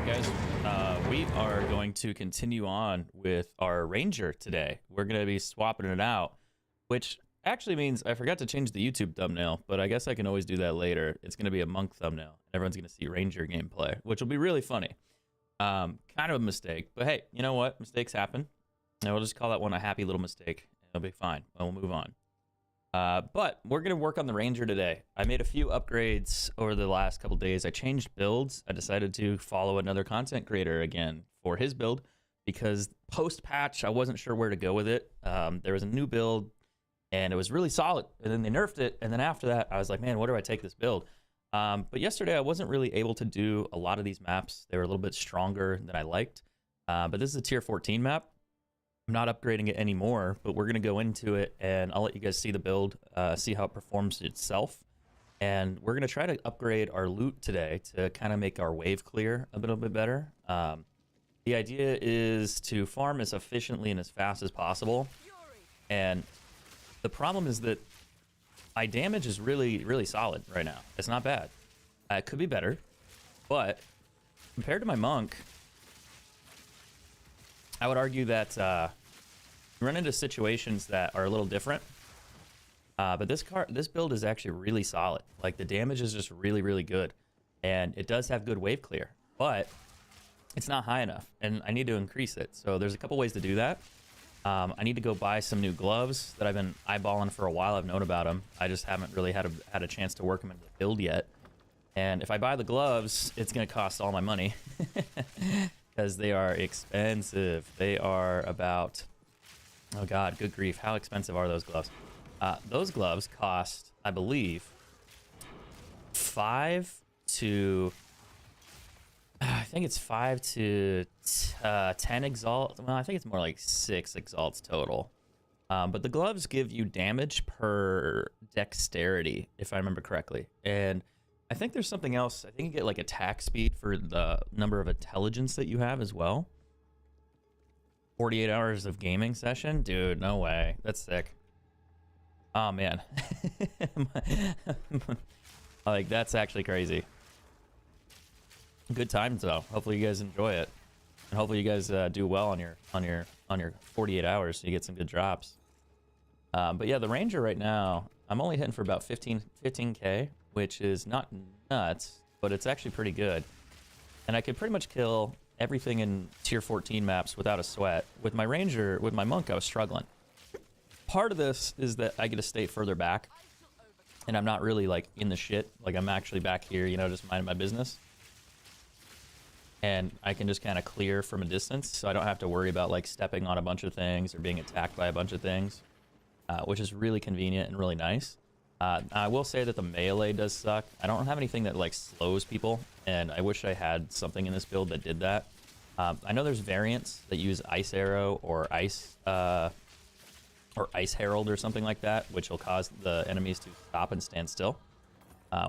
Alright guys, we are going to continue on with our Ranger today. We're going to be swapping it out, which actually means I forgot to change the YouTube thumbnail, but I guess I can always do that later. It's going to be a monk thumbnail. Everyone's going to see Ranger gameplay, which will be really funny. Kind of a mistake, but hey, you know what? Mistakes happen. And we'll just call that one a happy little mistake. It'll be fine. We'll move on. But we're going to work on the Ranger today. I made a few upgrades over the last couple days. I changed builds. I decided to follow another content creator again for his build because post-patch, I wasn't sure where to go with it. There was a new build, and it was really solid. And then they nerfed it, and then after that, I was like, man, where do I take this build? But yesterday, I wasn't really able to do a lot of these maps. They were a little bit stronger than I liked. But this is a tier 14 map. I'm not upgrading it anymore, but we're going to go into it, and I'll let you guys see the build, see how it performs itself. And we're going to try to upgrade our loot today to kind of make our wave clear a little bit better. The idea is to farm as efficiently and as fast as possible. And the problem is that my damage is really, really solid right now. It's not bad. It could be better, but compared to my monk, I would argue that you run into situations that are a little different. But this build is actually really solid. Like, the damage is just really, really good. And it does have good wave clear, but it's not high enough, and I need to increase it. So there's a couple ways to do that. I need to go buy some new gloves that I've been eyeballing for a while. I've known about them. I just haven't really had a chance to work them into the build yet. And if I buy the gloves, it's going to cost all my money. Because they are expensive. They are about, oh god, good grief, how expensive are those gloves? Those gloves cost, I believe, 5 to, I think it's 5 to 10 exalt. Well, I think it's more like 6 exalts total. But the gloves give you damage per dexterity, if I remember correctly. And I think there's something else. I think you get like attack speed for the number of intelligence that you have as well. 48 hours of gaming session? Dude, no way. That's sick. Oh, man. Like, that's actually crazy. Good times, though. Hopefully you guys enjoy it. And hopefully you guys do well on your 48 hours so you get some good drops. But yeah, the Ranger right now, I'm only hitting for about 15k, which is not nuts, but it's actually pretty good. And I could pretty much kill everything in tier 14 maps without a sweat. With my Ranger, with my monk, I was struggling. Part of this is that I get to stay further back, and I'm not really like in the shit. Like, I'm actually back here, you know, just minding my business. And I can just kind of clear from a distance, so I don't have to worry about like stepping on a bunch of things or being attacked by a bunch of things, which is really convenient and really nice. I will say that the melee does suck. I don't have anything that like slows people, and I wish I had something in this build that did that. I know there's variants that use Ice Arrow or Ice Herald or something like that, which will cause the enemies to stop and stand still.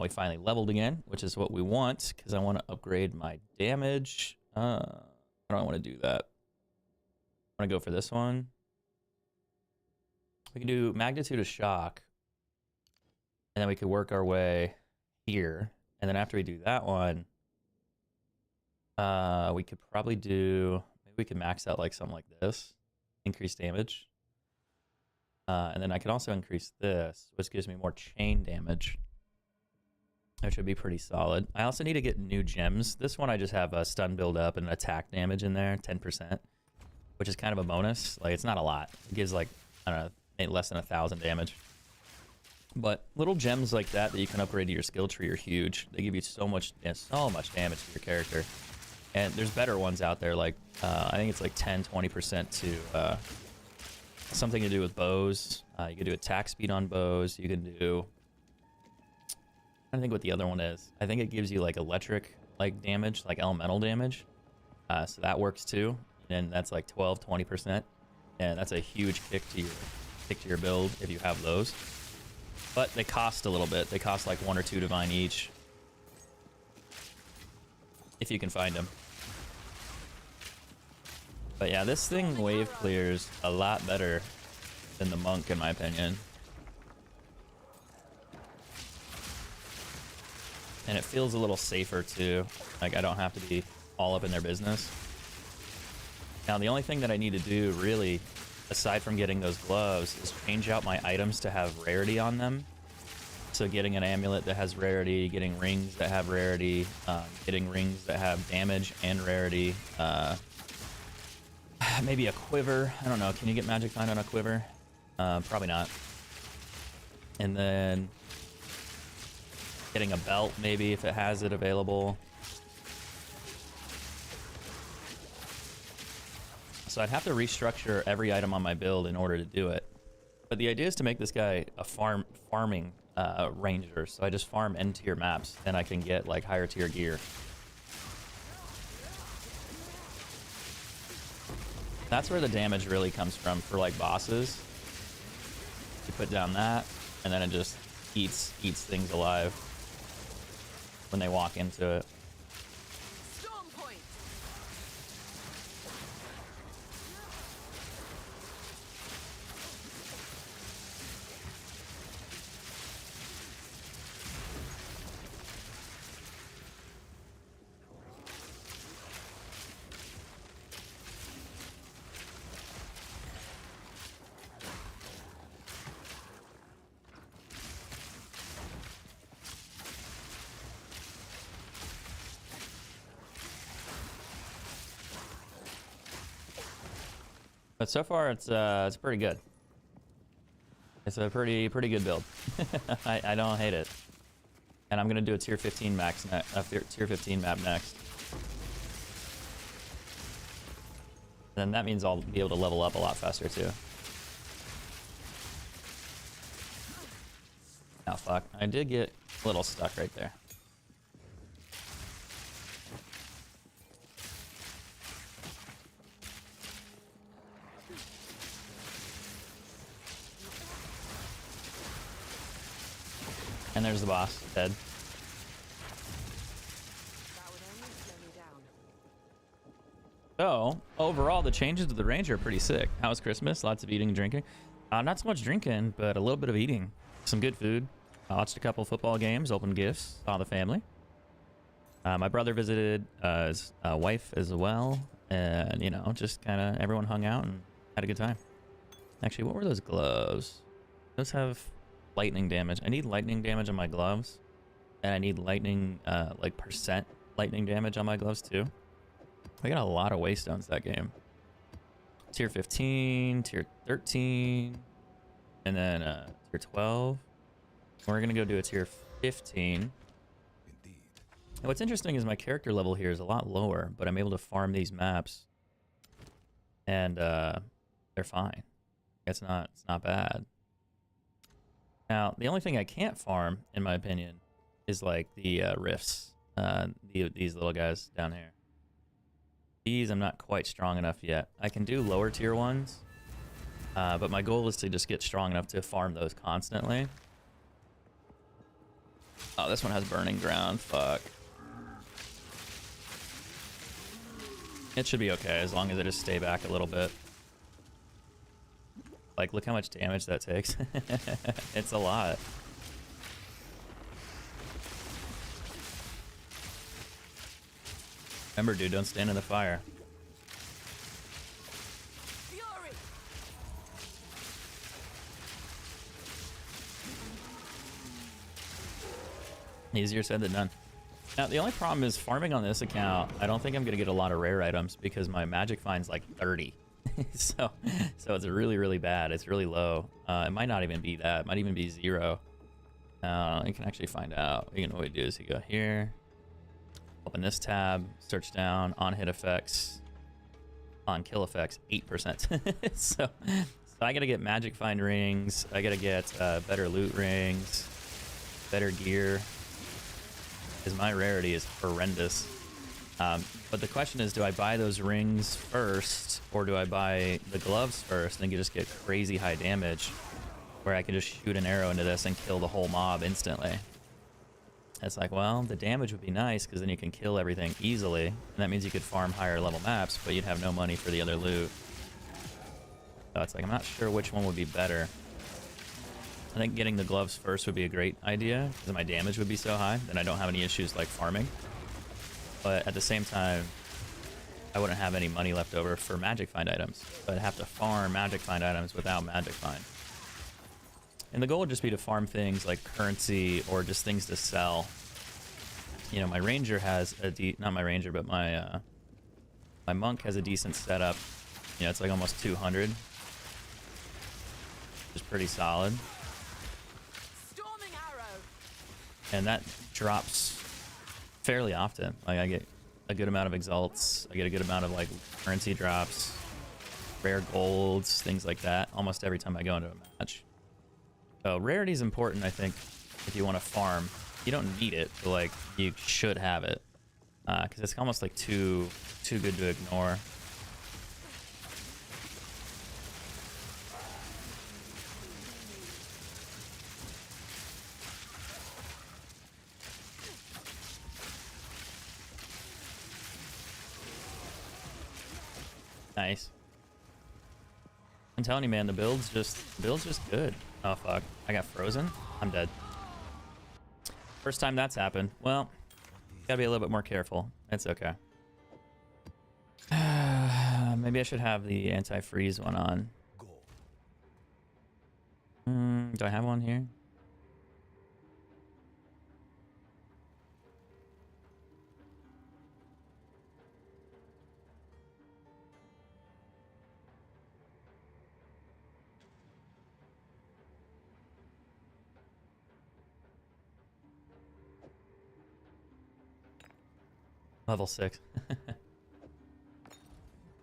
We finally leveled again, which is what we want, because I want to upgrade my damage. I don't want to do that. I want to go for this one. We can do Magnitude of Shock. And then we could work our way here. And then after we do that one, we could probably do, maybe we could max out like something like this. Increase damage. And then I could also increase this, which gives me more chain damage, which would be pretty solid. I also need to get new gems. This one I just have a stun build up and attack damage in there, 10%, which is kind of a bonus. Like, it's not a lot. It gives like, I don't know, less than 1,000 damage. But little gems like that you can upgrade to your skill tree are huge. They give you so much damage to your character. And there's better ones out there, like I think it's like 10-20% to something to do with bows. You can do attack speed on bows. You can do, I don't think what the other one is. I think it gives you like electric like damage, like elemental damage. So that works too. And that's like 12-20%. And that's a huge kick to your build if you have those. But they cost a little bit. They cost like 1 or 2 divine each, if you can find them. But yeah, this thing wave clears a lot better than the monk, in my opinion. And it feels a little safer too. Like, I don't have to be all up in their business. Now, the only thing that I need to do, really, aside from getting those gloves, is change out my items to have rarity on them. So getting an amulet that has rarity, getting rings that have rarity, getting rings that have damage and rarity. Maybe a quiver. I don't know. Can you get magic find on a quiver? Probably not. And then getting a belt, maybe, if it has it available. So I'd have to restructure every item on my build in order to do it. But the idea is to make this guy a farming ranger. So I just farm end tier maps and I can get like higher tier gear. That's where the damage really comes from for like bosses. You put down that and then it just eats things alive when they walk into it. But so far, it's pretty good. It's a pretty good build. I don't hate it. And I'm gonna do a tier 15 max tier 15 map next. Then that means I'll be able to level up a lot faster too. Oh fuck! I did get a little stuck right there. And there's the boss, dead. So, overall, the changes to the Ranger are pretty sick. How was Christmas? Lots of eating and drinking. Not so much drinking, but a little bit of eating. Some good food. I watched a couple football games, opened gifts, saw the family. My brother visited his wife as well. And, you know, just kind of everyone hung out and had a good time. Actually, what were those gloves? Those have lightning damage. I need lightning damage on my gloves, and I need lightning like percent lightning damage on my gloves too. I got a lot of waystones that game. Tier 15, tier 13, and then tier 12. We're gonna go do a tier 15. Indeed. And what's interesting is my character level here is a lot lower, but I'm able to farm these maps, and they're fine. It's not bad. Now, the only thing I can't farm, in my opinion, is like the rifts. These little guys down here. These I'm not quite strong enough yet. I can do lower tier ones, but my goal is to just get strong enough to farm those constantly. Oh, this one has burning ground. Fuck. It should be okay as long as I just stay back a little bit. Like, look how much damage that takes. It's a lot. Remember, dude, don't stand in the fire. Fury. Easier said than done. Now, the only problem is farming on this account, I don't think I'm going to get a lot of rare items because my magic find's like 30. so it's really bad. It's really low. It might not even be that. It might even be 0. You can actually find out. You know what you do is you go here, open this tab, search down on hit effects, on kill effects, 8%. so I gotta get magic find rings. I gotta get better loot rings, better gear, because my rarity is horrendous. But the question is, do I buy those rings first, or do I buy the gloves first and just get crazy high damage, where I can just shoot an arrow into this and kill the whole mob instantly? It's like, well, the damage would be nice, because then you can kill everything easily, and that means you could farm higher level maps, but you'd have no money for the other loot. So it's like, I'm not sure which one would be better. I think getting the gloves first would be a great idea, because my damage would be so high, then I don't have any issues like farming. But at the same time, I wouldn't have any money left over for magic find items. So I'd have to farm magic find items without magic find. And the goal would just be to farm things like currency or just things to sell. You know, my ranger has a not my ranger, but my my monk has a decent setup. You know, it's like almost 200, which is pretty solid. And that drops fairly often. Like I get a good amount of exalts, I get a good amount of like currency drops, rare golds, things like that, almost every time I go into a match. So rarity is important, I think, if you want to farm. You don't need it, but like you should have it, because it's almost like too good to ignore. Nice. I'm telling you, man, the build's just good. Oh fuck, I got frozen. I'm dead. First time that's happened. Well, gotta be a little bit more careful. It's okay. Maybe I should have the anti-freeze one on. Do I have one here? Level 6.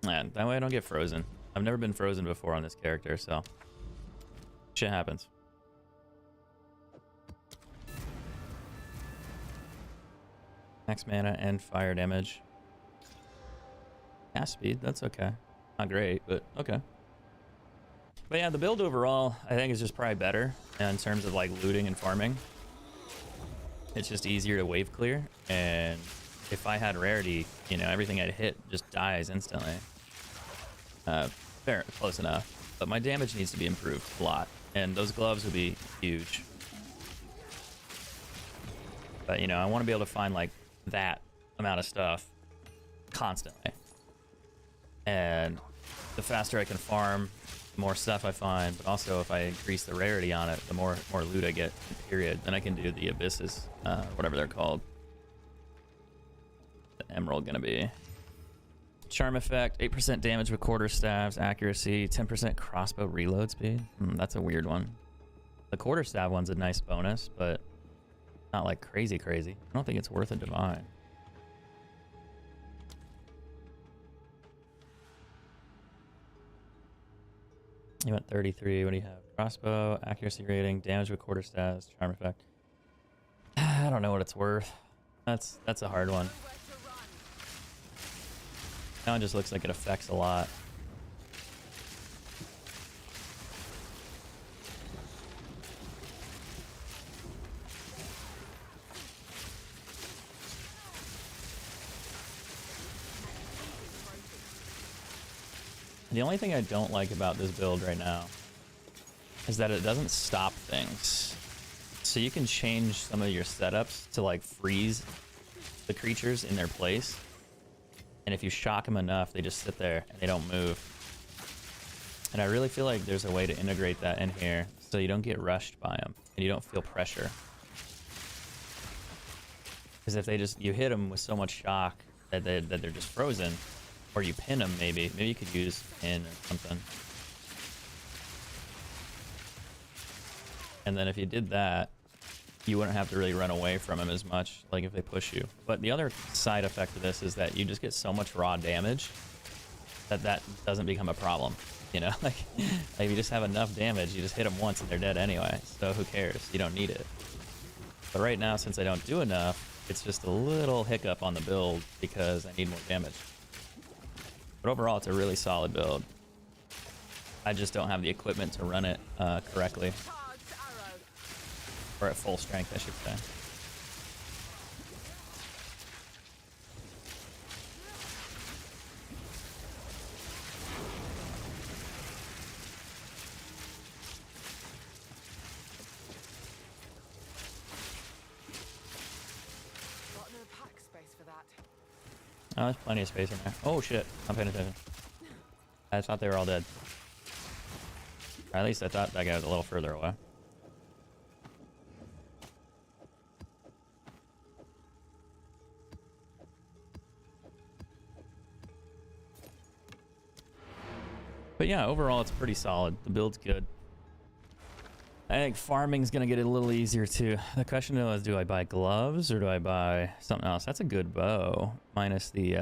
Man, that way I don't get frozen. I've never been frozen before on this character, so shit happens. Max mana and fire damage. Cast speed, that's okay. Not great, but okay. But yeah, the build overall, I think is just probably better in terms of like looting and farming. It's just easier to wave clear, and if I had rarity, you know, everything I'd hit just dies instantly. Fair, close enough. But my damage needs to be improved a lot, and those gloves would be huge. But, you know, I want to be able to find, like, that amount of stuff constantly. And the faster I can farm, the more stuff I find, but also if I increase the rarity on it, the more loot I get, period. Then I can do the abysses, whatever they're called. Emerald gonna be charm effect, 8% damage with quarterstaves, accuracy, 10% crossbow reload speed. That's a weird one. The quarterstaff one's a nice bonus, but not like crazy. I don't think it's worth a divine. You went 33. What do you have? Crossbow, accuracy rating, damage with quarterstaves, charm effect. I don't know what it's worth. That's a hard one. Now it just looks like it affects a lot. The only thing I don't like about this build right now is that it doesn't stop things. So you can change some of your setups to like freeze the creatures in their place. And if you shock them enough, they just sit there and they don't move. And I really feel like there's a way to integrate that in here so you don't get rushed by them and you don't feel pressure. Because if you hit them with so much shock that they're just frozen, or you pin them maybe you could use pin or something. And then if you did that, you wouldn't have to really run away from them as much, like if they push you. But the other side effect of this is that you just get so much raw damage that doesn't become a problem, you know? Like if you just have enough damage, you just hit them once and they're dead anyway, so who cares? You don't need it. But right now, since I don't do enough, it's just a little hiccup on the build because I need more damage. But overall, it's a really solid build. I just don't have the equipment to run it correctly. Or at full strength, I should say. Oh, there's plenty of space in there. Oh shit, I'm paying attention. I thought they were all dead. Or at least I thought that guy was a little further away. But yeah, overall it's pretty solid. The build's good. I think farming's gonna get a little easier too. The question though is, do I buy gloves or do I buy something else? That's a good bow, minus the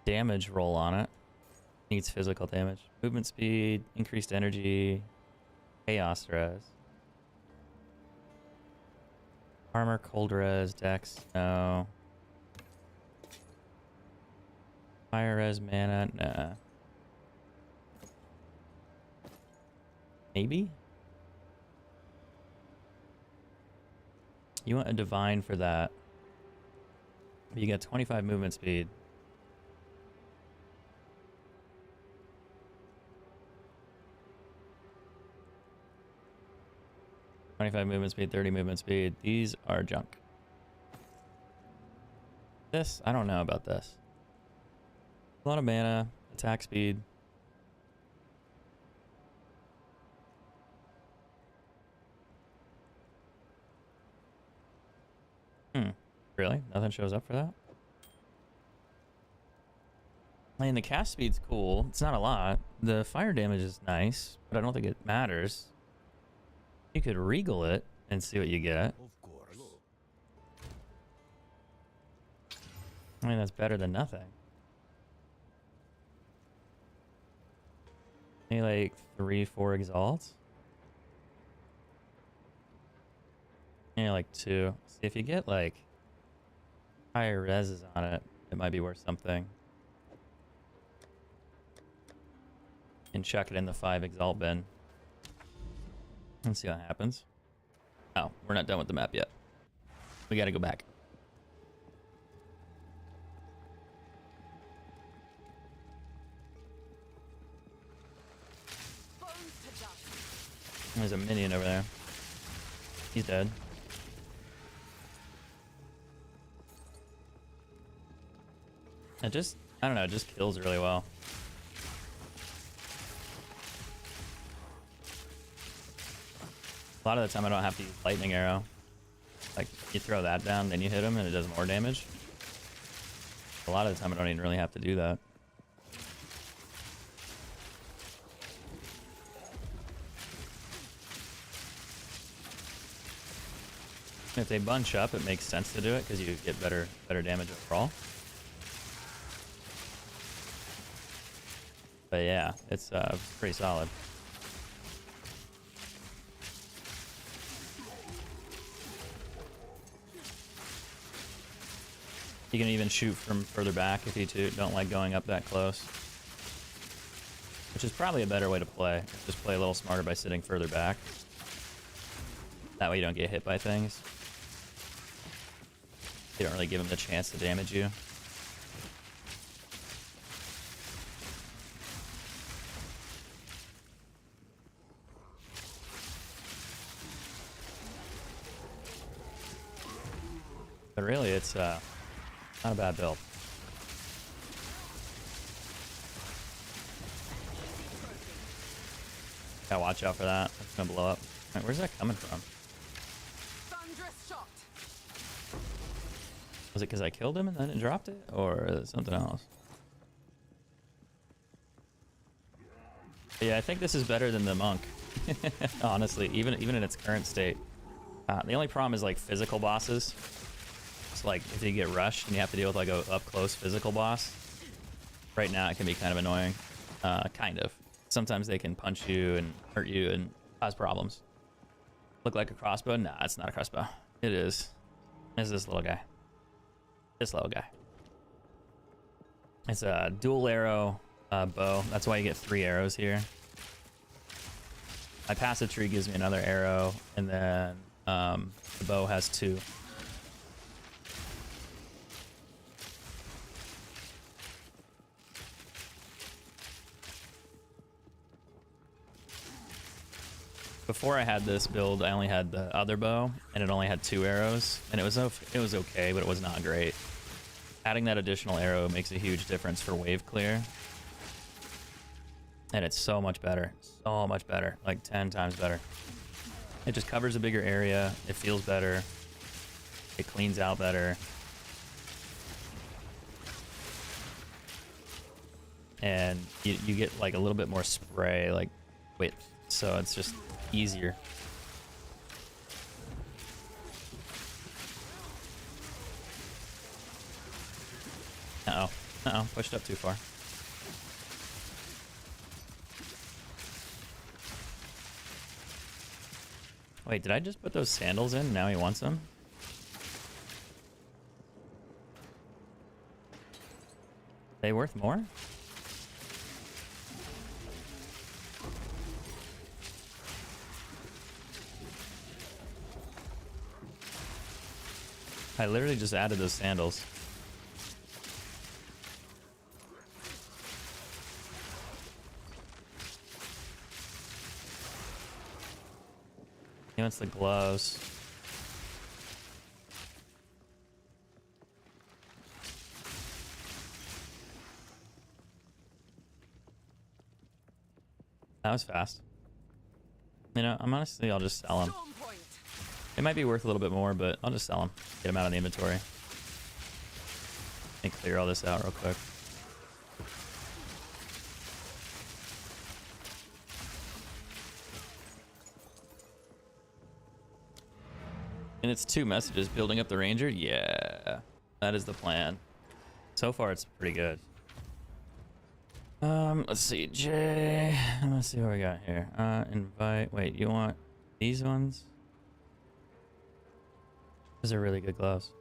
damage roll on it. Needs physical damage. Movement speed, increased energy, chaos res. Armor, cold res, dex, no. Fire res, mana, nah. Maybe? You want a divine for that. You get 25 movement speed. $25 movement speed, 30 movement speed. These are junk. This, I don't know about this. A lot of mana, attack speed. Really? Nothing shows up for that? I mean, the cast speed's cool. It's not a lot. The fire damage is nice, but I don't think it matters. You could regal it and see what you get. Of course. I mean, that's better than nothing. Maybe like 3-4 exalts. Yeah, like 2. See, if you get like higher reses on it, it might be worth something. And chuck it in the 5 exalt bin. Let's see what happens. Oh, we're not done with the map yet. We gotta go back. There's a minion over there. He's dead. It just, I don't know, it just kills really well. A lot of the time I don't have to use lightning arrow. Like, you throw that down, then you hit him and it does more damage. A lot of the time I don't even really have to do that. If they bunch up, it makes sense to do it because you get better damage overall. But yeah, it's pretty solid. You can even shoot from further back if you don't like going up that close. Which is probably a better way to play. Just play a little smarter by sitting further back. That way you don't get hit by things. You don't really give them the chance to damage you. But really, it's not a bad build. Gotta watch out for that. It's gonna blow up. Right, where's that coming from? Was it because I killed him and then it dropped it? Or something else? But yeah, I think this is better than the monk. Honestly, even in its current state. The only problem is like physical bosses. It's like if you get rushed and you have to deal with like a up close physical boss. Right now it can be kind of annoying. Kind of. Sometimes they can punch you and hurt you and cause problems. Look like a crossbow? Nah, it's not a crossbow. It is. It's this little guy. This little guy. It's a dual arrow bow. That's why you get 3 arrows here. My passive tree gives me another arrow, and then the bow has 2. Before I had this build, I only had the other bow, and it only had 2 arrows, and it was okay, but it was not great. Adding that additional arrow makes a huge difference for wave clear. And it's so much better. So much better. Like 10 times better. It just covers a bigger area. It feels better. It cleans out better. And you get like a little bit more spray, like width. So it's just easier. Uh-oh. Uh-oh. Pushed up too far. Wait, did I just put those sandals in? Now he wants them? They worth more? I literally just added those sandals. He wants the gloves. That was fast. You know, I'll just sell them. It might be worth a little bit more, but I'll just sell them. Get them out of the inventory. And clear all this out real quick. And it's 2 messages. Building up the ranger? Yeah. That is the plan. So far, it's pretty good. Let's see. Jay. Let's see what we got here. Invite. Wait, you want these ones? Those are really good gloves.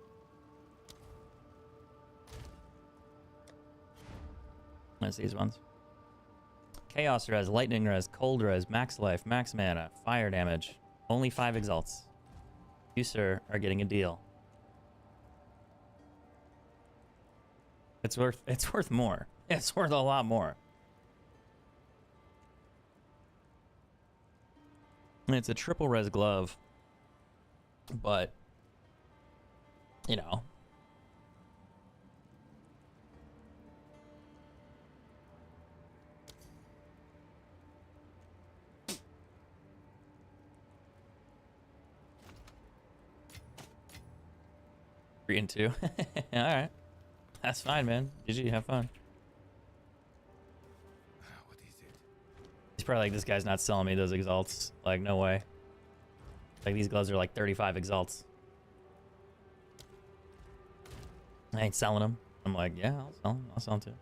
That's these ones. Chaos res, lightning res, cold res, max life, max mana, fire damage. Only 5 exalts. You, sir, are getting a deal. It's worth more. It's worth a lot more. And it's a triple res glove, but you know. Three and 2. All right. That's fine, man. GG, have fun. What is it? He's probably like, this guy's not selling me those exalts. Like, no way. Like, these gloves are like 35 exalts. I ain't selling them. I'm like, yeah, I'll sell them. I'll sell them too.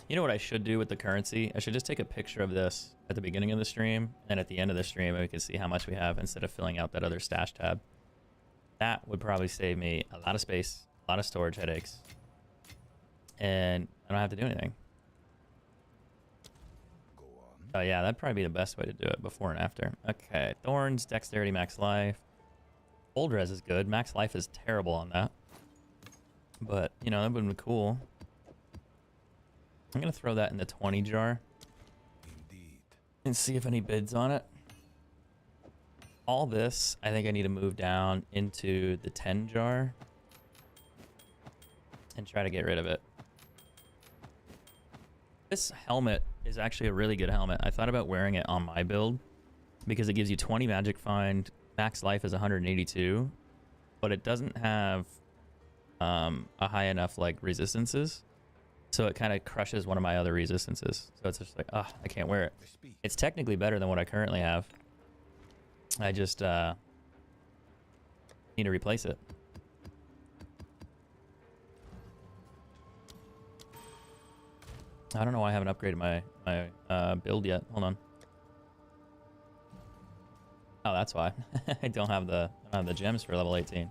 You know what I should do with the currency? I should just take a picture of this at the beginning of the stream and at the end of the stream, and we can see how much we have instead of filling out that other stash tab. That would probably save me a lot of space, a lot of storage headaches, and I don't have to do anything. Go on. Oh yeah, that'd probably be the best way to do it, before and after. Okay, Thorns, Dexterity, Max Life. Old Res is good. Max Life is terrible on that. But, you know, that would have been cool. I'm going to throw that in the 20 jar. Indeed. And see if any bids on it. All this, I think I need to move down into the 10 jar. And try to get rid of it. This helmet is actually a really good helmet. I thought about wearing it on my build, because it gives you 20 magic find. Max life is 182. But it doesn't have a high enough like resistances. So it kind of crushes one of my other resistances. So it's just like, I can't wear it. It's technically better than what I currently have. I just need to replace it. I don't know why I haven't upgraded my build yet. Hold on. Oh, that's why. I don't have the gems for level 18.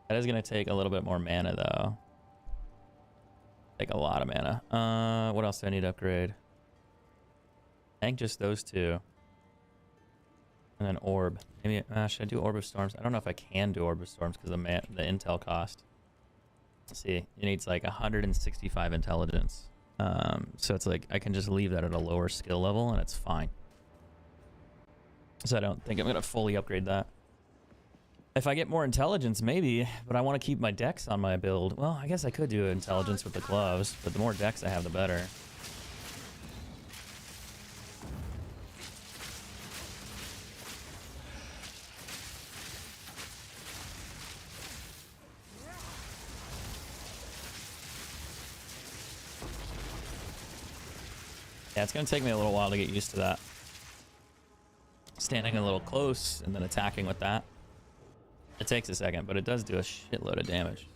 That is gonna take a little bit more mana though. Take a lot of mana. What else do I need to upgrade? I think just those two. And then orb. Maybe should I do Orb of Storms? I don't know if I can do Orb of Storms because of the intel cost. Let's see, it needs like 165 intelligence. So it's like I can just leave that at a lower skill level and it's fine. So I don't think I'm gonna fully upgrade that. If I get more intelligence, maybe, but I want to keep my dex on my build. Well, I guess I could do intelligence with the gloves, but the more dex I have, the better. Yeah, it's going to take me a little while to get used to that. Standing a little close and then attacking with that. It takes a second, but it does do a shitload of damage.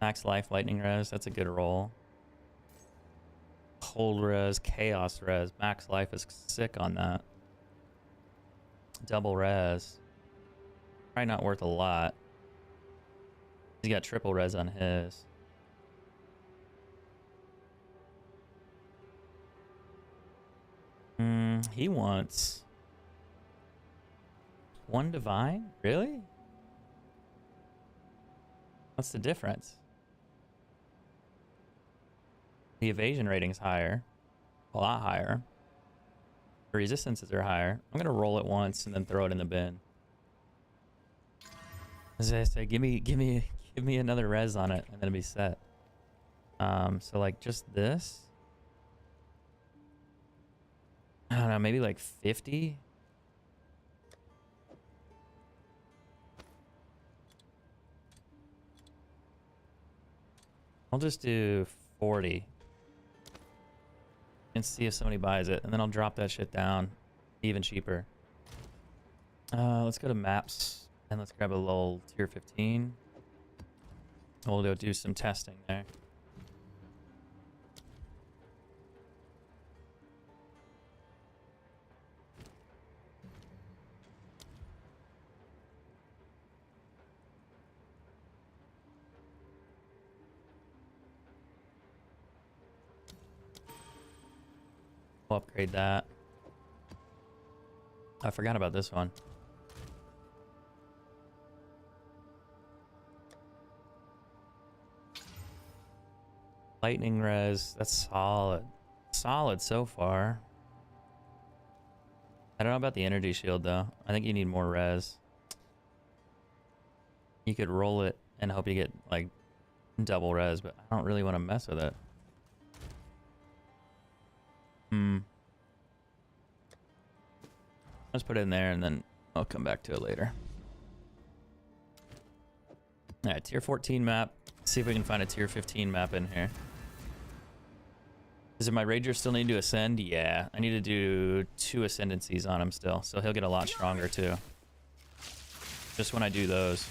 Max life, lightning res, that's a good roll. Cold res, chaos res. Max life is sick on that. Double res. Probably not worth a lot. He's got triple res on his. He wants one divine? Really? What's the difference? The evasion rating's higher. A lot higher. The resistances are higher. I'm gonna roll it once and then throw it in the bin. As I say, give me another res on it and then it'll be set. So like just this. I don't know, maybe like 50? I'll just do 40. And see if somebody buys it. And then I'll drop that shit down even cheaper. Let's go to maps. And let's grab a little tier 15. We'll go do some testing there. We'll upgrade that. I forgot about this one. Lightning res, that's solid. Solid so far. I don't know about the energy shield though. I think you need more res. You could roll it and hope you get like double res, but I don't really want to mess with it. Let's put it in there and then I'll come back to it later. Alright, tier 14 map. See if we can find a tier 15 map in here. Does my Ranger still need to ascend? Yeah, I need to do 2 Ascendancies on him still, so he'll get a lot stronger too. Just when I do those.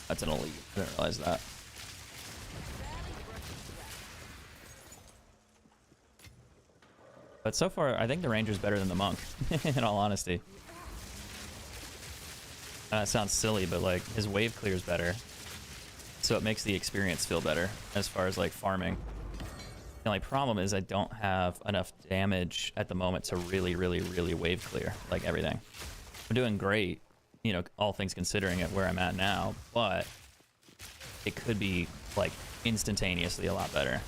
That's an elite. I didn't realize that. But so far, I think the Ranger's better than the Monk, in all honesty. It sounds silly, but like his wave clear's better. So it makes the experience feel better as far as like farming. The only problem is I don't have enough damage at the moment to really wave clear like everything. I'm doing great, you know, all things considering it where I'm at now, but it could be like instantaneously a lot better.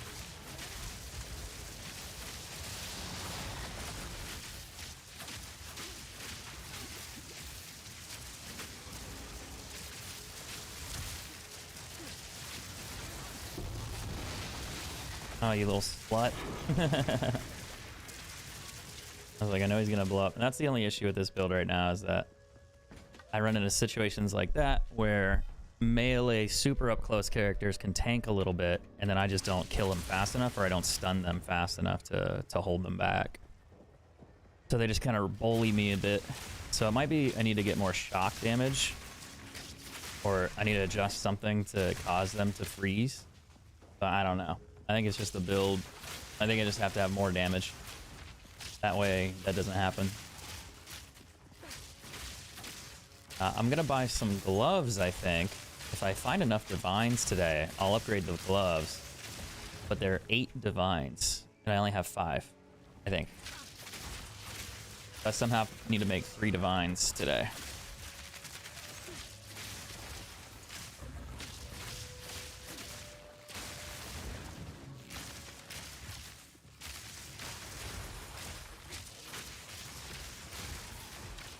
Oh, you little slut. I was like, I know he's gonna blow up. And that's the only issue with this build right now is that I run into situations like that where melee super up close characters can tank a little bit and then I just don't kill them fast enough or I don't stun them fast enough to hold them back. So they just kind of bully me a bit. So it might be I need to get more shock damage or I need to adjust something to cause them to freeze. But I don't know. I think it's just the build. I think I just have to have more damage. That way that doesn't happen. I'm gonna buy some gloves, I think. If I find enough divines today, I'll upgrade the gloves. But there are 8 divines, and I only have 5, I think. I somehow need to make 3 divines today.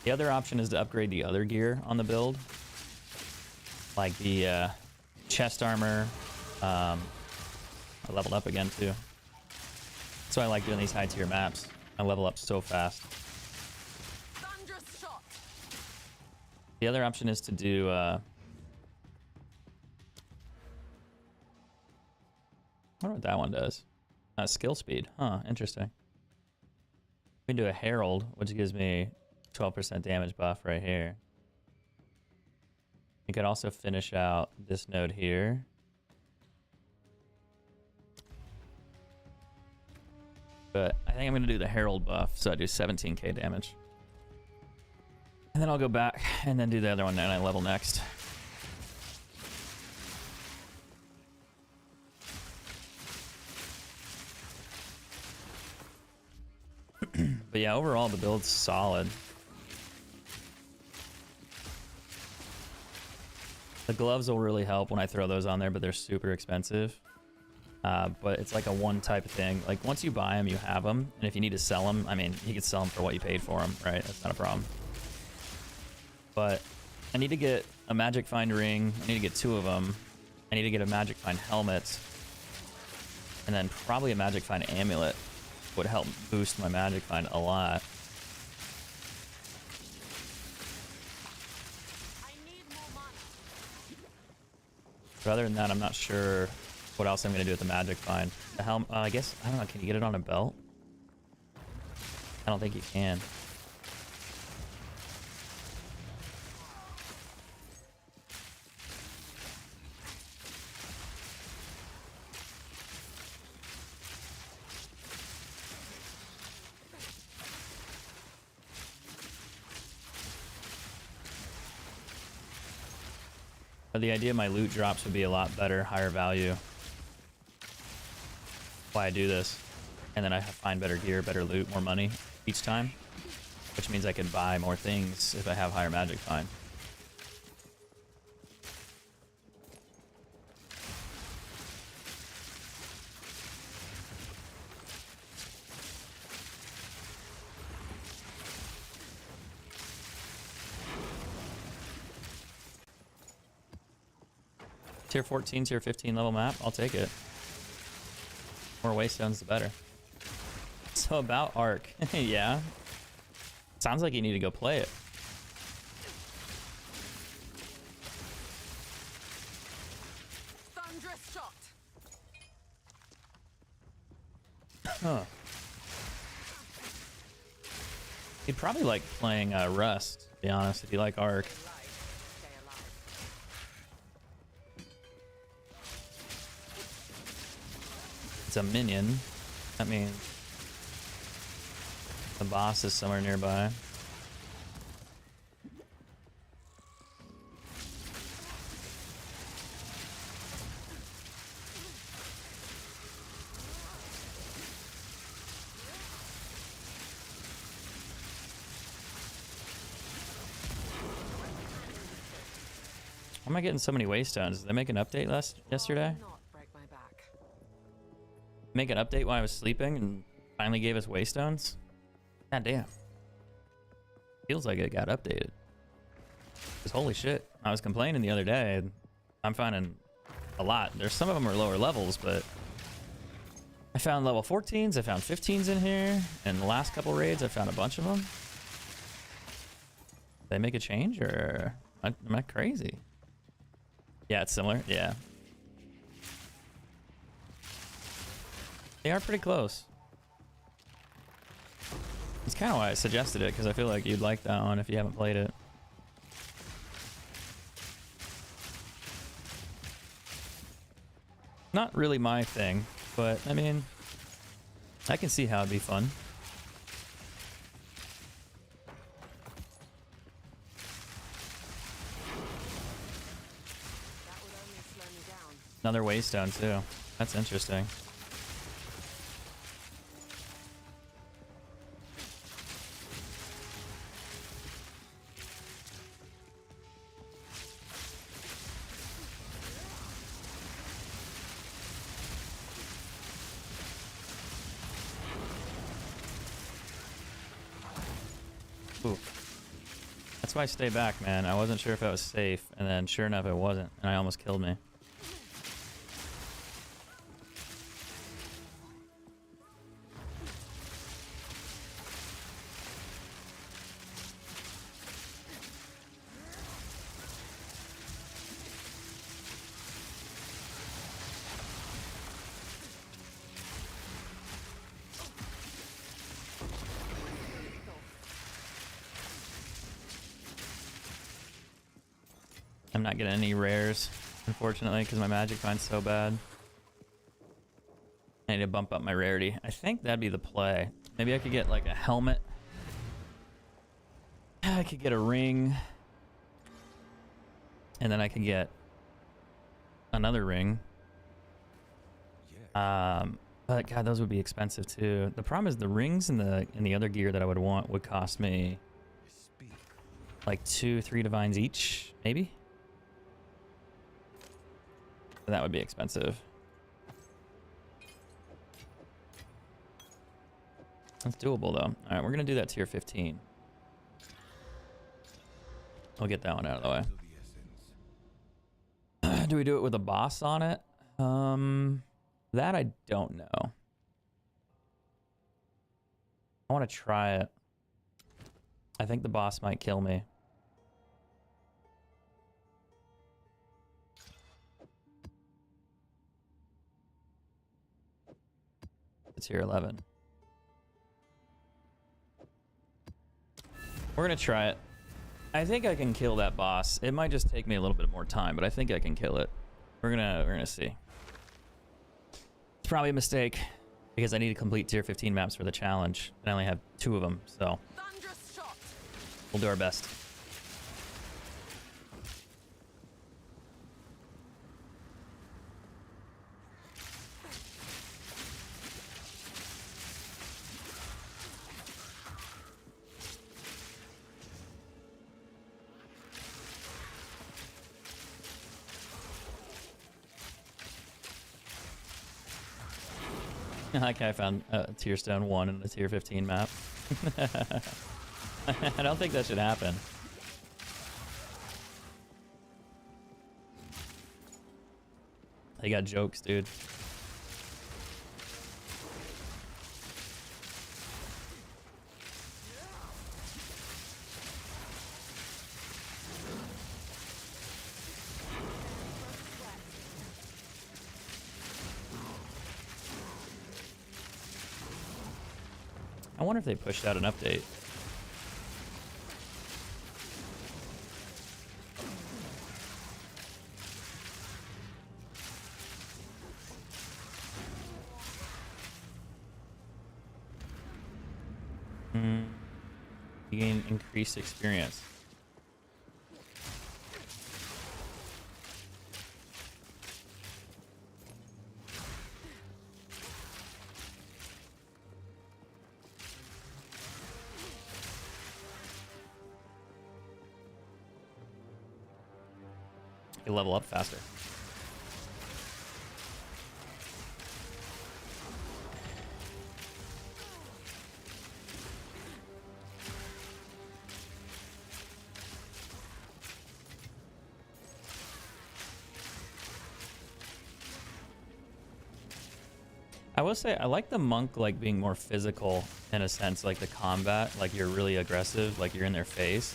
The other option is to upgrade the other gear on the build, like the chest armor. I leveled up again too. That's why I like doing these high tier maps. I level up so fast. The other option is to do I wonder what that one does. Skill speed. Huh, interesting. We can do a Herald, which gives me 12% damage buff right here. You could also finish out this node here. But I think I'm going to do the Herald buff, so I do 17k damage. And then I'll go back and then do the other one and I level next. But yeah, overall the build's solid. The gloves will really help when I throw those on there, but they're super expensive. But it's like a one type thing. Like once you buy them, you have them. And if you need to sell them, I mean, you can sell them for what you paid for them, right? That's not a problem. But I need to get a Magic Find ring. I need to get 2 of them. I need to get a Magic Find helmet. And then probably a Magic Find amulet would help boost my Magic Find a lot. But other than that, I'm not sure what else I'm going to do with the Magic Find. The helm, I guess, I don't know, can you get it on a belt? I don't think you can. But the idea of my loot drops would be a lot better, higher value. Why I do this. And then I find better gear, better loot, more money each time. Which means I can buy more things if I have higher Magic Find. Tier 14, tier 15 level map, I'll take it. More waystones, the better. So about Arc, yeah. Sounds like you need to go play it. Thunderous shot. Huh. You'd probably like playing Rust, to be honest, if you like Arc. It's a minion. That means the boss is somewhere nearby. Why am I getting so many waystones? Did they make an update yesterday? Make an update while I was sleeping and finally gave us waystones? God damn. Feels like it got updated. Because holy shit, I was complaining the other day. And I'm finding a lot. There's some of them are lower levels, but I found level 14s, I found 15s in here, and the last couple raids I found a bunch of them. Did they make a change, or am I crazy? Yeah, it's similar, yeah. They are pretty close. It's kind of why I suggested it, because I feel like you'd like that one if you haven't played it. Not really my thing, but I mean, I can see how it'd be fun. Another waystone too. That's interesting. Ooh. That's why I stay back, man. I wasn't sure if I was safe, and then sure enough it wasn't, and I almost killed me. I'm not getting any rares, unfortunately, because my magic finds so bad. I need to bump up my rarity. I think that'd be the play. Maybe I could get like a helmet. I could get a ring. And then I could get another ring. But God, those would be expensive too. The problem is the rings and the other gear that I would want would cost me like 2-3 divines each, maybe. That would be expensive. That's doable though. All right, we're gonna do that tier 15. I'll get that one out of the way. Do we do it with a boss on it? That I don't know. I want to try it. I think the boss might kill me. It's tier 11. We're gonna try it. I think I can kill that boss. It might just take me a little bit more time, but I think I can kill it. We're gonna see. It's probably a mistake because I need to complete tier 15 maps for the challenge, and I only have 2 of them, so we'll do our best. Like I found a tier stone 1 in the tier 15 map. I don't think that should happen. They got jokes, dude. I wonder if they pushed out an update. You gain increased experience. You level up faster. I will say I like the monk like being more physical in a sense, like the combat, like you're really aggressive, like you're in their face.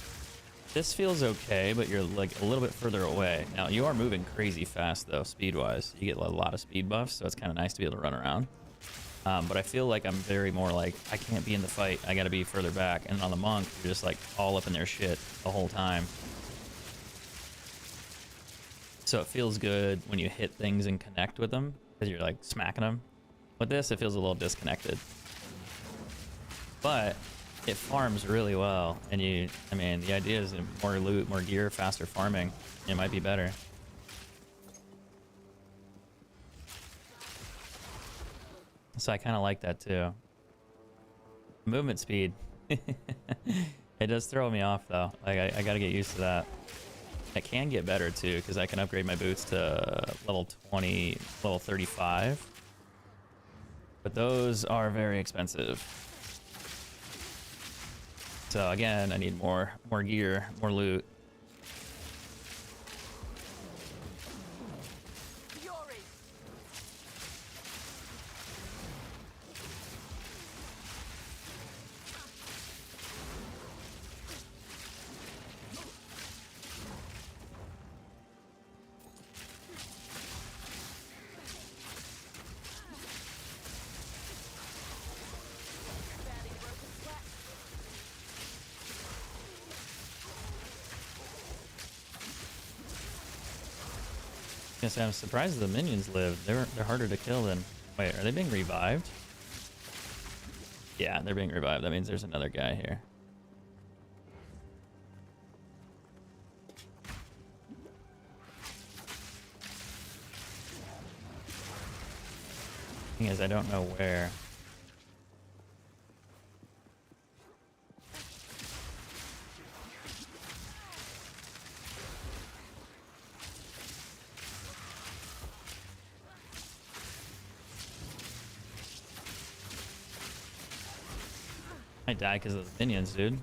This feels okay, but you're like a little bit further away. Now you are moving crazy fast though, speed-wise. You get a lot of speed buffs, so it's kind of nice to be able to run around. But I feel like I'm very more like, I can't be in the fight, I gotta be further back. And on the monk, you're just like all up in their shit the whole time. So it feels good when you hit things and connect with them, because you're like smacking them. With this, it feels a little disconnected. But it farms really well, and I mean, the idea is more loot, more gear, faster farming. It might be better. So I kind of like that too. Movement speed. It does throw me off though. Like I gotta get used to that. It can get better too, because I can upgrade my boots to level 20, level 35. But those are very expensive. So again, I need more gear, more loot. Fury. Barely broken sweat. Guess I'm surprised the minions live. They're harder to kill than. Wait, are they being revived? Yeah, they're being revived. That means there's another guy here. Thing is, I don't know where. I die because of the minions, dude.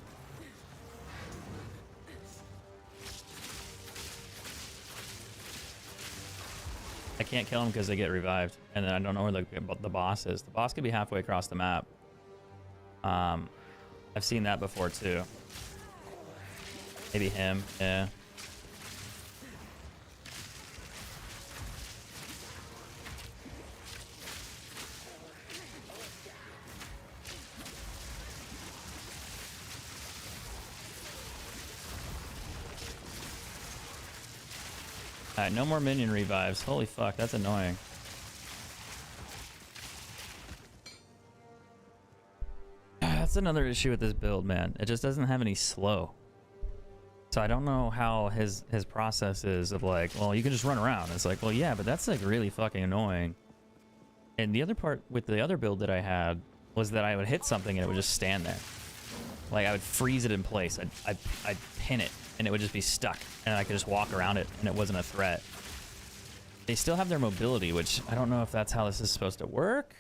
I can't kill them because they get revived, and then I don't know where the boss is. The boss could be halfway across the map. I've seen that before too. Maybe him, yeah. Alright, no more minion revives. Holy fuck, that's annoying. That's another issue with this build, man. It just doesn't have any slow. So I don't know how his process is of like, well, you can just run around. It's like, well, yeah, but that's like really fucking annoying. And the other part with the other build that I had was that I would hit something and it would just stand there. Like I would freeze it in place. I'd pin it and it would just be stuck, and I could just walk around it and it wasn't a threat. They still have their mobility, which I don't know if that's how this is supposed to work,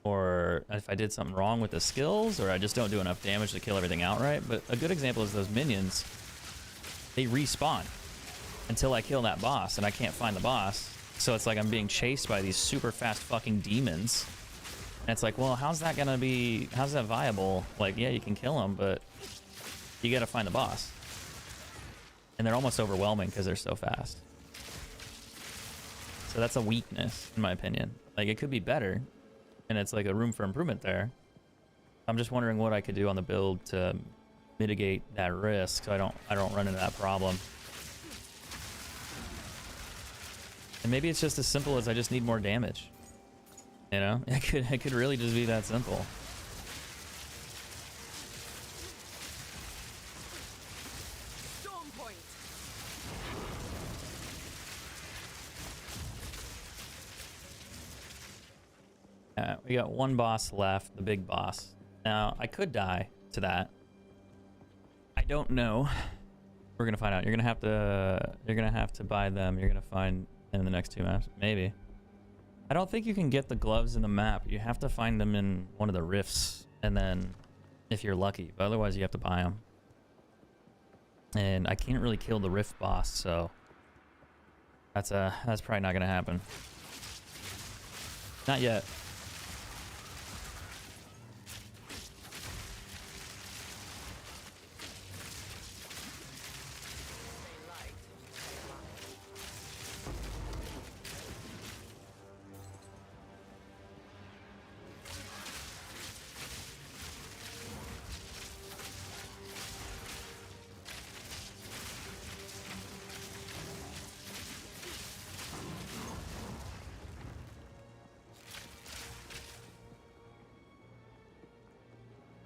or if I did something wrong with the skills, or I just don't do enough damage to kill everything outright. But a good example is those minions. They respawn until I kill that boss, and I can't find the boss. So it's like I'm being chased by these super fast fucking demons. And it's like, well, how's that viable? Like, yeah, you can kill them, but you gotta find the boss. And they're almost overwhelming because they're so fast. So that's a weakness, in my opinion. Like, it could be better, and it's like a room for improvement there. I'm just wondering what I could do on the build to mitigate that risk, so I don't run into that problem. And maybe it's just as simple as I just need more damage. You know, it could really just be that simple. Storm point. We got one boss left, the big boss. Now, I could die to that. I don't know. We're gonna find out. You're gonna have to buy them. You're gonna find them in the next 2 maps, maybe. I don't think you can get the gloves in the map. You have to find them in one of the rifts, and then if you're lucky, but otherwise you have to buy them. And I can't really kill the rift boss, so that's probably not gonna happen. Not yet.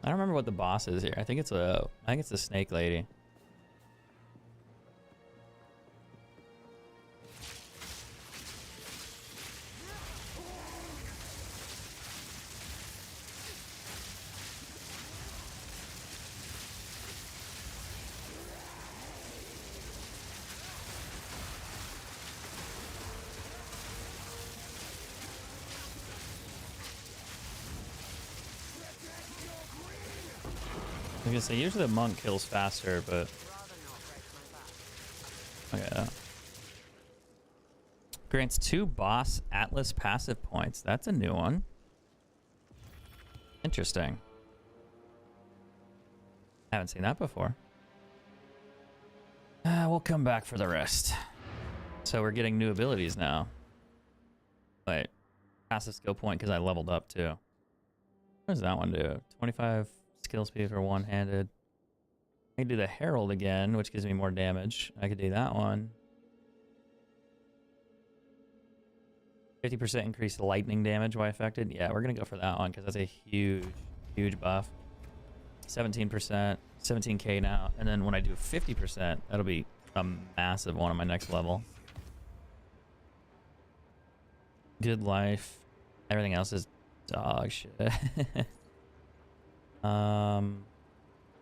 I don't remember what the boss is here. I think it's the snake lady. was gonna say, usually the monk kills faster, but Rather not break my back. okay. Grants 2 boss Atlas passive points. That's a new one. Interesting. Haven't seen that before. We'll come back for the rest. So we're getting new abilities now. Wait. Passive skill point because I leveled up too. What does that one do? 25 skill speed for one-handed. I can do the Herald again, which gives me more damage. I could do that one. 50% increased lightning damage while affected. Yeah, we're going to go for that one because that's a huge, huge buff. 17%, 17k now. And then when I do 50%, that'll be a massive one on my next level. Good life. Everything else is dog shit.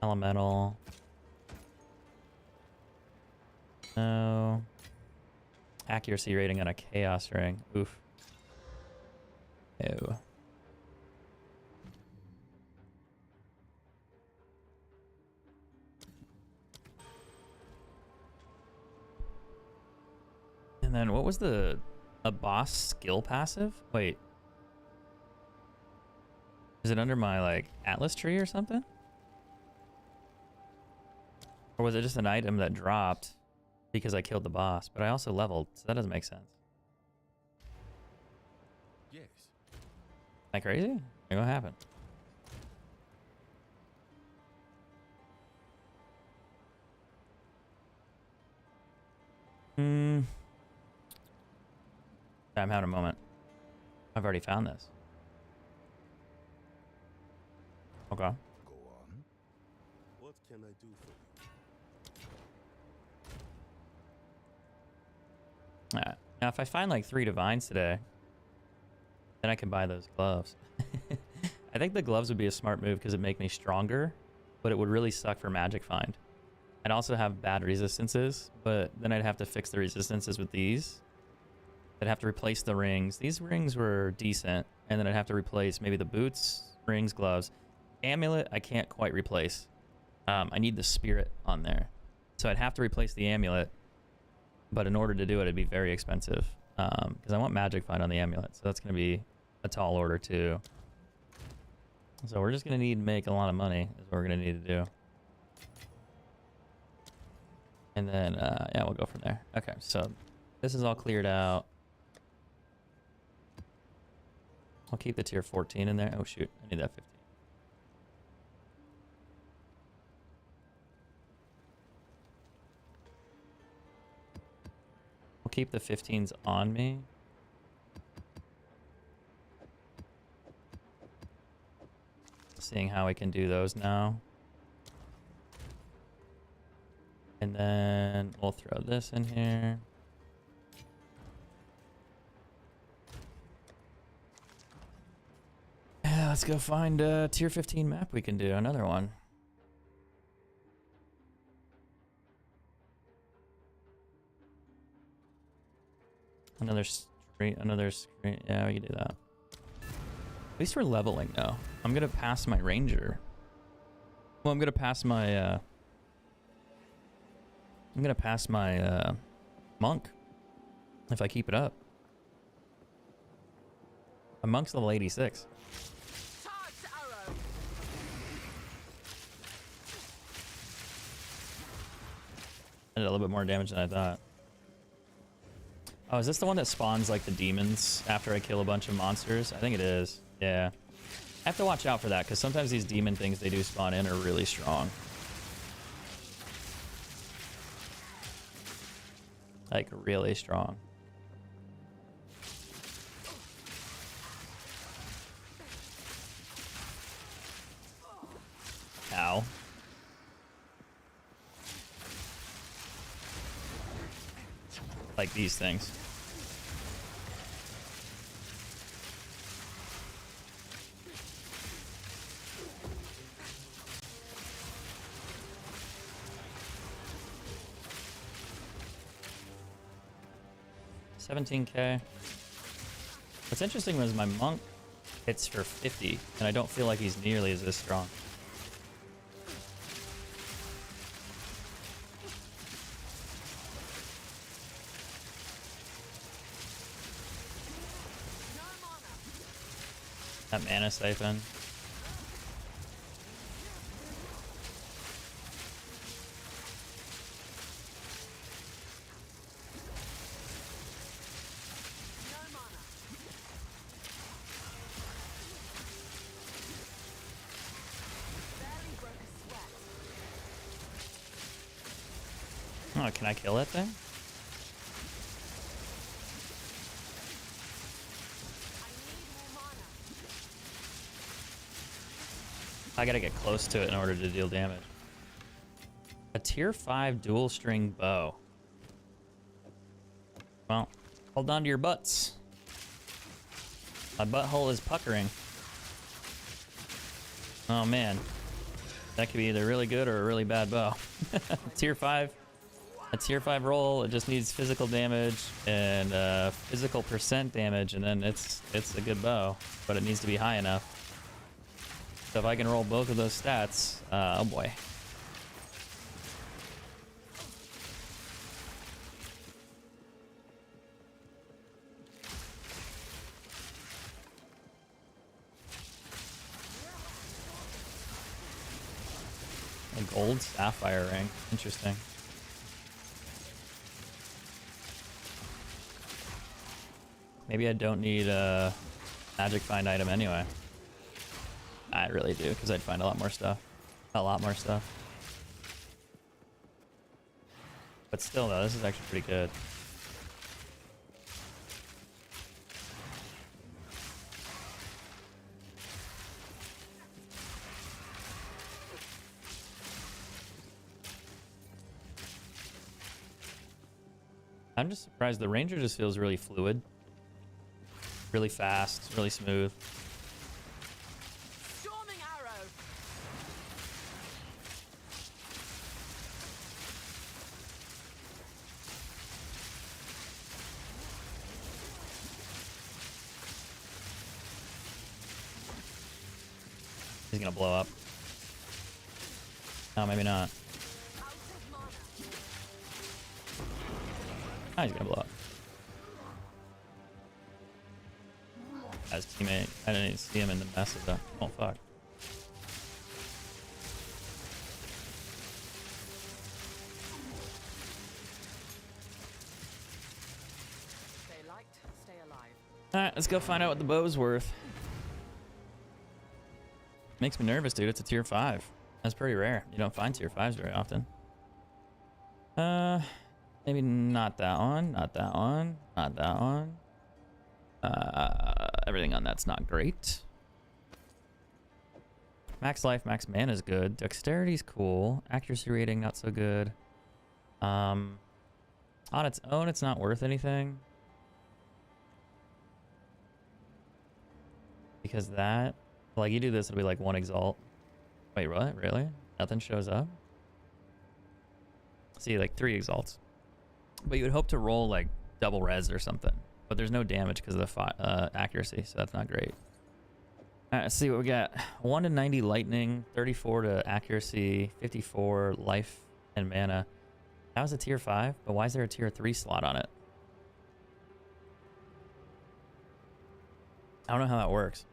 Elemental. No. Accuracy rating on a chaos ring. Oof. Ew. And then what was a boss skill passive? Wait. Is it under my like Atlas tree or something? Or was it just an item that dropped because I killed the boss? But I also leveled, so that doesn't make sense. Yes. Am I crazy? Like, what happened? I'm having a moment. I've already found this. Okay. Go on. What can I do for you? Alright. Now, if I find like 3 divines today, then I can buy those gloves. I think the gloves would be a smart move because it'd make me stronger, but it would really suck for magic find. I'd also have bad resistances, but then I'd have to fix the resistances with these. I'd have to replace the rings. These rings were decent, and then I'd have to replace maybe the boots, rings, gloves. Amulet, I can't quite replace. I need the spirit on there. So I'd have to replace the amulet, but in order to do it, it'd be very expensive. Because I want magic find on the amulet, so that's going to be a tall order too. So we're just going to need to make a lot of money, is what we're going to need to do. And then, yeah, we'll go from there. Okay, so this is all cleared out. I'll keep the tier 14 in there. Oh, shoot. I need that 15. We'll keep the 15s on me. Seeing how we can do those now. And then we'll throw this in here. Yeah, let's go find a tier 15 map we can do. Another one. Another street, another screen. Yeah, we can do that. At least we're leveling now. I'm gonna pass my ranger. Well, I'm gonna pass my monk if I keep it up. A monk's level 86. Charge arrow. I did a little bit more damage than I thought. Oh, is this the one that spawns like the demons after I kill a bunch of monsters? I think it is. Yeah. I have to watch out for that because sometimes these demon things they do spawn in are really strong. Like really strong. Ow. Like these things. $17k. What's interesting was my monk hits for 50, and I don't feel like he's nearly as this strong. That mana siphon. No mana. Barely broke a sweat. Oh, can I kill that thing? I need more mana. I gotta get close to it in order to deal damage. A tier 5 dual string bow. Well, hold on to your butts. My butthole is puckering. Oh man. That could be either really good or a really bad bow. Tier 5. A tier 5 roll, it just needs physical damage and physical percent damage, and then it's a good bow, but it needs to be high enough. So if I can roll both of those stats, oh boy. A gold sapphire ring, interesting. Maybe I don't need a magic find item anyway. I really do, because I'd find a lot more stuff. A lot more stuff. But still though, this is actually pretty good. I'm just surprised the Ranger just feels really fluid. Really fast, really smooth. Storming arrow. He's gonna blow up. Oh, maybe not. Out of mana. Oh, he's gonna blow up. As teammate, I didn't even see him in the mess of that. Oh fuck. Stay light, stay alive. Alright, let's go find out what the bow's worth. Makes me nervous, dude. It's a tier 5. That's pretty rare. You don't find tier 5s very often. Maybe not that one, not that one, not that one. Everything on that's not great. Max life, max mana is good. Dexterity's cool. Accuracy rating, not so good. On its own, it's not worth anything. Because that, like, you do this, it'll be like 1 exalt. Wait, what? Really? Nothing shows up? See, like 3 exalts. But you would hope to roll like double res or something. But there's no damage because of the accuracy, so that's not great. All right, let's see what we got. 1 to 90 lightning, 34 to accuracy, 54 life and mana. That was a tier 5, but why is there a tier 3 slot on it? I don't know how that works.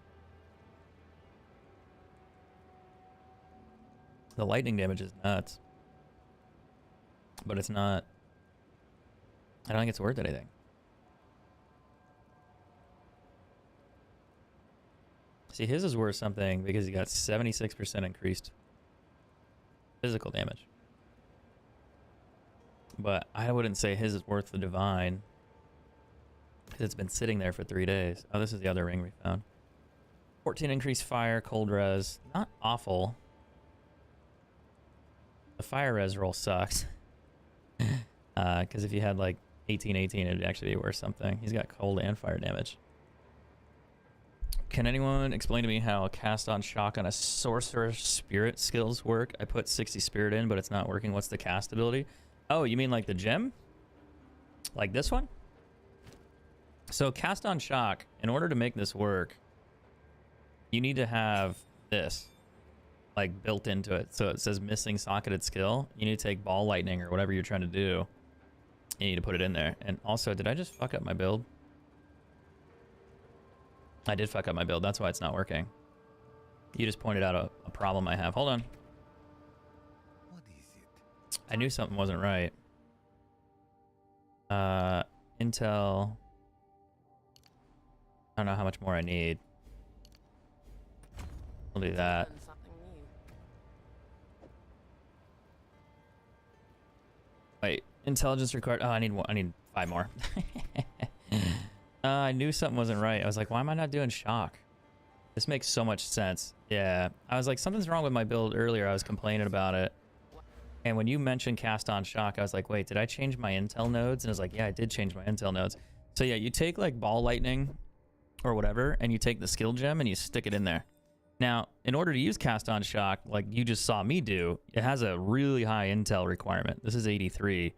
The lightning damage is nuts. But it's not... I don't think it's worth anything. See, his is worth something because he got 76% increased physical damage. But I wouldn't say his is worth the divine because it's been sitting there for 3 days. Oh, this is the other ring we found. 14 increased fire, cold res. Not awful. The fire res roll sucks. Because if you had like 18, it'd actually be worth something. He's got cold and fire damage. Can anyone explain to me how cast on shock on a sorcerer spirit skills work? I put 60 spirit in, but it's not working. What's the cast ability? Oh, you mean like the gem? Like this one? So cast on shock, in order to make this work, you need to have this like built into it. So it says missing socketed skill. You need to take ball lightning or whatever you're trying to do. You need to put it in there. And also, did I just fuck up my build? I did fuck up my build. That's why it's not working. You just pointed out a problem I have. Hold on. What is it? I knew something wasn't right. Intel. I don't know how much more I need. We'll do that. Learn something new. Wait, intelligence required. Oh, I need one. I need 5 more. I knew something wasn't right. I was like, why am I not doing shock? This makes so much sense. Yeah, I was like, something's wrong with my build earlier. I was complaining about it. And when you mentioned cast on shock, I was like, wait, did I change my intel nodes? And I was like, yeah, I did change my intel nodes. So yeah, you take like ball lightning or whatever, and you take the skill gem and you stick it in there. Now, in order to use cast on shock, like you just saw me do, it has a really high intel requirement. This is 83.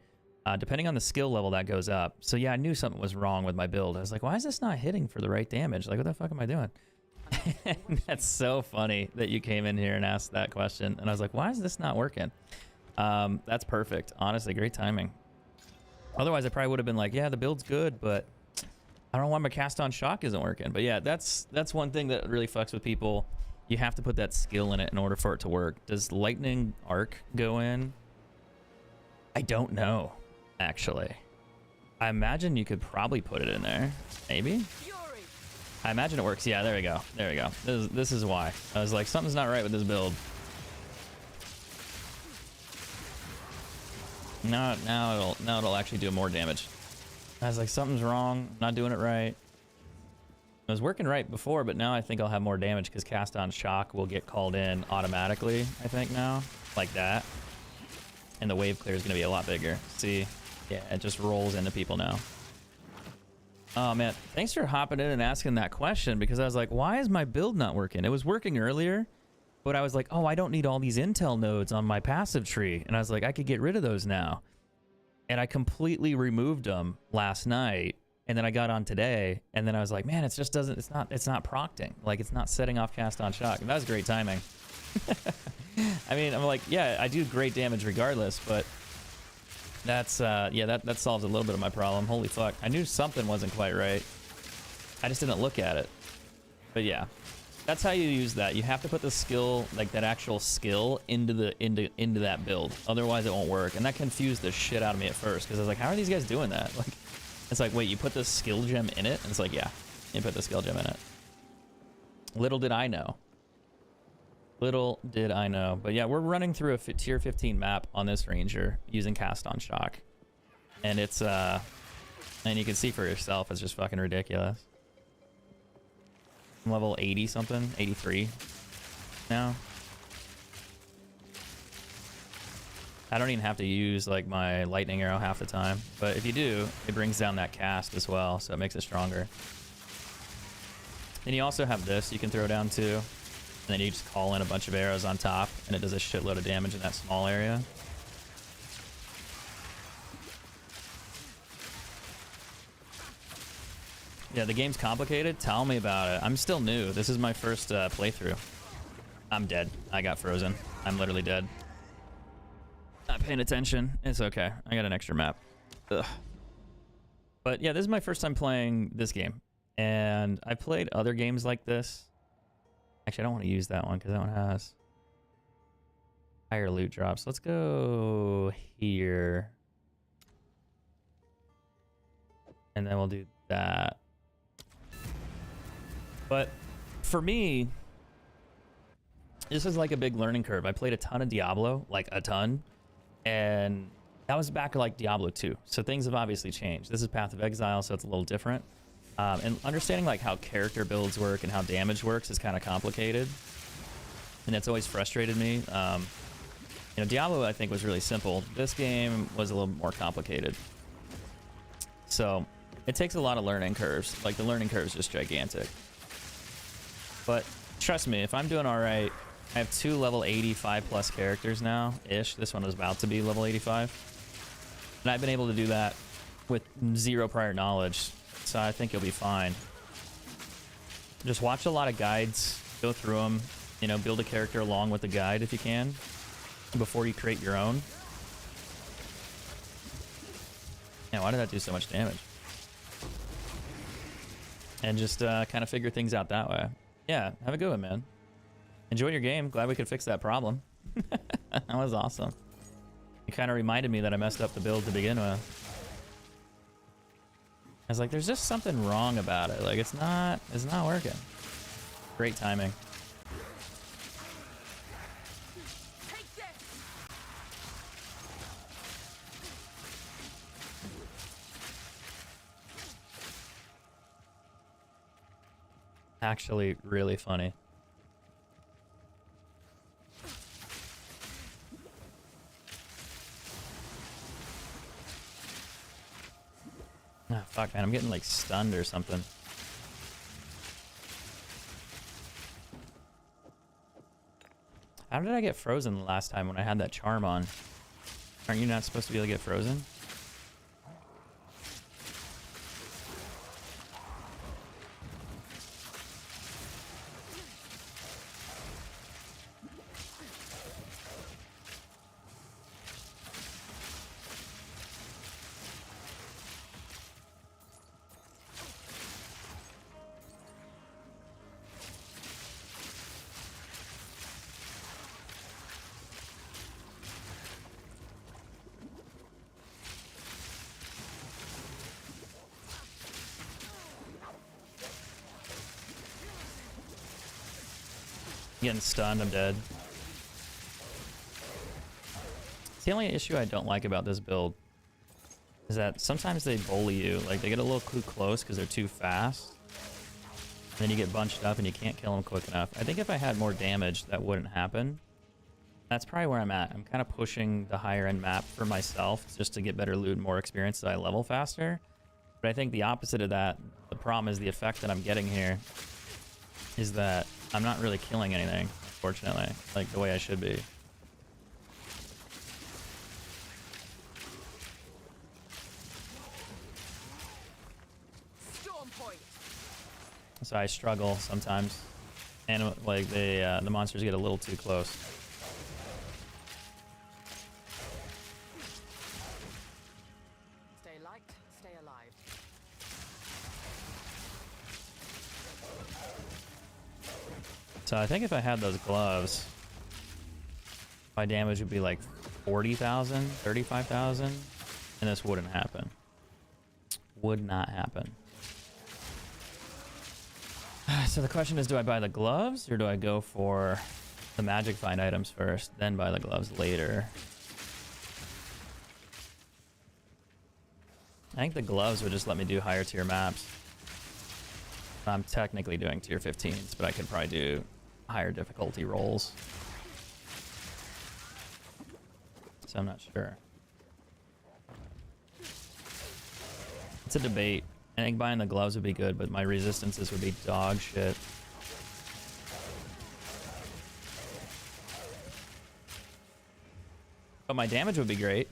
Depending on the skill level, that goes up. So yeah, I knew something was wrong with my build. I was like, why is this not hitting for the right damage? Like, what the fuck am I doing? That's so funny that you came in here and asked that question. And I was like, why is this not working? That's perfect. Honestly, great timing. Otherwise, I probably would have been like, yeah, the build's good, but I don't know why my cast on shock isn't working. But yeah, that's one thing that really fucks with people. You have to put that skill in it in order for it to work. Does lightning arc go in? I don't know, actually. I imagine you could probably put it in there. Maybe? Fury. I imagine it works. Yeah, there we go. There we go. This is why. I was like, something's not right with this build. Now it'll actually do more damage. I was like, something's wrong. I'm not doing it right. It was working right before, but now I think I'll have more damage because cast on shock will get called in automatically, I think now. Like that. And the wave clear is going to be a lot bigger. See? Yeah, it just rolls into people now. Oh, man. Thanks for hopping in and asking that question because I was like, why is my build not working? It was working earlier, but I was like, oh, I don't need all these intel nodes on my passive tree. And I was like, I could get rid of those now. And I completely removed them last night. And then I got on today, and then I was like, man, it just doesn't, it's not procting. Like, it's not setting off cast on shock. And that was great timing. I mean, I'm like, yeah, I do great damage regardless, but that's, yeah, that solves a little bit of my problem. Holy fuck. I knew something wasn't quite right. I just didn't look at it. But yeah, that's how you use that. You have to put the skill, like that actual skill into that build. Otherwise it won't work. And that confused the shit out of me at first, because I was like, how are these guys doing that? Like, it's like, wait, you put the skill gem in it? And it's like, yeah, you put the skill gem in it. Little did I know. Little did I know. But yeah, we're running through a tier 15 map on this ranger using cast on shock. And it's, and you can see for yourself, it's just fucking ridiculous. I'm level 80 something, 83 now. I don't even have to use like my lightning arrow half the time, but if you do, it brings down that cast as well, so it makes it stronger. Then you also have this you can throw down too, and then you just call in a bunch of arrows on top, and it does a shitload of damage in that small area. Yeah, the game's complicated. Tell me about it. I'm still new. This is my first playthrough. I'm dead. I got frozen. I'm literally dead. Not paying attention. It's okay. I got an extra map. Ugh. But yeah, this is my first time playing this game. And I played other games like this. Actually, I don't want to use that one because that one has higher loot drops. Let's go here. And then we'll do that. But for me, this is like a big learning curve. I played a ton of Diablo, like a ton. And that was back like Diablo 2. So things have obviously changed. This is Path of Exile, so it's a little different. And understanding like how character builds work and how damage works is kind of complicated. And that's always frustrated me. You know, Diablo, I think, was really simple. This game was a little more complicated. So it takes a lot of learning curves. Like, the learning curve is just gigantic. But trust me, if I'm doing all right, I have 2 level 85 plus characters now, ish. This one is about to be level 85. And I've been able to do that with 0 prior knowledge. So I think you'll be fine. Just watch a lot of guides, go through them, you know, build a character along with the guide if you can, before you create your own. Yeah, why did that do so much damage? and just kind of figure things out that way. Yeah, have a good one, man. Enjoy your game. Glad we could fix that problem. That was awesome. It kind of reminded me that I messed up the build to begin with. I was like, there's just something wrong about it. Like, it's not working. Great timing. Take this. Actually, really funny. Ah, fuck, man. I'm getting, like, stunned or something. How did I get frozen the last time when I had that charm on? Aren't you not supposed to be able to get frozen? Getting stunned, I'm dead. It's the only issue I don't like about this build is that sometimes they bully you. Like, they get a little too close because they're too fast. And then you get bunched up and you can't kill them quick enough. I think if I had more damage, that wouldn't happen. That's probably where I'm at. I'm kind of pushing the higher end map for myself just to get better loot and more experience so I level faster. But I think the opposite of that, the problem is the effect that I'm getting here is that I'm not really killing anything, unfortunately, like the way I should be. Storm point. So I struggle sometimes, and like the monsters get a little too close. Stay light, stay alive. So I think if I had those gloves, my damage would be like 40,000, 35,000, and this wouldn't happen. Would not happen. So the question is, do I buy the gloves or do I go for the magic find items first, then buy the gloves later? I think the gloves would just let me do higher tier maps. I'm technically doing tier 15s, but I could probably do higher difficulty rolls. So I'm not sure. It's a debate. I think buying the gloves would be good, but my resistances would be dog shit. But my damage would be great.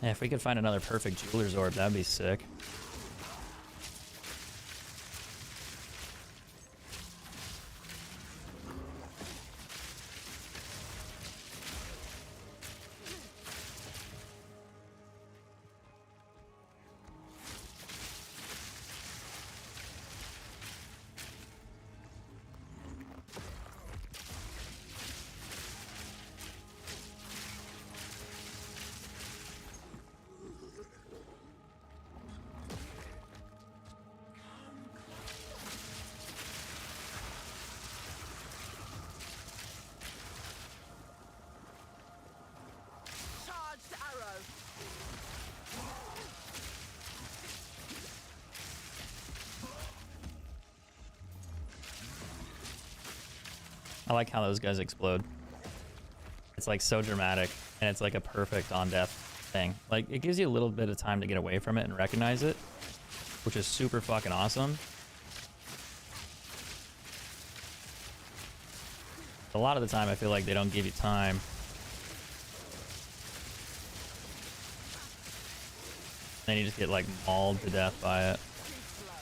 Yeah, if we could find another perfect jeweler's orb, that'd be sick. Charged arrow. I like how those guys explode. It's like so dramatic, and it's like a perfect on death thing. Like, it gives you a little bit of time to get away from it and recognize it, which is super fucking awesome. A lot of the time I feel like they don't give you time. Then you just get like mauled to death by it. Too slow.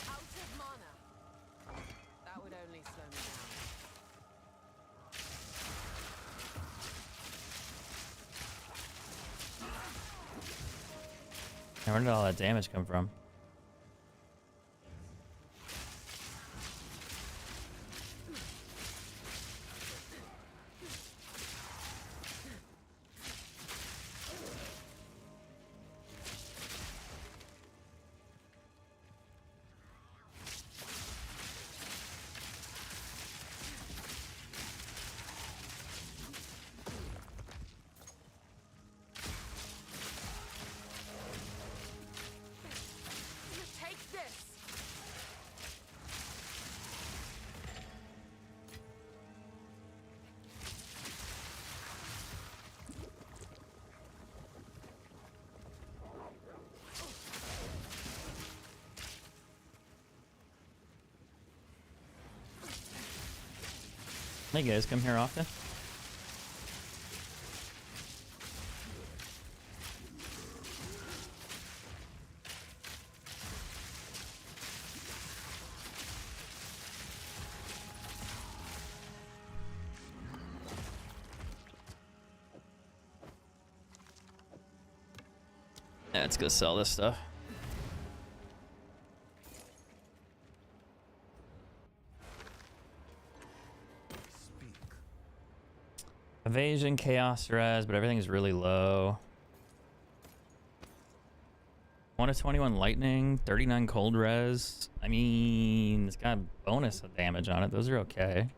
Out of mana. That would only slow me down. And where did all that damage come from? Take this. Hey guys, come here often? Yeah, let's go sell this stuff. Speak. Evasion, chaos res, but everything is really low. 1 of 21 lightning, 39 cold res. I mean, it's got a bonus of damage on it. Those are okay.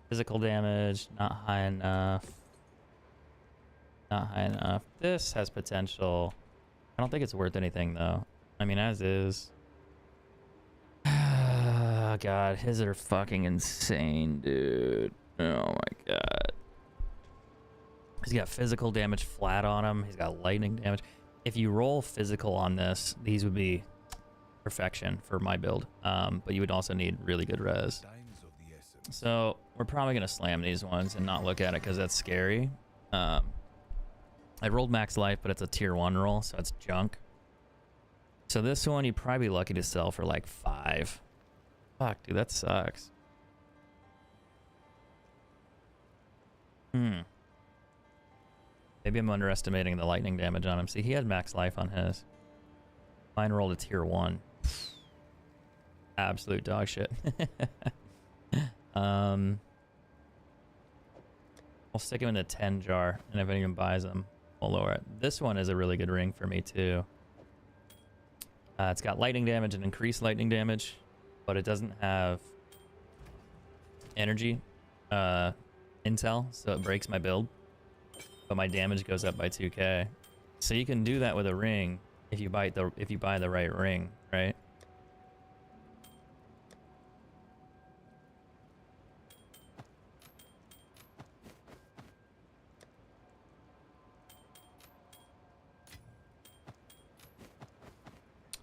Physical damage, not high enough. Not high enough. This has potential. I don't think it's worth anything though. I mean, as is. Oh god, his are fucking insane, dude. Oh my god. He's got physical damage flat on him. He's got lightning damage. If you roll physical on this, these would be perfection for my build. But you would also need really good res. Time is of the essence. So we're probably gonna slam these ones and not look at it because that's scary. I rolled max life, but it's a tier 1 roll, so it's junk. So this one you'd probably be lucky to sell for like 5. Fuck, dude, that sucks. Maybe I'm underestimating the lightning damage on him. See, he had max life on his. Mine rolled a tier 1. Absolute dog shit. We'll stick him in a 10 jar, and if anyone buys them, we'll lower it. This one is a really good ring for me too. It's got lightning damage and increased lightning damage, but it doesn't have energy intel, so it breaks my build. But my damage goes up by 2k. So you can do that with a ring if you buy the right ring, right?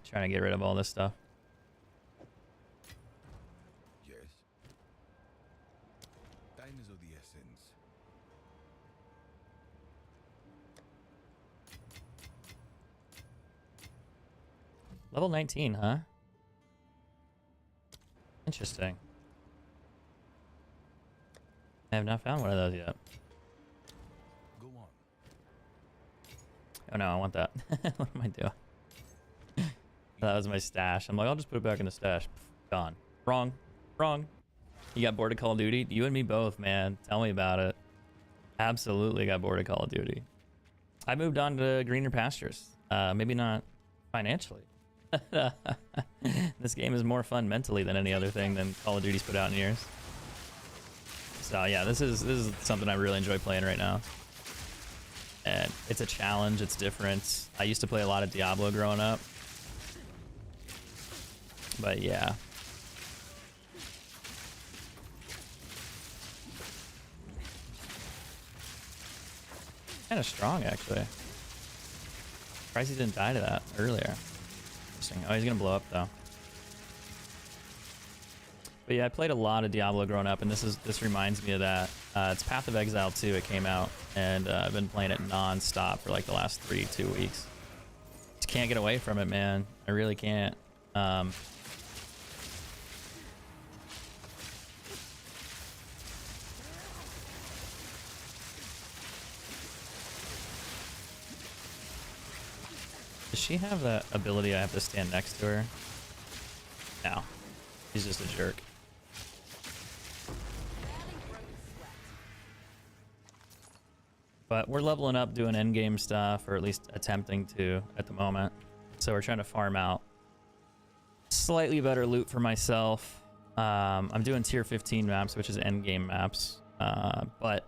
Trying to get rid of all this stuff. Yes. Time is of the essence. Level 19, huh? Interesting. I have not found one of those yet. Go on. Oh no, I want that. What am I doing? That was my stash. I'm like, I'll just put it back in the stash. Pff, gone. Wrong. Wrong. You got bored of Call of Duty? You and me both, man. Tell me about it. Absolutely got bored of Call of Duty. I moved on to greener pastures. Maybe not financially. This game is more fun mentally than any other thing than Call of Duty's put out in years. So yeah, this is something I really enjoy playing right now. And it's a challenge. It's different. I used to play a lot of Diablo growing up. But yeah. Kind of strong, actually. Surprised he didn't die to that earlier. Interesting. Oh, he's gonna blow up though. But yeah, I played a lot of Diablo growing up, and this reminds me of that. It's Path of Exile 2. It came out, and I've been playing it non-stop for like the last 2 weeks. Just can't get away from it, man. I really can't. she have that ability I have to stand next to her? No. She's just a jerk. But we're leveling up, doing endgame stuff, or at least attempting to at the moment. So we're trying to farm out slightly better loot for myself. I'm doing tier 15 maps, which is endgame maps. But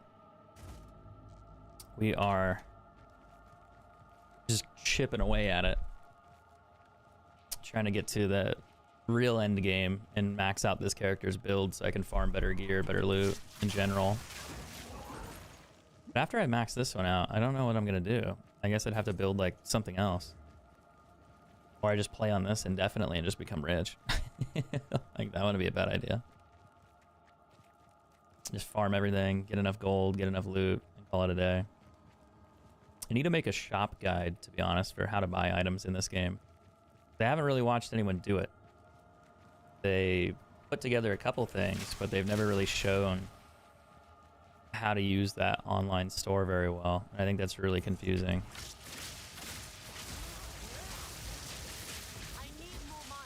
we are just chipping away at it. Trying to get to the real end game and max out this character's build so I can farm better gear, better loot in general. But after I max this one out, I don't know what I'm gonna do. I guess I'd have to build like something else. Or I just play on this indefinitely and just become rich. Like that wouldn't be a bad idea. Just farm everything, get enough gold, get enough loot, and call it a day. I need to make a shop guide, to be honest, for how to buy items in this game. I haven't really watched anyone do it. They put together a couple things, but they've never really shown how to use that online store very well. And I think that's really confusing. I need more mana.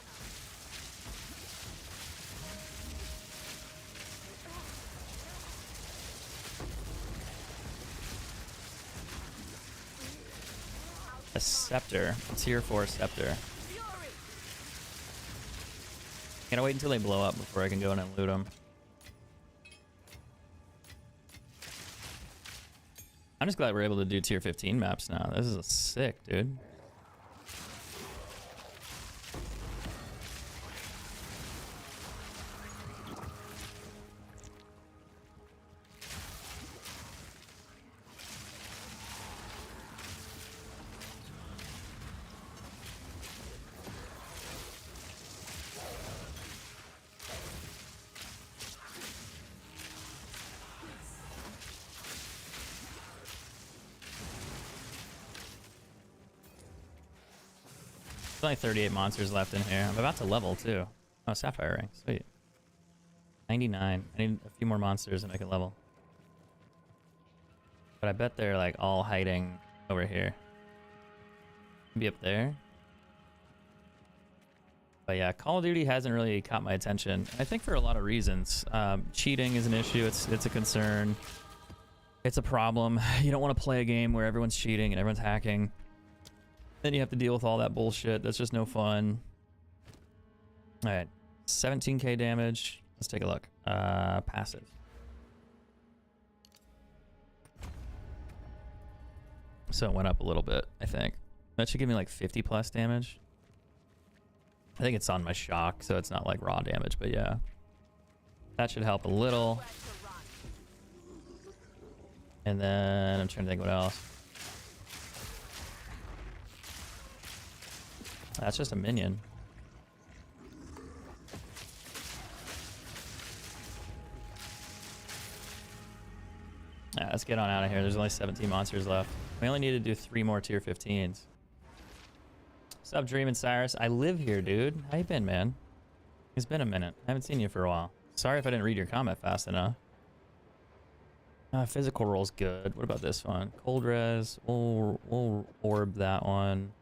A scepter, a tier 4 scepter. Fury. Gotta wait until they blow up before I can go in and loot them. I'm just glad we're able to do tier 15 maps now. This is sick, dude. There's only 38 monsters left in here. I'm about to level too. Oh, sapphire ring. Sweet. 99. I need a few more monsters and I can level. But I bet they're like all hiding over here. Maybe up there. But yeah, Call of Duty hasn't really caught my attention. I think for a lot of reasons. Cheating is an issue. It's a concern. It's a problem. You don't want to play a game where everyone's cheating and everyone's hacking. Then you have to deal with all that bullshit. That's just no fun. All right, 17k damage. Let's take a look. Passive. So it went up a little bit, I think. That should give me like 50 plus damage. I think it's on my shock, so it's not like raw damage, but yeah. That should help a little. Where to run. And then I'm trying to think what else. That's just a minion. Yeah, let's get on out of here. There's only 17 monsters left. We only need to do 3 more tier 15s. What's up, Dream and Cyrus? I live here, dude. How you been, man? It's been a minute. I haven't seen you for a while. Sorry if I didn't read your comment fast enough. Physical roll's good. What about this one? Cold res. We'll orb that one.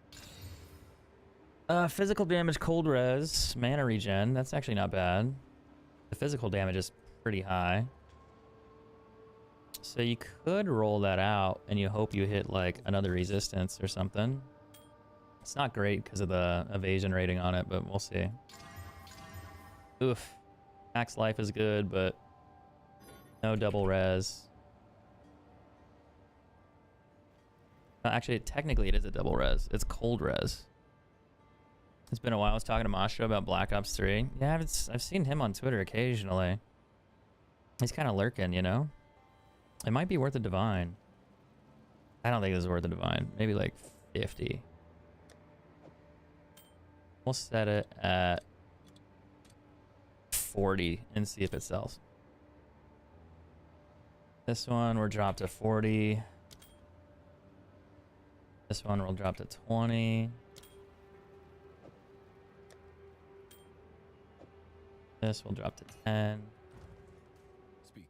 Physical damage, cold res, mana regen. That's actually not bad. The physical damage is pretty high. So you could roll that out and you hope you hit like another resistance or something. It's not great because of the evasion rating on it, but we'll see. Oof. Max life is good, but no double res. Actually, technically it is a double res. It's cold res. It's been a while. I was talking to Masha about Black Ops 3. Yeah, I've seen him on Twitter occasionally. He's kind of lurking, you know? It might be worth a divine. I don't think this is worth a divine. Maybe like 50. We'll set it at 40 and see if it sells. This one we're dropped to 40. This one will drop to 20. This will drop to 10. Speak.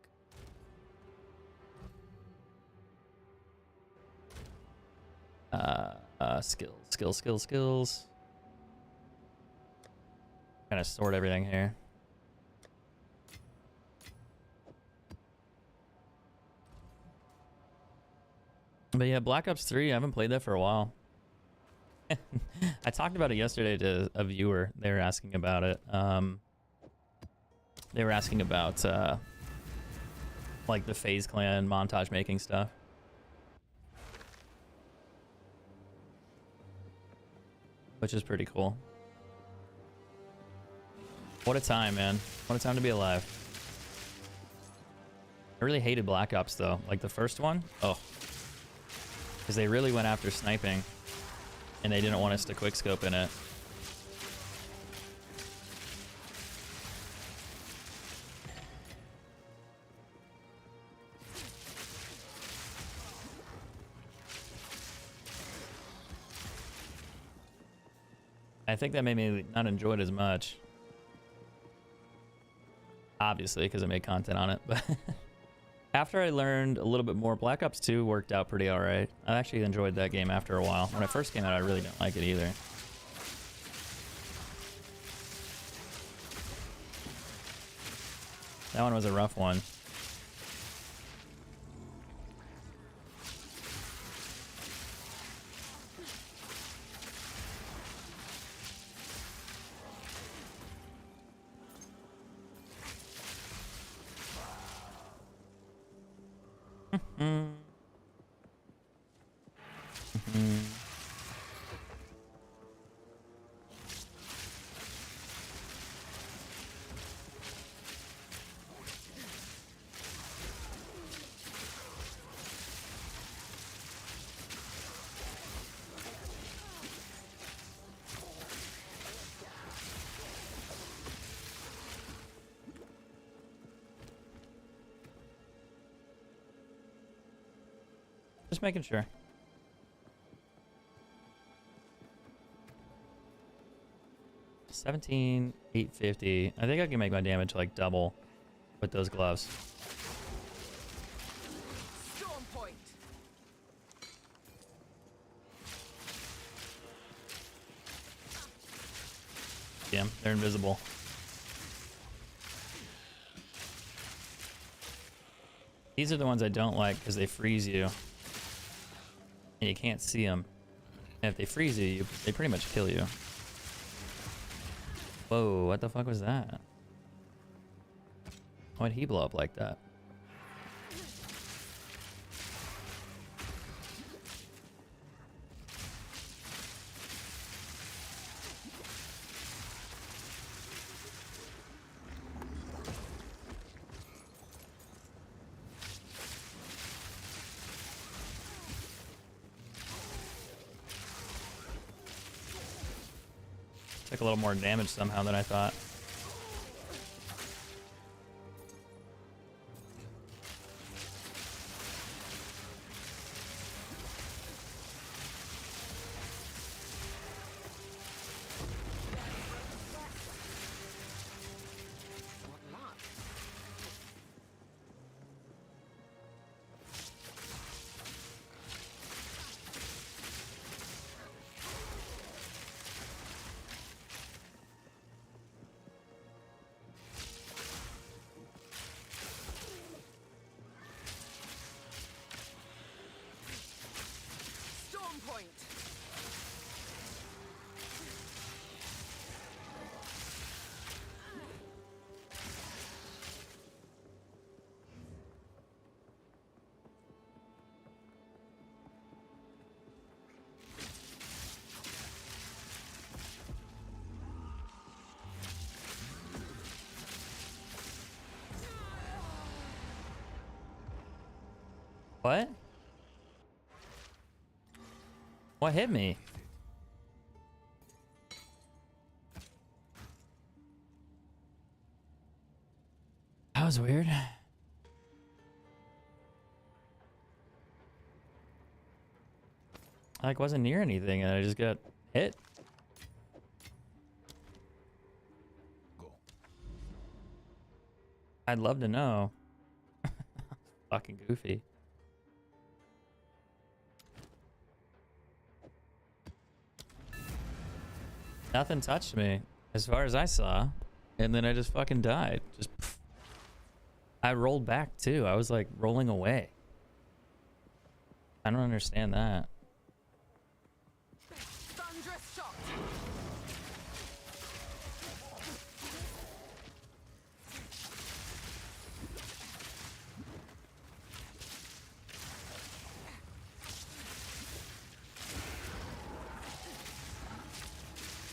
Skills. Kind of sort everything here. But yeah, Black Ops 3, I haven't played that for a while. I talked about it yesterday to a viewer. They were asking about it. They were asking about like the FaZe Clan montage making stuff. Which is pretty cool. What a time, man. What a time to be alive. I really hated Black Ops though. Like the first one. Oh. Because they really went after sniping. And they didn't want us to quickscope in it. I think that made me not enjoy it as much. Obviously, because I made content on it. But after I learned a little bit more, Black Ops 2 worked out pretty alright. I actually enjoyed that game after a while. When it first came out, I really didn't like it either. That one was a rough one. Just making sure. $17,850. I think I can make my damage like double with those gloves. Storm point. Damn, they're invisible. These are the ones I don't like because they freeze you. And you can't see them. And if they freeze you, they pretty much kill you. Whoa, what the fuck was that? Why'd he blow up like that? Took a little more damage somehow than I thought. Storm point. What? What hit me? That was weird. I like wasn't near anything and I just got hit. Go. I'd love to know. Fucking goofy. Nothing touched me as far as I saw. And then I just fucking died. Just pff. I rolled back too. I was like rolling away. I don't understand that. Thunderous shot.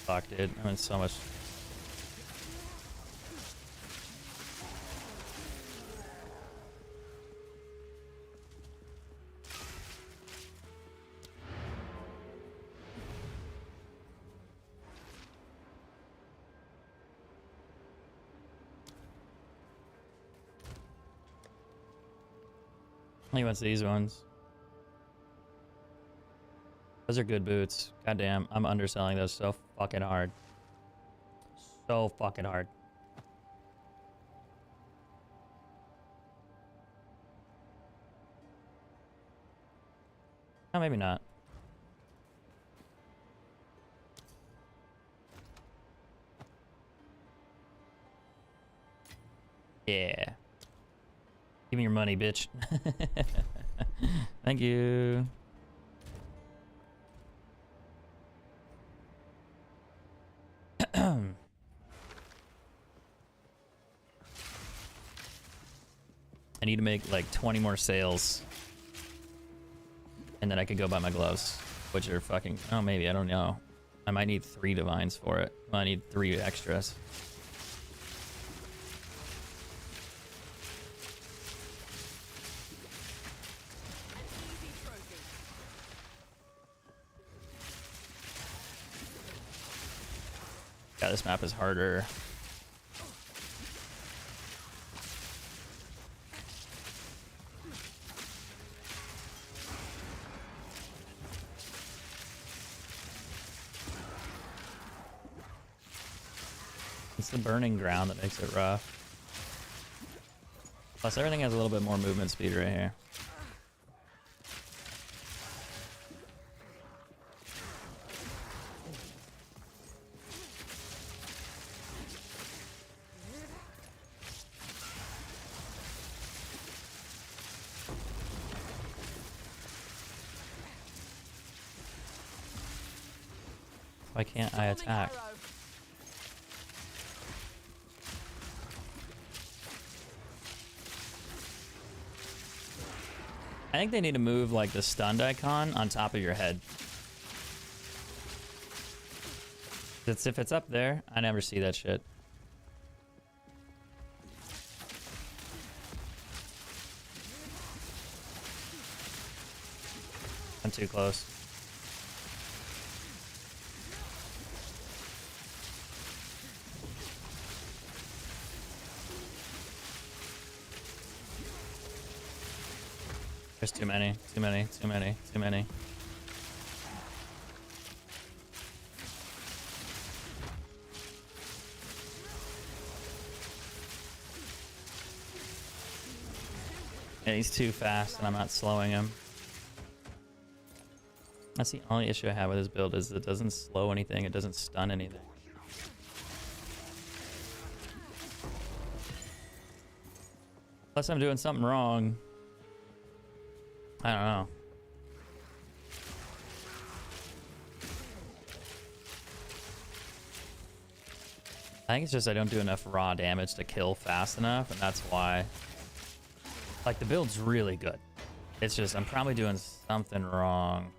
Fuck, dude. I'm in so much. He wants these ones. Those are good boots. Goddamn, I'm underselling those so fucking hard. So fucking hard. Oh, maybe not. Yeah. Give me your money, bitch. Thank you. I need to make like 20 more sales. And then I could go buy my gloves, which are fucking, oh, maybe, I don't know. I might need 3 divines for it. Well, I need 3 extras. Easy trophy. Yeah, this map is harder. It's the burning ground that makes it rough. Plus, everything has a little bit more movement speed right here. Why can't I Storming attack? arrow. I think they need to move like the stunned icon on top of your head. It's if it's up there, I never see that shit. I'm too close. There's too many, too many, too many, too many. Yeah, he's too fast and I'm not slowing him. That's the only issue I have with this build is it doesn't slow anything, it doesn't stun anything. Unless I'm doing something wrong. I don't know. I think it's just I don't do enough raw damage to kill fast enough, and that's why. Like, the build's really good. It's just I'm probably doing something wrong.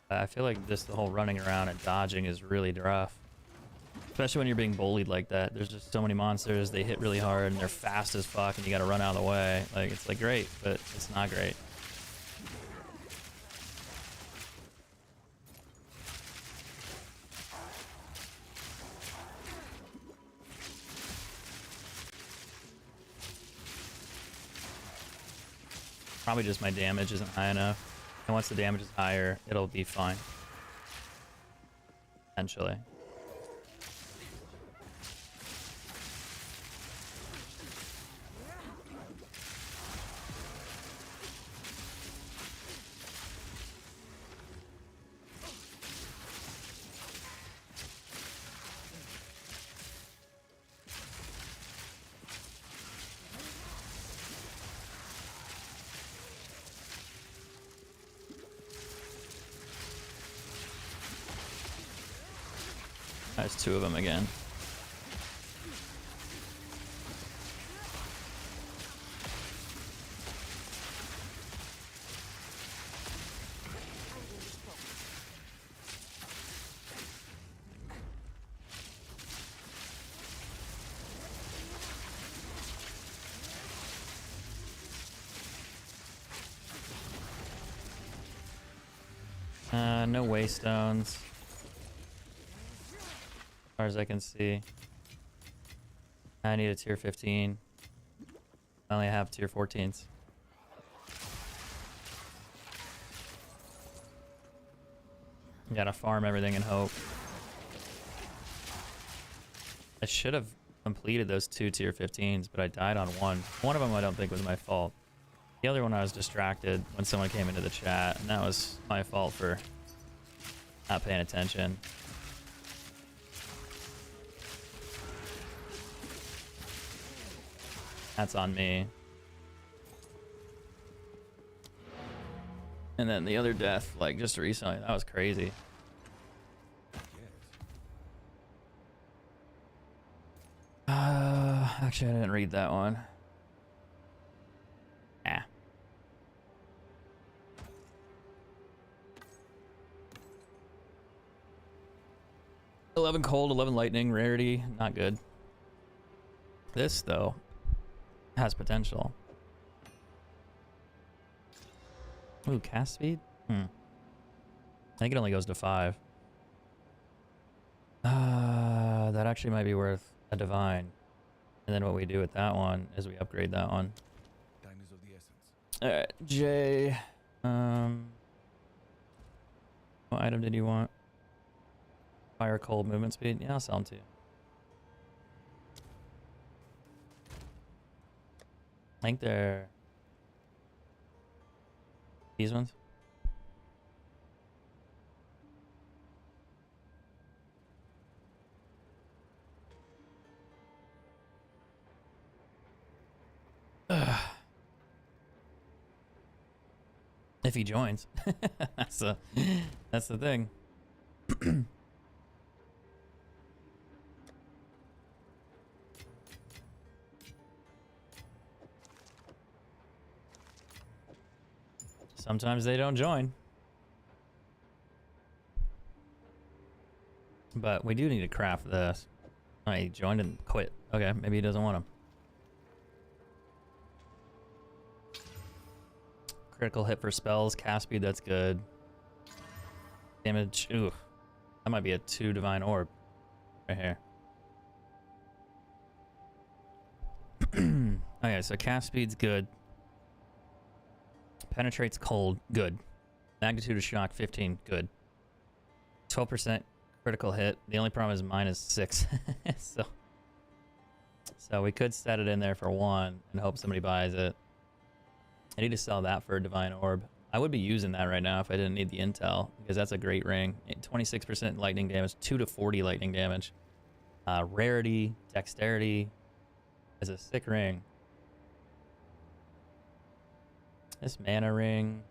I feel like just the whole running around and dodging is really rough. Especially when you're being bullied like that. There's just so many monsters, they hit really hard and they're fast as fuck and you gotta run out of the way. Like, it's like great, but it's not great. Probably just my damage isn't high enough. And once the damage is higher, it'll be fine. Potentially. There's two of them again. No waystones. As far as I can see. I need a tier 15. I only have tier 14s. Gotta farm everything and hope. I should have completed those 2 tier 15s, but I died on one. One of them I don't think was my fault. The other one I was distracted when someone came into the chat, and that was my fault for not paying attention. That's on me. And then the other death, like just recently, that was crazy. Actually, I didn't read that one. Ah. "11 cold, 11 lightning, rarity, not good." This, though, has potential. Ooh, cast speed? I think it only goes to 5. That actually might be worth a divine. And then what we do with that one is we upgrade that one. Time is of the essence. Alright, Jay. What item did you want? Fire, cold, movement speed? Yeah, I'll sell them to you. I think they're these ones. Ugh. If he joins. that's the thing. Sometimes they don't join. But we do need to craft this. Oh, he joined and quit. Okay, maybe he doesn't want him. Critical hit for spells, cast speed, that's good. Damage, ooh. That might be a 2 divine orb. Right here. Okay, so cast speed's good. Penetrates cold, good. Magnitude of shock, 15, good. 12% critical hit. The only problem is mine is 6. So we could set it in there for 1 and hope somebody buys it. I need to sell that for a divine orb. I would be using that right now if I didn't need the intel, because that's a great ring. 26% lightning damage, 2 to 40 lightning damage. Rarity, dexterity. Is a sick ring. This mana ring.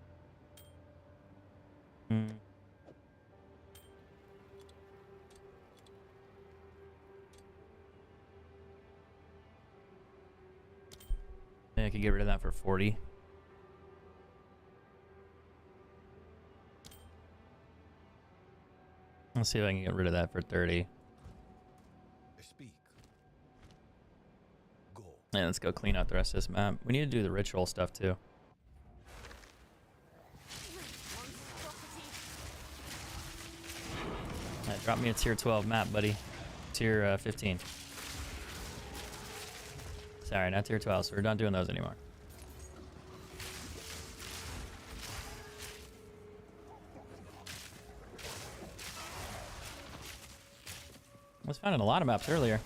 Maybe I could get rid of that for 40. Let's see if I can get rid of that for 30. Speak. Go. Yeah, let's go clean out the rest of this map. We need to do the ritual stuff too. Alright, drop me a tier 12 map, buddy. Tier 15. Sorry, not tier 12, so we're not doing those anymore. I was finding a lot of maps earlier.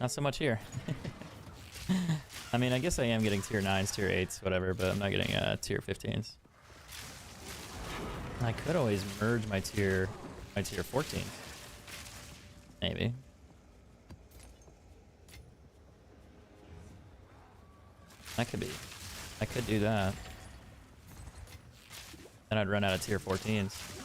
Not so much here. I mean, I guess I am getting tier 9s, tier 8s, whatever, but I'm not getting tier 15s. I could always merge my tier 14s. Maybe. That could be. I could do that. Then I'd run out of tier 14s.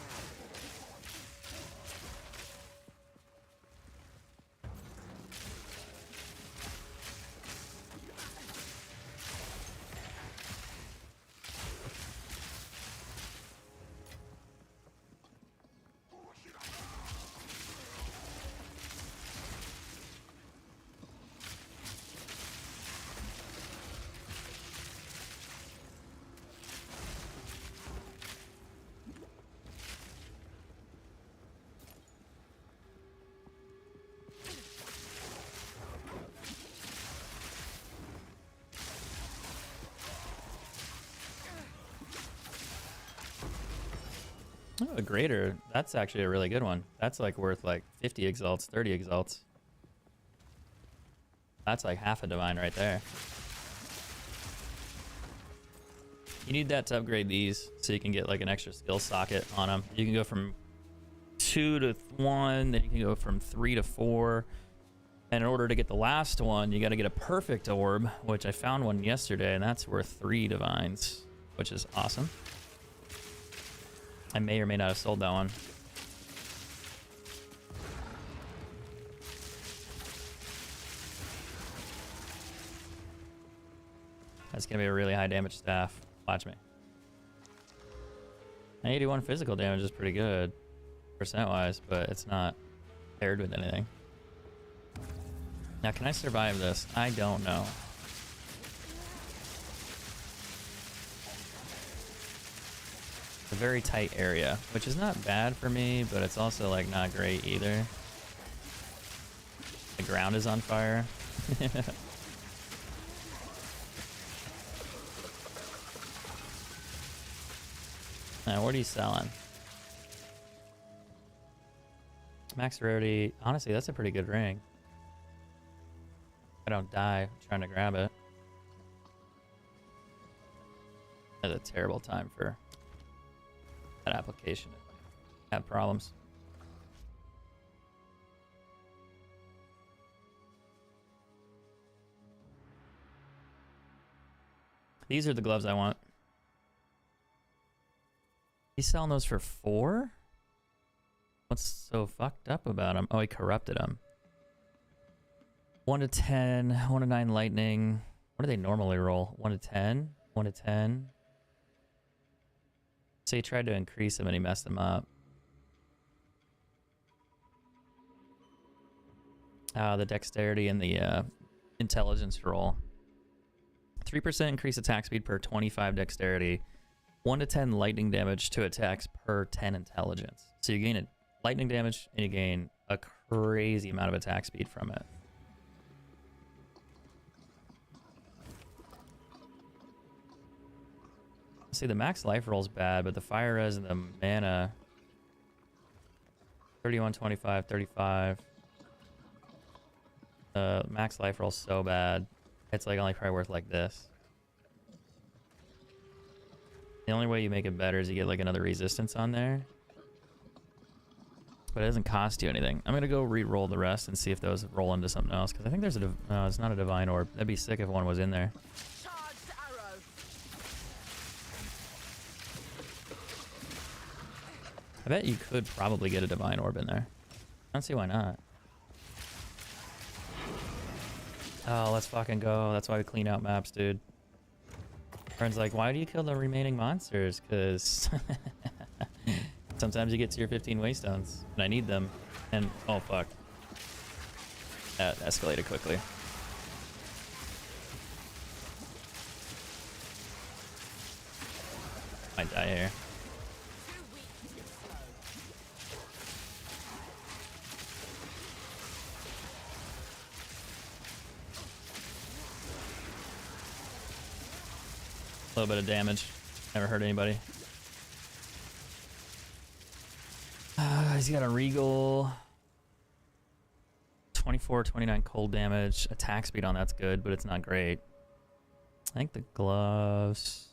Oh, a greater. That's actually a really good one. That's like worth like 50 exalts, 30 exalts. That's like half a divine right there. You need that to upgrade these so you can get like an extra skill socket on them. You can go from 2 to 1, then you can go from 3 to 4. And in order to get the last one, you got to get a perfect orb, which I found one yesterday, and that's worth 3 divines, which is awesome. I may or may not have sold that one. That's gonna be a really high damage staff. Watch me. 81 physical damage is pretty good, percent-wise, but it's not paired with anything. Now, can I survive this? I don't know. It's a very tight area, which is not bad for me, but it's also like not great either. The ground is on fire. Now, what are you selling? Max rarity. Honestly, that's a pretty good ring. I don't die trying to grab it. That's a terrible time for that application if I have problems. These are the gloves I want. He's selling those for 4? What's so fucked up about him? Oh, he corrupted them. 1 to 10, 1 to 9 lightning. What do they normally roll? 1 to 10? 1 to 10? So he tried to increase them and he messed them up. The dexterity and the intelligence roll. 3% increase attack speed per 25 dexterity. 1 to 10 lightning damage to attacks per 10 intelligence. So you gain a lightning damage and you gain a crazy amount of attack speed from it. See, the max life roll's bad, but the fire res and the mana 31, 25, 35. Max life roll's so bad. It's like only probably worth like this. The only way you make it better is you get like another resistance on there. But it doesn't cost you anything. I'm gonna go re-roll the rest and see if those roll into something else, because I think there's a no, it's not a divine orb. That'd be sick if one was in there. Charged arrow. I bet you could probably get a divine orb in there. I don't see why not. Oh, let's fucking go. That's why we clean out maps, dude. Friend's like, why do you kill the remaining monsters? Because sometimes you get to your 15 waystones, and I need them. And, oh fuck. That escalated quickly. Might die here. Too weak to slow. A little bit of damage. Never hurt anybody. He's got a regal. 24, 29 cold damage. Attack speed on that's good, but it's not great. I think the gloves...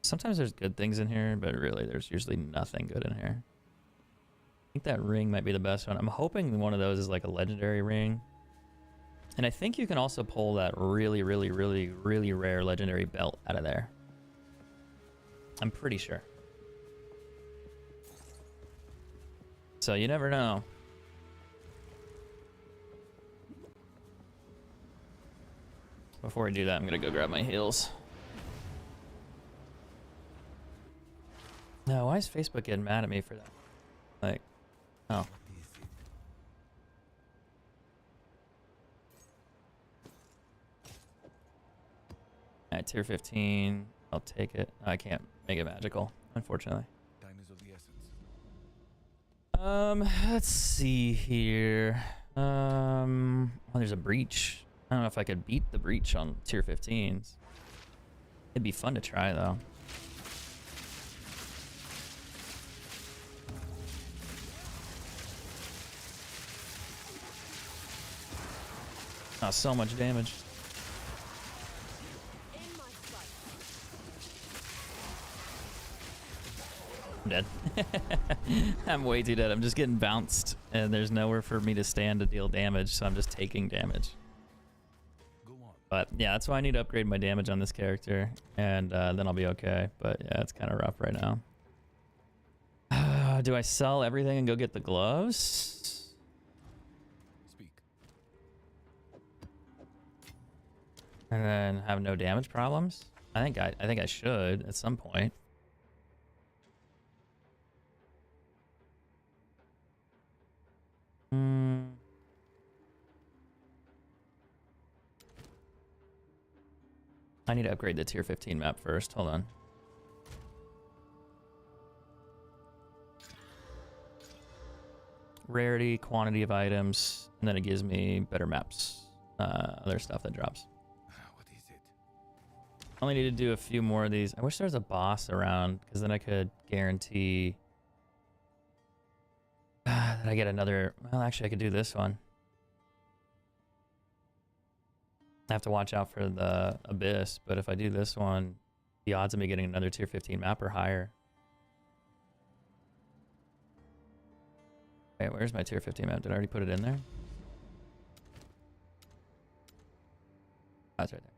Sometimes there's good things in here, but really there's usually nothing good in here. I think that ring might be the best one. I'm hoping one of those is like a legendary ring. And I think you can also pull that really, really, really, really rare legendary belt out of there. I'm pretty sure. So you never know. Before I do that, I'm gonna go grab my heals. No, why is Facebook getting mad at me for that? Like, oh. Alright, tier 15. I'll take it. I can't make it magical, unfortunately. Diners of the essence. Let's see here. Oh, there's a breach. I don't know if I could beat the breach on tier 15s. It'd be fun to try, though. Oh, so much damage. In my sight. I'm dead. I'm way too dead. I'm just getting bounced, and there's nowhere for me to stand to deal damage, so I'm just taking damage. Go on. But yeah, that's why I need to upgrade my damage on this character, and then I'll be okay. But yeah, it's kind of rough right now. Do I sell everything and go get the gloves? Speak. And then have no damage problems? I think I should at some point. I need to upgrade the tier 15 map first. Hold on. Rarity, quantity of items, and then it gives me better maps. Other stuff that drops. What is it? I only need to do a few more of these. I wish there was a boss around, because then I could guarantee that I get another... Well, actually, I could do this one. I have to watch out for the Abyss, but if I do this one, the odds of me getting another tier 15 map are higher. Wait, where's my tier 15 map? Did I already put it in there? Oh, it's right there.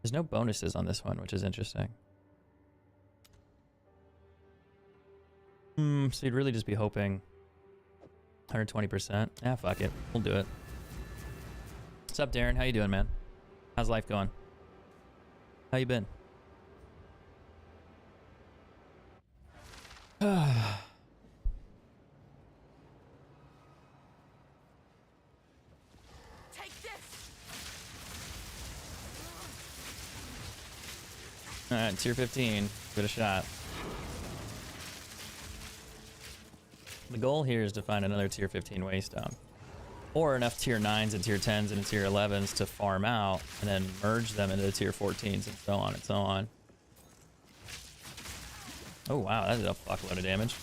There's no bonuses on this one, which is interesting. So you'd really just be hoping 120%. Yeah, fuck it. We'll do it. What's up, Darren? How you doing, man? How's life going? How you been? Take this. Alright, tier 15. Give it a shot. The goal here is to find another tier 15 waystone. Or enough tier 9s and tier 10s and tier 11s to farm out and then merge them into the tier 14s and so on and so on. Oh wow, that did a fuckload of damage.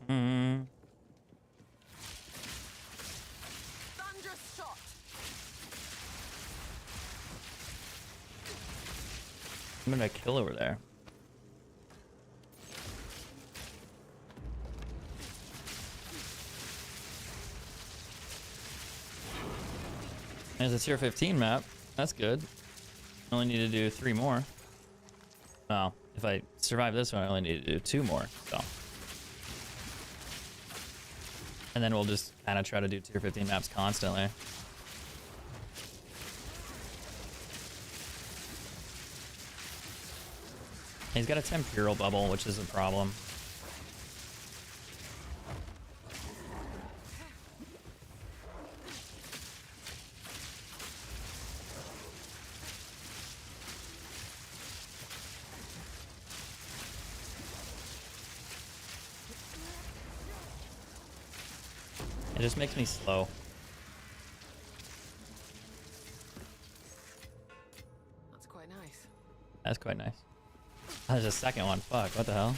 Mm. Thunderous shot. I'm gonna kill over there. There's a tier 15 map. That's good. Only need to do 3 more. Well, if I survive this one, I only need to do 2 more. So, and then we'll just kind of try to do tier 15 maps constantly. He's got a temporal bubble, which is a problem. It just makes me slow. That's quite nice. That's quite nice. There's a second one. Fuck, what the hell?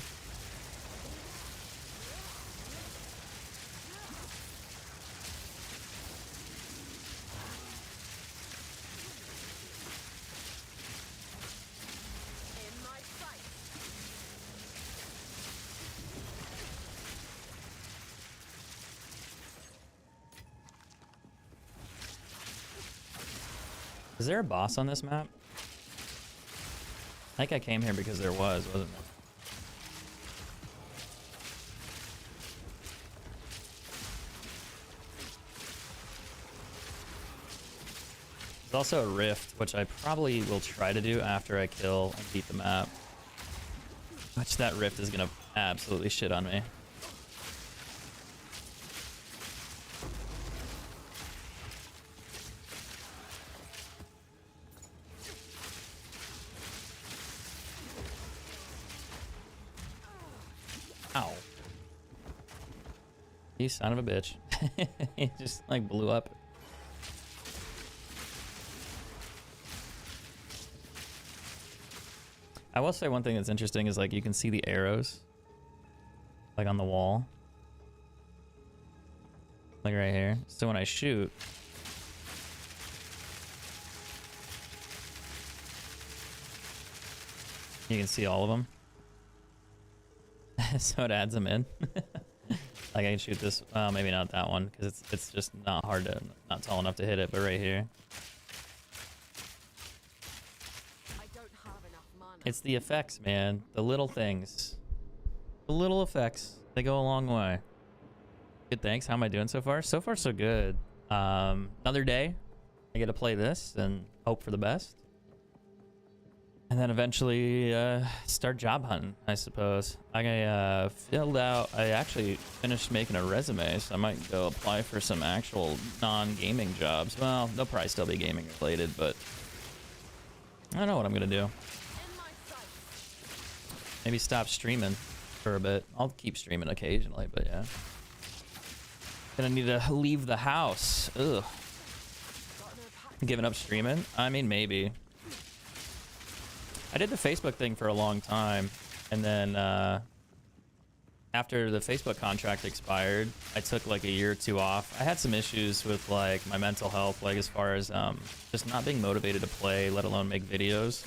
In my sight. Is there a boss on this map? I think I came here because there was, wasn't there? There's also a rift, which I probably will try to do after I kill and beat the map. Which that rift is gonna absolutely shit on me. Ow. You son of a bitch. He just like blew up. I will say one thing that's interesting is like you can see the arrows like on the wall. Like right here. So when I shoot, you can see all of them. So it adds them in. Like I can shoot this, maybe not that one because it's just not hard to, not tall enough to hit it, but right here. I don't have enough mana. It's the effects, man. The little things. The little effects. They go a long way. Good, thanks. How am I doing so far? So far, so good. Another day. I get to play this and hope for the best. And then eventually start job hunting, I suppose. I actually finished making a resume, so I might go apply for some actual non-gaming jobs. Well, they'll probably still be gaming related, but I don't know what I'm gonna do. In my sight. Maybe stop streaming for a bit. I'll keep streaming occasionally, but yeah. Gonna need to leave the house. Ugh. Got no pack. Giving up streaming? I mean, maybe. I did the Facebook thing for a long time, and then after the Facebook contract expired, I took like a year or 2 off. I had some issues with like my mental health, like as far as just not being motivated to play, let alone make videos.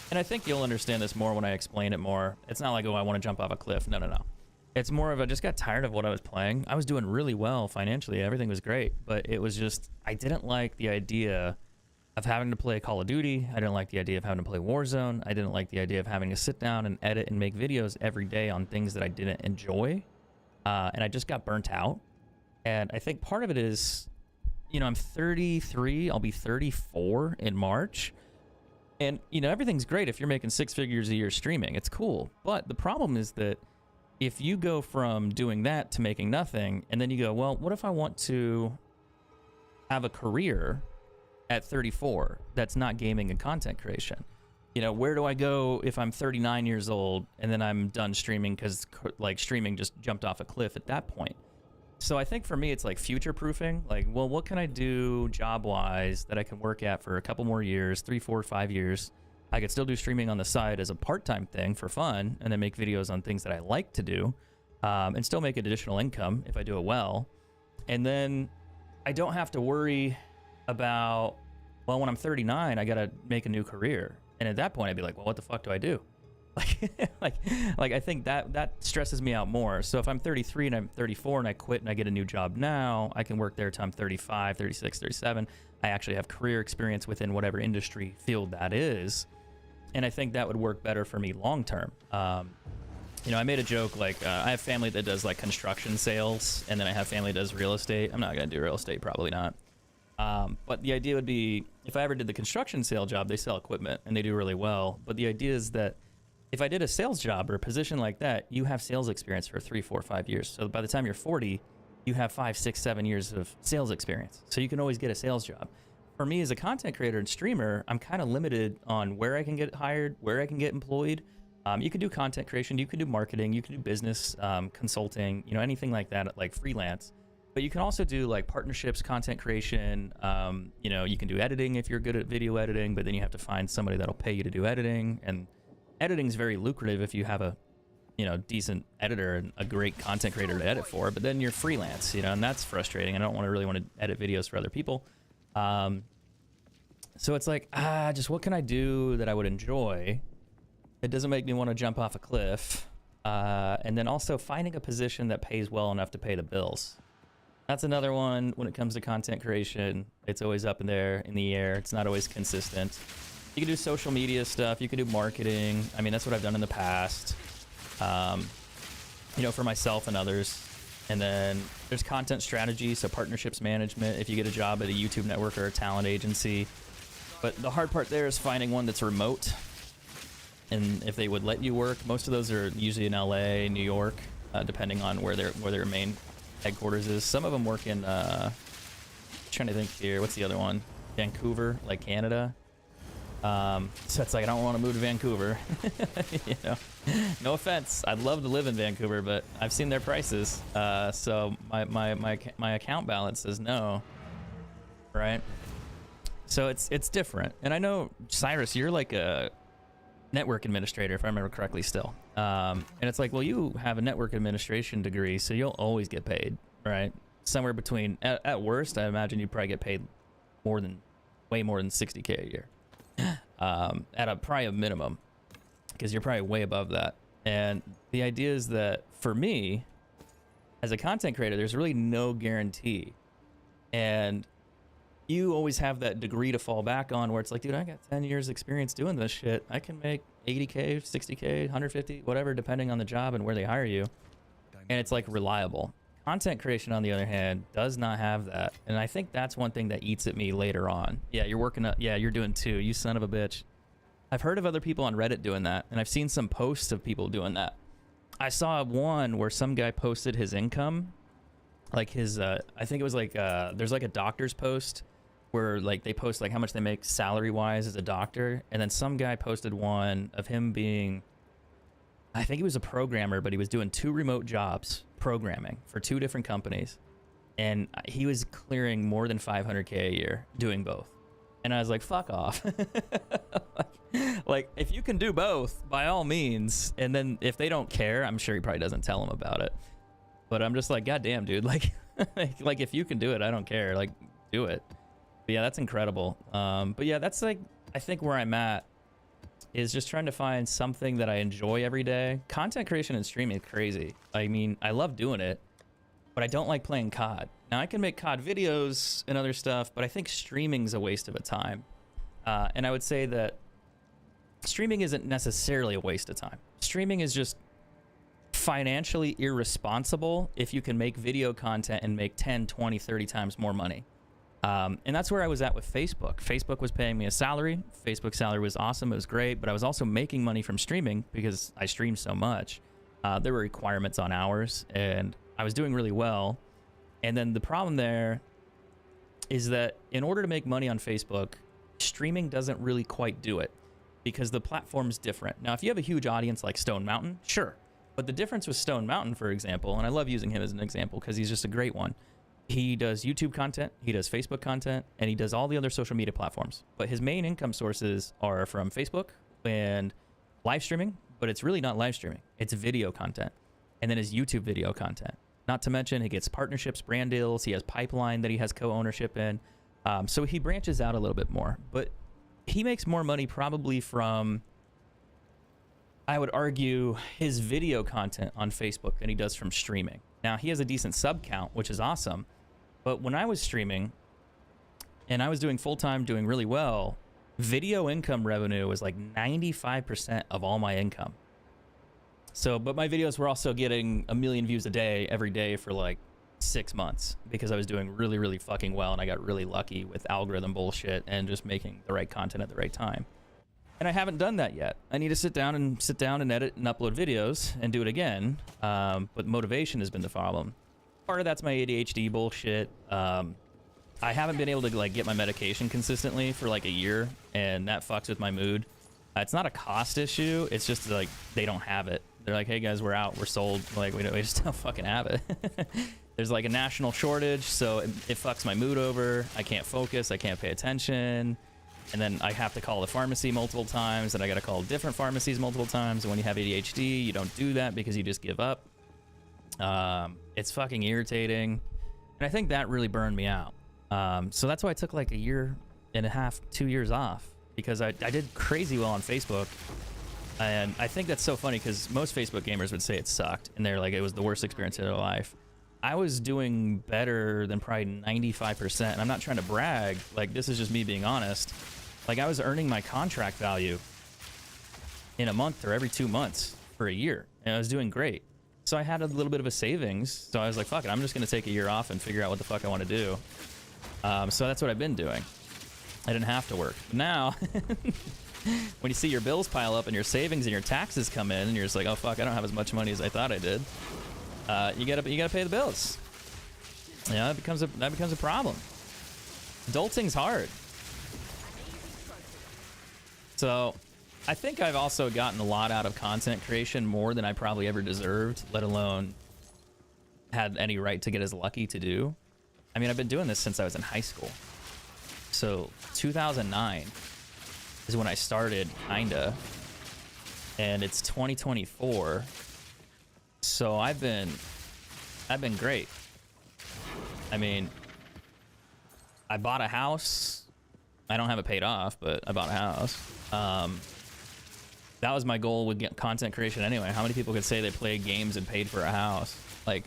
And I think you'll understand this more when I explain it more. It's not like, oh, I want to jump off a cliff. No, no, no. It's more of I just got tired of what I was playing. I was doing really well financially. Everything was great, but it was just, I didn't like the idea of having to play Call of Duty. I didn't like the idea of having to play Warzone. I didn't like the idea of having to sit down and edit and make videos every day on things that I didn't enjoy. And I just got burnt out. And I think part of it is, you know, I'm 33. I'll be 34 in March. And, you know, everything's great if you're making 6 figures a year streaming. It's cool. But the problem is that if you go from doing that to making nothing, and then you go, well, what if I want to have a career at 34 that's not gaming and content creation? You know, where do I go if I'm 39 years old and then I'm done streaming because like streaming just jumped off a cliff at that point? So I think for me it's like future proofing. Like, well, what can I do job wise that I can work at for a couple more years, 3, 4, 5 years? I could still do streaming on the side as a part-time thing for fun and then make videos on things that I like to do. and still make an additional income if I do it well. And then I don't have to worry about, well, when I'm 39, I got to make a new career. And at that point, I'd be like, well, what the fuck do I do? Like I think that stresses me out more. So if I'm 33 and I'm 34 and I quit and I get a new job now, I can work there till I'm 35, 36, 37. I actually have career experience within whatever industry field that is. And I think that would work better for me long term. You know, I made a joke, like, I have family that does, like, construction sales, and then I have family that does real estate. I'm not going to do real estate, probably not. But the idea would be, if I ever did the construction sale job, they sell equipment, and they do really well. But the idea is that if I did a sales job or a position like that, you have sales experience for 3, 4, 5 years. So by the time you're 40, you have 5, 6, 7 years of sales experience. So you can always get a sales job. For me as a content creator and streamer, I'm kind of limited on where I can get hired, where I can get employed. You can do content creation, you can do marketing, you can do business consulting, you know, anything like that, like freelance. But you can also do like partnerships, content creation. You know, you can do editing if you're good at video editing, but then you have to find somebody that'll pay you to do editing. And editing is very lucrative if you have a, you know, decent editor and a great content creator to edit for. But then you're freelance, you know, and that's frustrating. I don't really want to edit videos for other people. So it's like, just what can I do that I would enjoy? It doesn't make me want to jump off a cliff. And then also finding a position that pays well enough to pay the bills. That's another one when it comes to content creation. It's always up in there, in the air. It's not always consistent. You can do social media stuff. You can do marketing. I mean, that's what I've done in the past, you know, for myself and others. And then there's content strategy, so partnerships management, if you get a job at a YouTube network or a talent agency. But the hard part there is finding one that's remote. And if they would let you work, most of those are usually in LA, New York, depending on where their main headquarters is. Some of them work in, trying to think here, what's the other one? Vancouver, like Canada. So it's like, I don't want to move to Vancouver. You know, no offense. I'd love to live in Vancouver, but I've seen their prices. So my account balance says no, right? So it's different. And I know, Cyrus, you're like a network administrator, if I remember correctly still. And it's like, well, you have a network administration degree, so you'll always get paid, right? Somewhere between, at worst, I imagine you'd probably get paid way more than 60K a year. At probably a minimum, because you're probably way above that. And the idea is that for me, as a content creator, there's really no guarantee. And you always have that degree to fall back on where it's like, dude, I got 10 years experience doing this shit. I can make 80K, 60K, 150, whatever, depending on the job and where they hire you. And it's like reliable. Content creation, on the other hand, does not have that. And I think that's one thing that eats at me later on. Yeah, you're working up. Yeah, you're doing too. You son of a bitch. I've heard of other people on Reddit doing that. And I've seen some posts of people doing that. I saw one where some guy posted his income. Like his, I think it was like, there's like a doctor's post where like they post like how much they make salary wise as a doctor. And then some guy posted one of him being, I think he was a programmer, but he was doing 2 remote jobs programming for 2 different companies. And he was clearing more than 500K a year doing both. And I was like, fuck off. like, if you can do both, by all means. And then if they don't care, I'm sure he probably doesn't tell them about it. But I'm just like, God damn, dude. Like, like if you can do it, I don't care. Like, do it. But yeah, that's incredible. But yeah, that's like, I think where I'm at is just trying to find something that I enjoy every day. Content creation and streaming is crazy. I mean, I love doing it, but I don't like playing COD. Now, I can make COD videos and other stuff, but I think streaming's a waste of a time. And I would say that streaming isn't necessarily a waste of time. Streaming is just financially irresponsible if you can make video content and make 10, 20, 30 times more money. And that's where I was at with Facebook. Facebook was paying me a salary. Facebook salary was awesome. It was great. But I was also making money from streaming because I streamed so much. There were requirements on hours, and I was doing really well. And then the problem there is that in order to make money on Facebook, streaming doesn't really quite do it because the platform's different. Now, if you have a huge audience like Stone Mountain, sure. But the difference with Stone Mountain, for example, and I love using him as an example because he's just a great one. He does YouTube content, he does Facebook content, and he does all the other social media platforms. But his main income sources are from Facebook and live streaming, but it's really not live streaming. It's video content. and then his YouTube video content. Not to mention he gets partnerships, brand deals. He has pipeline that he has co-ownership in. So he branches out a little bit more, but he makes more money probably from, I would argue, his video content on Facebook than he does from streaming. Now, he has a decent sub count, which is awesome. But when I was streaming and I was doing full-time, doing really well, video income revenue was like 95% of all my income. So, but my videos were also getting 1 million views a day, every day for like 6 months because I was doing really, really fucking well. And I got really lucky with algorithm bullshit and just making the right content at the right time. And I haven't done that yet. I need to sit down and edit and upload videos and do it again. But motivation has been the problem. Part of that's my ADHD bullshit. I haven't been able to like get my medication consistently for like a year, and that fucks with my mood. It's not a cost issue. It's just like they don't have it. They're like, hey guys, we're out, we're sold. Like we just don't fucking have it. There's like a national shortage, so it fucks my mood over. I can't focus. I can't pay attention. And then I have to call the pharmacy multiple times, and I got to call different pharmacies multiple times. And when you have ADHD, you don't do that because you just give up. It's fucking irritating. And I think that really burned me out. So that's why I took like 1.5 years, 2 years off, because I did crazy well on Facebook. And I think that's so funny because most Facebook gamers would say it sucked. And they're like, it was the worst experience of their life. I was doing better than probably 95%. And I'm not trying to brag. Like, this is just me being honest. Like, I was earning my contract value in a month or every 2 months for a year. And I was doing great. So I had a little bit of a savings. So I was like, fuck it, I'm just going to take a year off and figure out what the fuck I want to do. So that's what I've been doing. I didn't have to work. Now, when you see your bills pile up and your savings and your taxes come in, and you're just like, oh fuck, I don't have as much money as I thought I did. You gotta pay the bills. Yeah, that becomes a problem. Adulting's hard. So I think I've also gotten a lot out of content creation, more than I probably ever deserved, let alone had any right to get as lucky to do. I mean, I've been doing this since I was in high school. So 2009 is when I started, kinda. And it's 2024. So I've been great. I mean, I bought a house. I don't have it paid off, but I bought a house. That was my goal with content creation anyway. How many people could say they played games and paid for a house? Like,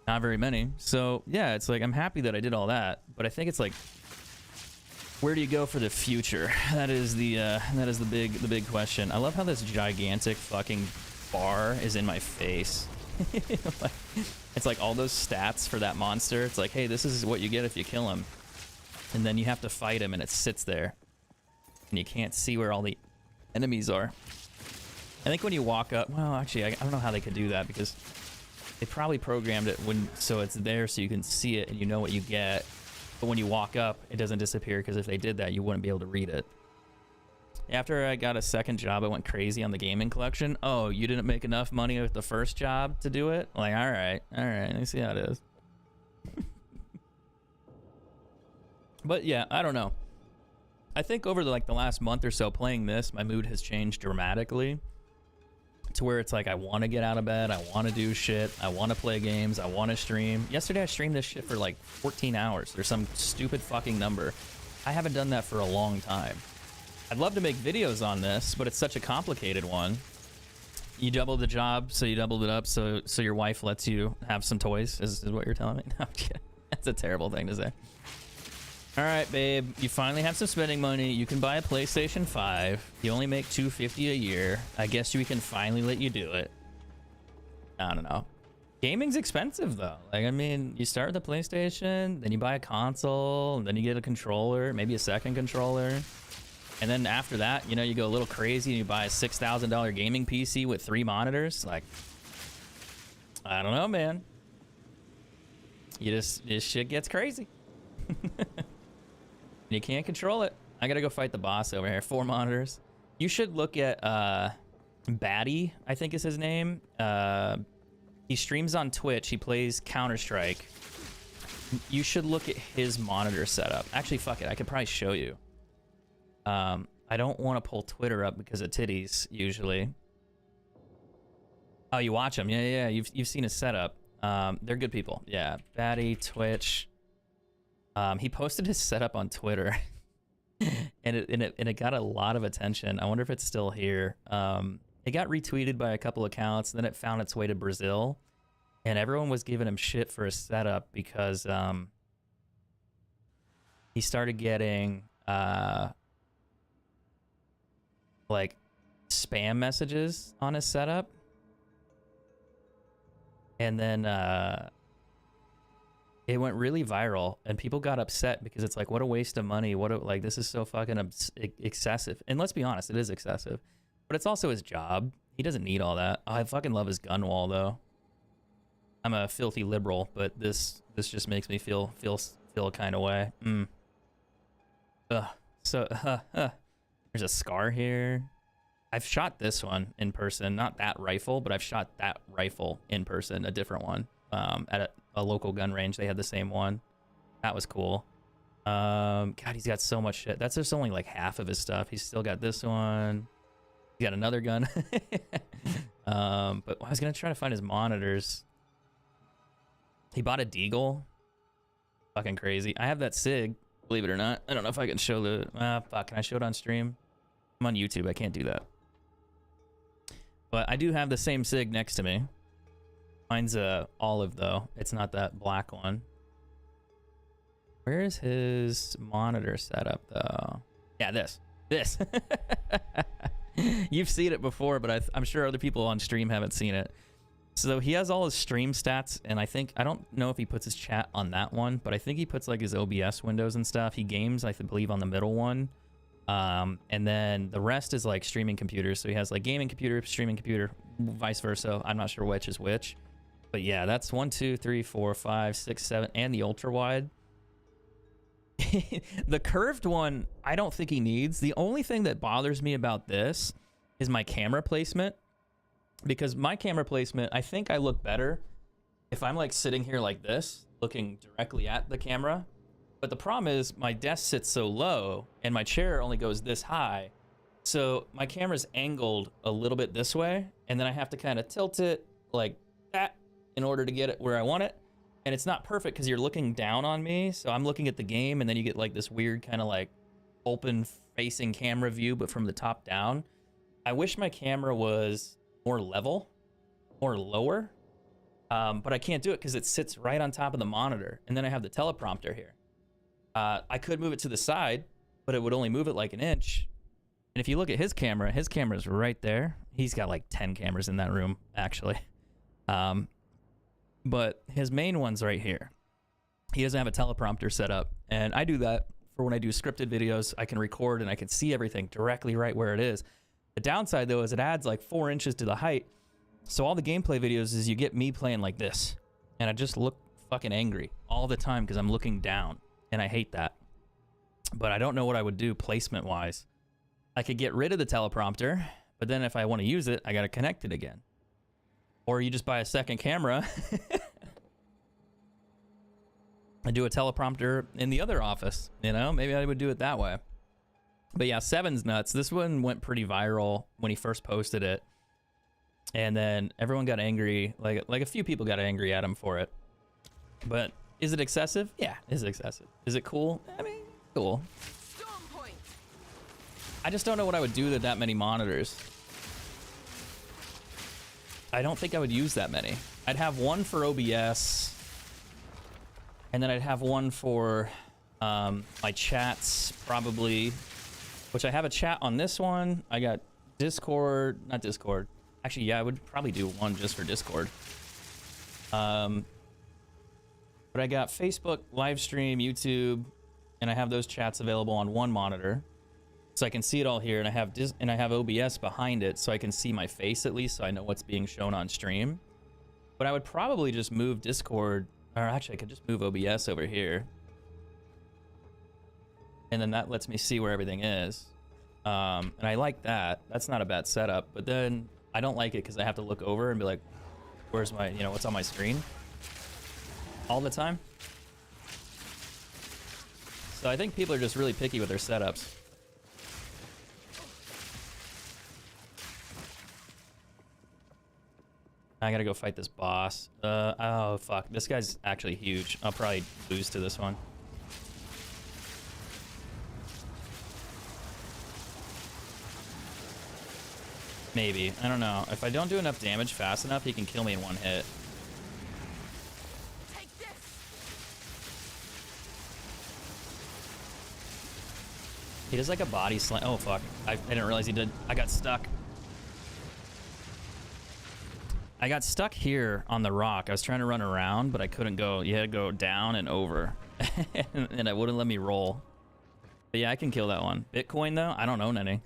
not very many. So yeah, it's like I'm happy that I did all that, but I think it's like, where do you go for the future? That is the big question. I love how this gigantic fucking bar is in my face. It's like all those stats for that monster. It's like, hey, this is what you get if you kill him, and then you have to fight him, and it sits there, and you can't see where all the enemies are. I think when you walk up, well, actually, I don't know how they could do that, because they probably programmed it so it's there so you can see it and you know what you get. But when you walk up, it doesn't disappear, because if they did that, you wouldn't be able to read it. After I got a second job, I went crazy on the gaming collection. Oh, you didn't make enough money with the first job to do it? Like, all right, let me see how it is. But yeah, I don't know. I think over the last month or so playing this, my mood has changed dramatically to where it's like I want to get out of bed, I want to do shit, I want to play games, I want to stream. Yesterday I streamed this shit for like 14 hours. There's some stupid fucking number. I haven't done that for a long time. I'd love to make videos on this, but it's such a complicated one. You doubled the job, so you doubled it up, so your wife lets you have some toys, is what you're telling me? No, I'm kidding. That's a terrible thing to say. All right, babe, you finally have some spending money. You can buy a PlayStation 5. You only make $250 a year. I guess we can finally let you do it. I don't know. Gaming's expensive, though. Like, I mean, you start with the PlayStation, then you buy a console, and then you get a controller, maybe a second controller. And then after that, you know, you go a little crazy and you buy a $6,000 gaming PC with 3 monitors. Like, I don't know, man. This shit gets crazy. You can't control it. I gotta go fight the boss over here. 4 monitors. You should look at Batty, I think is his name. He streams on Twitch. He plays Counter-Strike. You should look at his monitor setup. Actually, fuck it. I could probably show you. I don't want to pull Twitter up because of titties, usually. Oh, you watch them? Yeah, yeah. You've seen his setup. They're good people. Yeah, Batty, Twitch. He posted his setup on Twitter, and it got a lot of attention. I wonder if it's still here. It got retweeted by a couple accounts, then it found its way to Brazil, and everyone was giving him shit for his setup because he started getting like spam messages on his setup, and then it went really viral, and people got upset because it's like, what a waste of money. Like, this is so fucking excessive. And let's be honest, it is excessive, but it's also his job. He doesn't need all that. Oh, I fucking love his gun wall though. I'm a filthy liberal, but this just makes me feel a kind of way. Ugh. So there's a scar here. I've shot this one in person, not that rifle, but I've shot that rifle in person, a different one, at a local gun range. They had the same one. That was cool. God, he's got so much shit. That's just only like half of his stuff. He's still got this one. He got another gun. But I was gonna try to find his monitors. He bought a Deagle. Fucking crazy. I have that SIG, believe it or not. I don't know if I can show the... fuck, can I show it on stream? I'm on YouTube, I can't do that. But I do have the same SIG next to me. Mine's olive though. It's not that black one. Where is his monitor setup though? Yeah, this. You've seen it before, but I'm sure other people on stream haven't seen it. So he has all his stream stats, and I don't know if he puts his chat on that one, but I think he puts like his OBS windows and stuff. He games, I believe, on the middle one. And then the rest is like streaming computers. So he has like gaming computer, streaming computer, vice versa. I'm not sure which is which. But yeah, that's 1, 2, 3, 4, 5, 6, 7, and the ultra wide. The curved one, I don't think he needs. The only thing that bothers me about this is my camera placement. Because my camera placement, I think I look better if I'm like sitting here like this, looking directly at the camera. But the problem is my desk sits so low and my chair only goes this high. So my camera's angled a little bit this way, and then I have to kind of tilt it like that in order to get it where I want it. And it's not perfect because you're looking down on me. So I'm looking at the game, and then you get like this weird kind of like open facing camera view, but from the top down. I wish my camera was more level, more lower, but I can't do it because it sits right on top of the monitor, and then I have the teleprompter here. I could move it to the side, but it would only move it like an inch. And if you look at his camera's right there. He's got like 10 cameras in that room, actually. But his main one's right here. He doesn't have a teleprompter set up, and I do that for when I do scripted videos. I can record and I can see everything directly right where it is. The downside, though, is it adds like 4 inches to the height. So all the gameplay videos is you get me playing like this. And I just look fucking angry all the time because I'm looking down. And I hate that. But I don't know what I would do placement-wise. I could get rid of the teleprompter, but then if I want to use it, I got to connect it again. Or you just buy a second camera and do a teleprompter in the other office. You know, maybe I would do it that way. But yeah, 7's nuts. This one went pretty viral when he first posted it. And then everyone got angry. Like a few people got angry at him for it. But is it excessive? Yeah, it is excessive. Is it cool? I mean, cool. Storm point. I just don't know what I would do with that many monitors. I don't think I would use that many. I'd have one for OBS. And then I'd have one for my chats, probably. Which I have a chat on this one. I got Discord, not Discord. Actually, yeah, I would probably do one just for Discord. But I got Facebook, live stream, YouTube, and I have those chats available on one monitor. So I can see it all here, and I have OBS behind it, so I can see my face at least, so I know what's being shown on stream. But I would probably just move Discord, or actually I could just move OBS over here. And then that lets me see where everything is. And I like that. That's not a bad setup. But then I don't like it because I have to look over and be like, where's my, what's on my screen? All the time. So I think people are just really picky with their setups. I gotta go fight this boss. Oh fuck, this guy's actually huge. I'll probably lose to this one. Maybe, I don't know. If I don't do enough damage fast enough, he can kill me in one hit. Take this. He does like a body slam. Oh fuck, I didn't realize he did. I got stuck. I got stuck here on the rock. I was trying to run around, but I couldn't go. You had to go down and over. And it wouldn't let me roll. But yeah, I can kill that one. Bitcoin, though, I don't own any.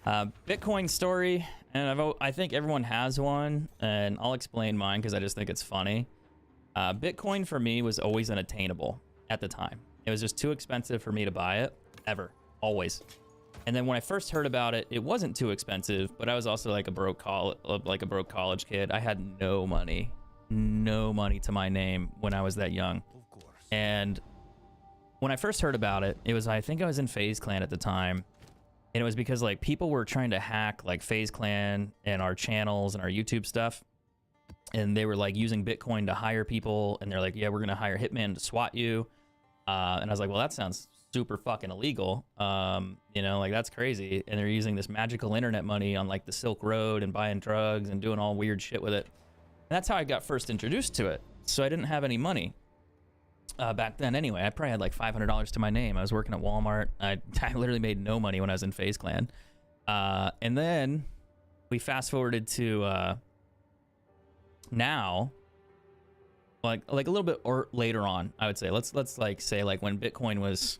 Bitcoin story, and I think everyone has one, and I'll explain mine because I just think it's funny. Bitcoin for me was always unattainable at the time. It was just too expensive for me to buy it, ever, always. And then when I first heard about it, it wasn't too expensive, but I was also like a broke college kid. I had no money to my name when I was that young. Of course. And when I first heard about it, it was, I think I was in FaZe Clan at the time. And it was because like people were trying to hack like FaZe Clan and our channels and our YouTube stuff. And they were like using Bitcoin to hire people. And they're like, yeah, we're going to hire Hitman to SWAT you. And I was like, well, that sounds super fucking illegal. You know, like that's crazy. And they're using this magical internet money on like the Silk Road and buying drugs and doing all weird shit with it. And that's how I got first introduced to it. So I didn't have any money back then anyway. I probably had like $500 to my name. I was working at Walmart. I literally made no money when I was in FaZe Clan. And then we fast forwarded to now, like a little bit or later on, I would say. Let's like say like when Bitcoin was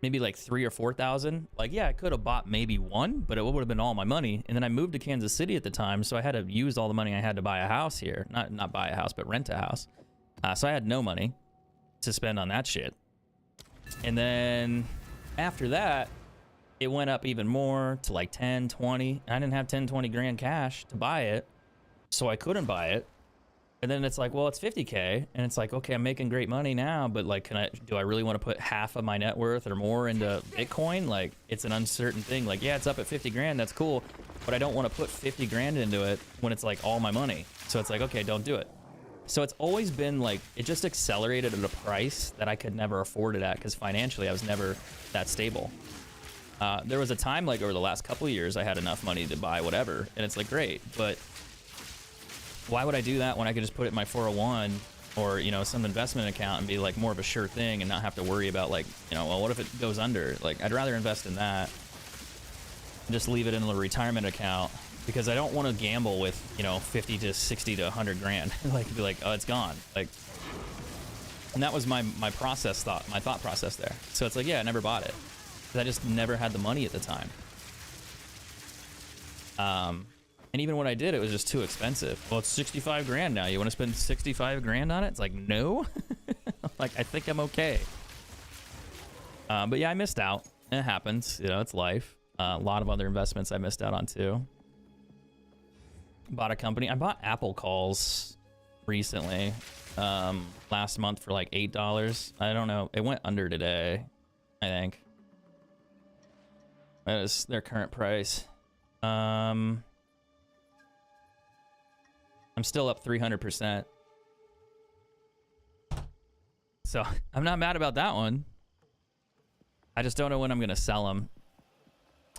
maybe like 3,000 or 4,000. Like, yeah, I could have bought maybe one, but it would have been all my money. And then I moved to Kansas City at the time, so I had to use all the money I had to buy a house here. Not buy a house, but rent a house. So I had no money to spend on that shit. And then after that, it went up even more to like 10, 20. I didn't have 10, 20 grand cash to buy it, so I couldn't buy it. And then it's like, well, it's 50K. And it's like, okay, I'm making great money now, but like, do I really want to put half of my net worth or more into Bitcoin? Like, it's an uncertain thing. Like, yeah, it's up at 50 grand. That's cool. But I don't want to put 50 grand into it when it's like all my money. So it's like, okay, don't do it. So it's always been like, it just accelerated at a price that I could never afford it at because financially I was never that stable. There was a time like over the last couple of years I had enough money to buy whatever. And it's like, great. But why would I do that when I could just put it in my 401 or, you know, some investment account and be like more of a sure thing and not have to worry about like, you know, well, what if it goes under? Like, I'd rather invest in that and just leave it in a retirement account because I don't want to gamble with, you know, 50 to 60 to 100 grand. Like, be like, oh, it's gone. Like, and that was my thought process there. So it's like, yeah, I never bought it. I just never had the money at the time. And even when I did, it was just too expensive. Well, it's 65 grand now. You want to spend 65 grand on it? It's like, no. Like, I think I'm okay. But yeah, I missed out. It happens. You know, it's life. A lot of other investments I missed out on too. Bought a company. I bought Apple Calls recently. Last month for like $8. I don't know. It went under today, I think. That is their current price. I'm still up 300%. So I'm not mad about that one. I just don't know when I'm going to sell them.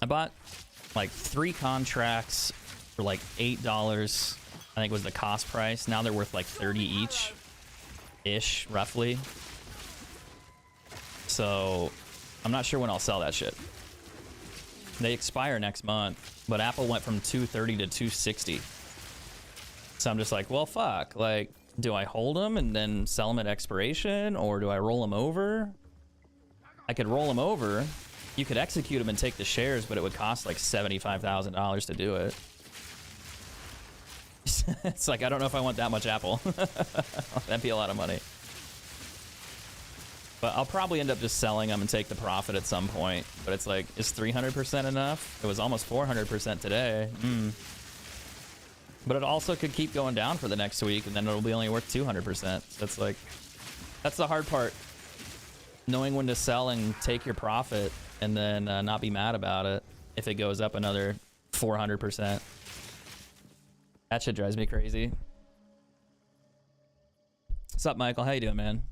I bought like 3 contracts for like $8. I think was the cost price. Now they're worth like 30 each-ish, roughly. So I'm not sure when I'll sell that shit. They expire next month, but Apple went from 230 to 260. So I'm just like, well, fuck. Like, do I hold them and then sell them at expiration, or do I roll them over? I could roll them over. You could execute them and take the shares, but it would cost like $75,000 to do it. It's like, I don't know if I want that much Apple. That'd be a lot of money. But I'll probably end up just selling them and take the profit at some point. But it's like, is 300% enough? It was almost 400% today. But it also could keep going down for the next week, and then it'll be only worth 200%. So it's like, that's the hard part. Knowing when to sell and take your profit, and then not be mad about it if it goes up another 400%. That shit drives me crazy. What's up, Michael? How you doing, man?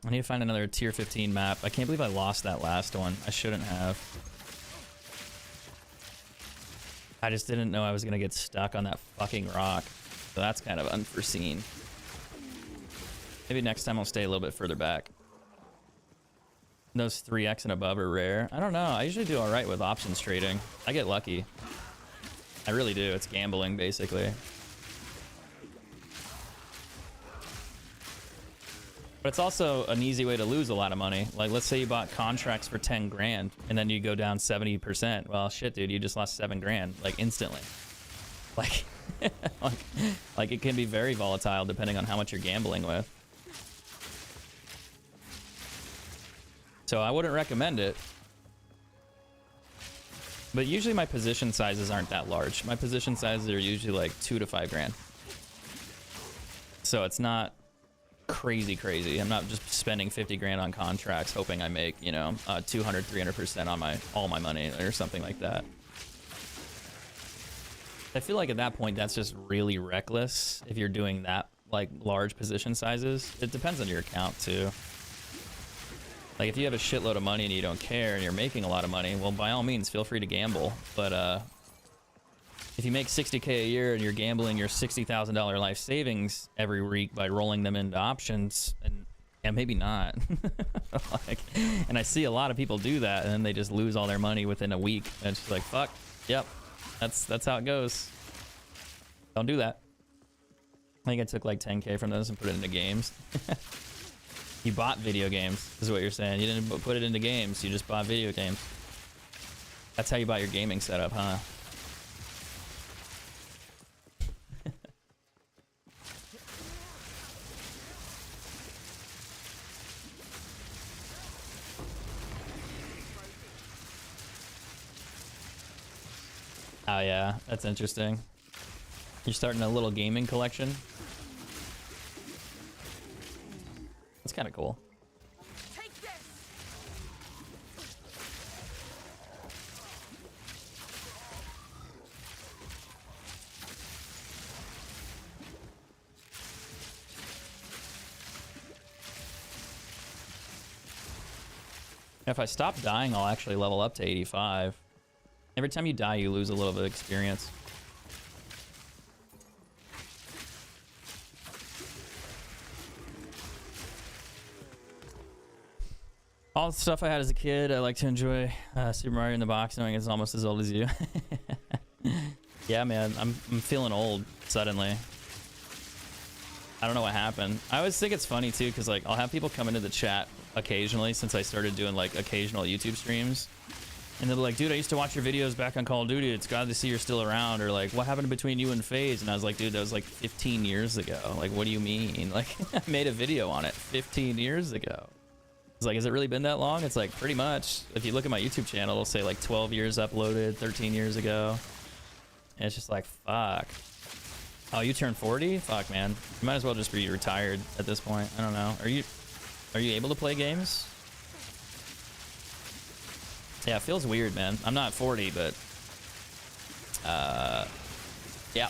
I need to find another tier 15 map. I can't believe I lost that last one. I shouldn't have. I just didn't know I was gonna get stuck on that fucking rock. So that's kind of unforeseen. Maybe next time I'll stay a little bit further back. Those 3x and above are rare. I don't know. I usually do alright with options trading. I get lucky. I really do. It's gambling, basically. But it's also an easy way to lose a lot of money. Like, let's say you bought contracts for 10 grand and then you go down 70%. Well, shit, dude, you just lost 7 grand, like, instantly. Like, like it can be very volatile depending on how much you're gambling with. So I wouldn't recommend it. But usually my position sizes aren't that large. My position sizes are usually like 2 to 5 grand. So it's not crazy. I'm not just spending 50 grand on contracts hoping I make, you know, 200, 300% on all my money or something like that. I feel like at that point that's just really reckless if you're doing that like large position sizes. It depends on your account too. Like if you have a shitload of money and you don't care and you're making a lot of money, well, by all means, feel free to gamble. But if you make 60K a year and you're gambling your $60,000 life savings every week by rolling them into options, and yeah, maybe not. Like, and I see a lot of people do that, and then they just lose all their money within a week. And it's just like, fuck, yep, that's how it goes. Don't do that. I think I took like 10K from those and put it into games. You bought video games, is what you're saying. You didn't put it into games, you just bought video games. That's how you bought your gaming setup, huh? Oh yeah, that's interesting. You're starting a little gaming collection? That's kind of cool. Take this. If I stop dying, I'll actually level up to 85. Every time you die, you lose a little bit of experience. All the stuff I had as a kid, I like to enjoy. Super Mario in the box, knowing it's almost as old as you. Yeah, man, I'm feeling old suddenly. I don't know what happened. I always think it's funny too, because like I'll have people come into the chat occasionally since I started doing like occasional YouTube streams. And they're like, dude, I used to watch your videos back on Call of Duty. It's glad to see you're still around. Or like, what happened between you and FaZe? And I was like, dude, that was like 15 years ago. Like, what do you mean? Like, I made a video on it 15 years ago. It's like, has it really been that long? It's like, pretty much. If you look at my YouTube channel, it'll say like 12 years uploaded, 13 years ago. And it's just like, fuck. Oh, you turned 40? Fuck, man. You might as well just be retired at this point. I don't know. Are you able to play games? Yeah, it feels weird, man. I'm not 40, but yeah,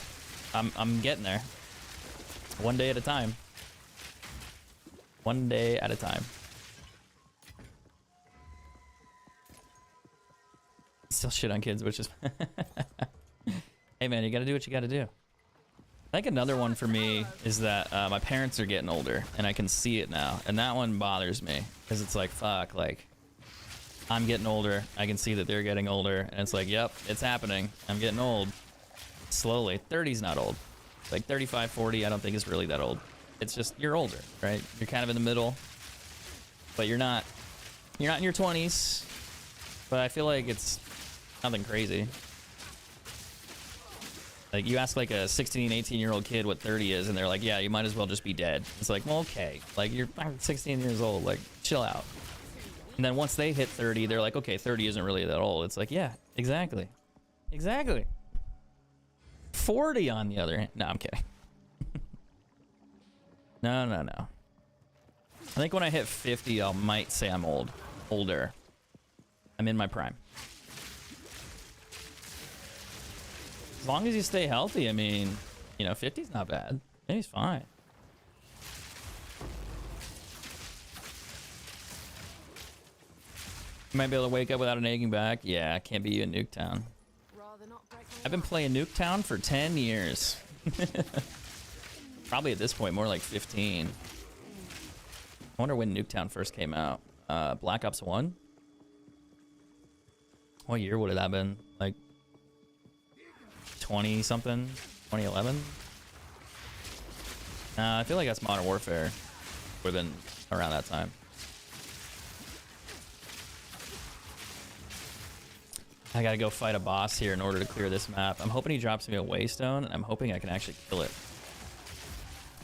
I'm getting there. One day at a time. One day at a time. Still shit on kids, which is hey man, you gotta do what you gotta do. I think another one for me is that my parents are getting older and I can see it now, and that one bothers me because it's like, fuck, like I'm getting older, I can see that they're getting older, and it's like, yep, it's happening. I'm getting old. Slowly. 30's not old. Like 35, 40, I don't think is really that old. It's just, you're older, right? You're kind of in the middle, but you're not in your 20s, but I feel like it's nothing crazy. Like, you ask like a 16, 18-year-old kid what 30 is, and they're like, yeah, you might as well just be dead. It's like, well, okay. Like, you're 16 years old. Like, chill out. And then once they hit 30, they're like, okay, 30 isn't really that old. It's like, yeah, exactly. Exactly. 40 on the other hand. No, I'm kidding. No. I think when I hit 50, I might say I'm older. I'm in my prime. As long as you stay healthy, I mean, you know, 50's not bad. He's fine. You might be able to wake up without an aching back. Yeah, I can't beat you in Nuketown. Rather not break my I've been line. playing Nuketown for 10 years. Probably at this point, more like 15. I wonder when Nuketown first came out. Black Ops 1? What year would it have been? Like 20 something? 2011? I feel like that's Modern Warfare. Would have been around that time. I gotta go fight a boss here in order to clear this map. I'm hoping he drops me a Waystone, and I'm hoping I can actually kill it.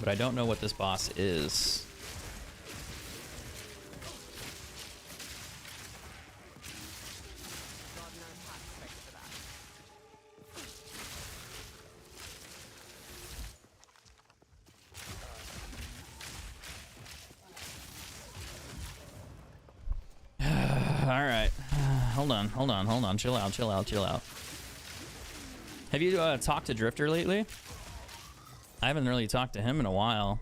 But I don't know what this boss is. God knows how to fix for that. All right. Hold on. Chill out. Have you talked to Drifter lately? I haven't really talked to him in a while.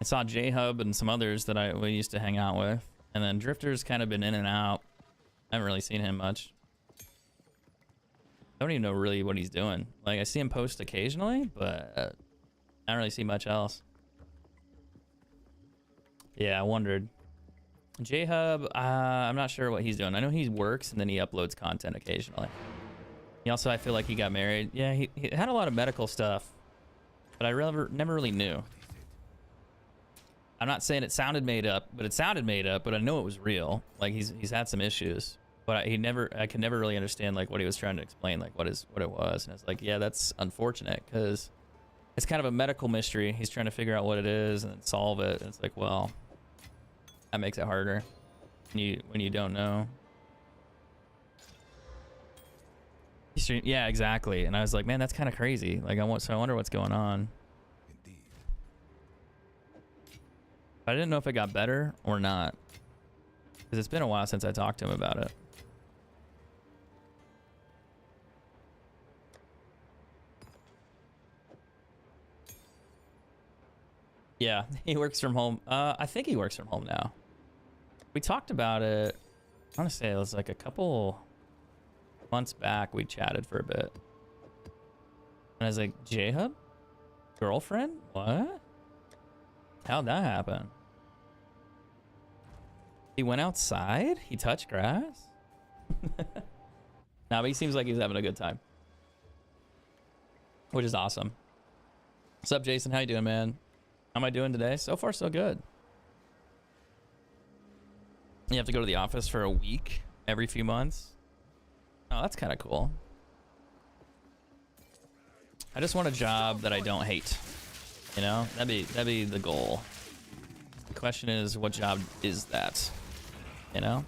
I saw J-Hub and some others that we used to hang out with. And then Drifter's kind of been in and out. I haven't really seen him much. I don't even know really what he's doing. Like, I see him post occasionally, but I don't really see much else. Yeah, I wondered. J-Hub, I'm not sure what he's doing. I know he works and then he uploads content occasionally. He also, I feel like he got married. Yeah, he had a lot of medical stuff, but I never really knew. I'm not saying it sounded made up, but I know it was real. Like he's had some issues, but I could never really understand like what he was trying to explain, like what it was. And it's like, yeah, that's unfortunate because it's kind of a medical mystery. He's trying to figure out what it is and then solve it. And it's like, well, that makes it harder when you don't know. Yeah, exactly. And I was like, man, that's kind of crazy. Like, so I wonder what's going on. Indeed. I didn't know if it got better or not, because it's been a while since I talked to him about it. Yeah, he works from home. I think he works from home now. We talked about it. I want to say it was like a couple months back. We chatted for a bit. And I was like, J-Hub? Girlfriend? What? How'd that happen? He went outside? He touched grass? Nah, but he seems like he's having a good time. Which is awesome. What's up, Jason? How you doing, man? How am I doing today? So far, so good. You have to go to the office for a week every few months. Oh, that's kind of cool. I just want a job that I don't hate. You know, that'd be the goal. The question is, what job is that? You know?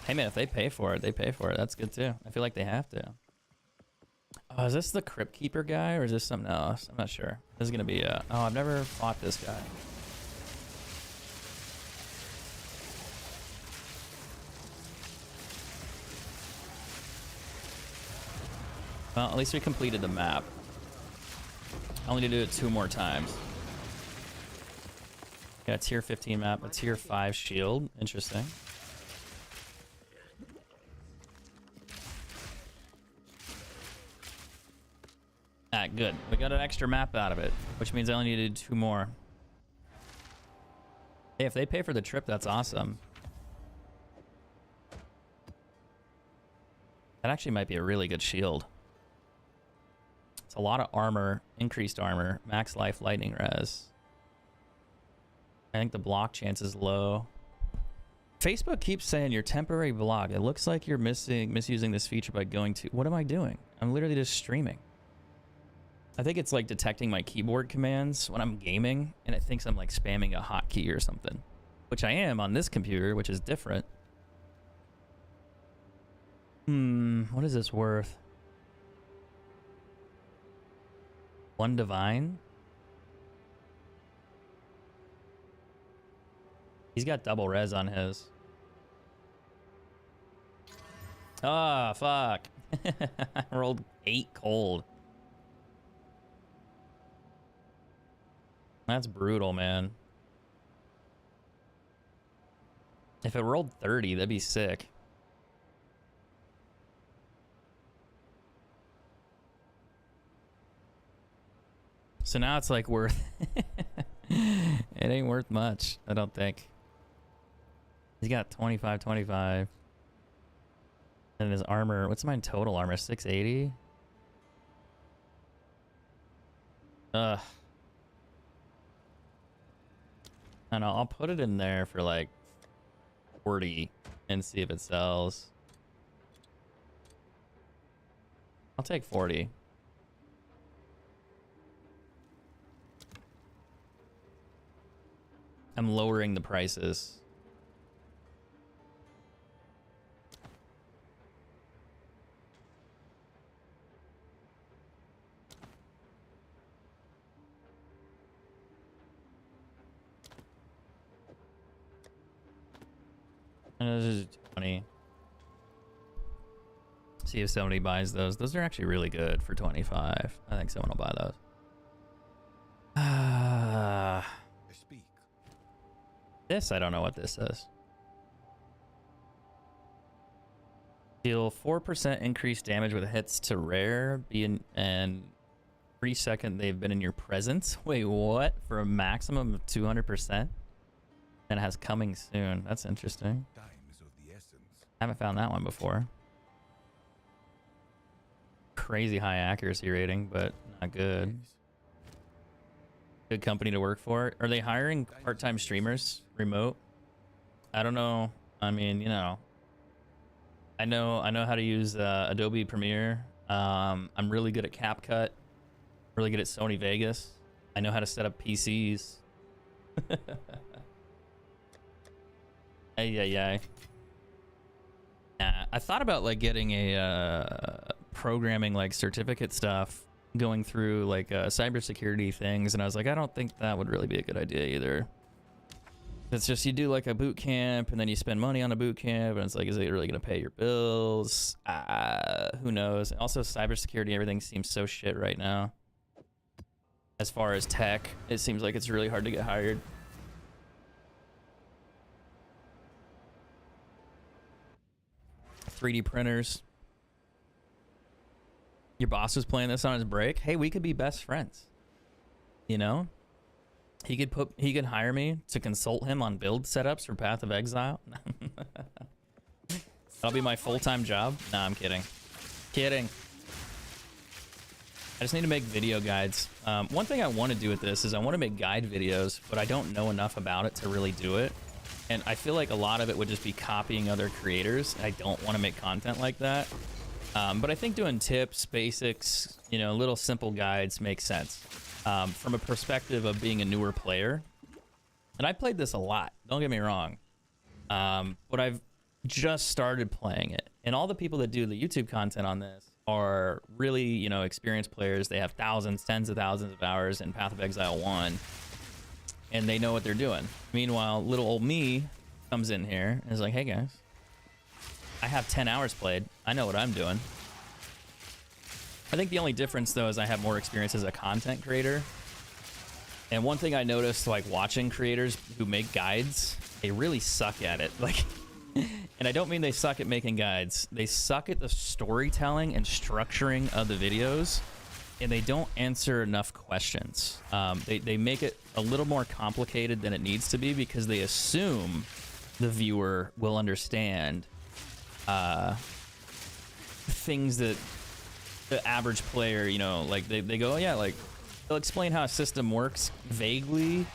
Hey man, if they pay for it, they pay for it. That's good too. I feel like they have to. Oh, is this the Crypt Keeper guy or is this something else? I'm not sure. This is gonna be oh, I've never fought this guy. Well, at least we completed the map. I only need to do it 2 more times. Got a tier 15 map, a tier 5 shield. Interesting. Ah, good. We got an extra map out of it, which means I only needed 2 more. Hey, if they pay for the trip, that's awesome. That actually might be a really good shield. It's a lot of armor, increased armor, max life, lightning res. I think the block chance is low. Facebook keeps saying you're temporary block. It looks like you're misusing this feature by going to... What am I doing? I'm literally just streaming. I think it's like detecting my keyboard commands when I'm gaming, and it thinks I'm like spamming a hotkey or something. Which I am on this computer, which is different. What is this worth? 1 divine? He's got double res on his. Ah, fuck. I rolled 8 cold. That's brutal, man. If it rolled 30, that'd be sick. So now it's like worth... It ain't worth much, I don't think. He's got 25, 25. And his armor, what's my total armor? 680? Ugh. I don't know, I'll put it in there for like 40 and see if it sells. I'll take 40. I'm lowering the prices. And this is 20. See if somebody buys those. Those are actually really good for 25. I think someone will buy those. Speak. This, I don't know what this says. Deal 4% increased damage with hits to rare, and 3 second they've been in your presence. Wait, what? For a maximum of 200%? And it has coming soon. That's interesting. Time is of the essence. Haven't found that one before. Crazy high accuracy rating, but not good. Good company to work for. Are they hiring part-time streamers remote? I don't know. I mean, you know, I know how to use Adobe Premiere. I'm really good at CapCut. Really good at Sony Vegas. I know how to set up PCs. Yeah. I thought about like getting a programming like certificate stuff, going through like cybersecurity things, and I was like, I don't think that would really be a good idea either. It's just you do like a boot camp and then you spend money on a boot camp and it's like, is it really gonna pay your bills? Who knows? Also, cybersecurity, everything seems so shit right now. As far as tech, it seems like it's really hard to get hired. .3D printers. Your boss was playing this on his break. Hey, we could be best friends. You know? He could hire me to consult him on build setups for Path of Exile. That'll be my full-time job. Nah, I'm kidding. Kidding. I just need to make video guides. One thing I want to do with this is I want to make guide videos, but I don't know enough about it to really do it. And I feel like a lot of it would just be copying other creators. I don't want to make content like that. But I think doing tips, basics, you know, little simple guides makes sense. From a perspective of being a newer player. And I played this a lot, don't get me wrong. But I've just started playing it. And all the people that do the YouTube content on this are really, you know, experienced players. They have thousands, tens of thousands of hours in Path of Exile 1. And they know what they're doing. Meanwhile, little old me comes in here and is like, hey guys, I have 10 hours played. I know what I'm doing. I think the only difference though is I have more experience as a content creator. And one thing I noticed, like watching creators who make guides, they really suck at it. Like, and I don't mean they suck at making guides. They suck at the storytelling and structuring of the videos. And they don't answer enough questions. They make it a little more complicated than it needs to be because they assume the viewer will understand things that the average player, you know, like they go, oh, yeah, like they'll explain how a system works vaguely,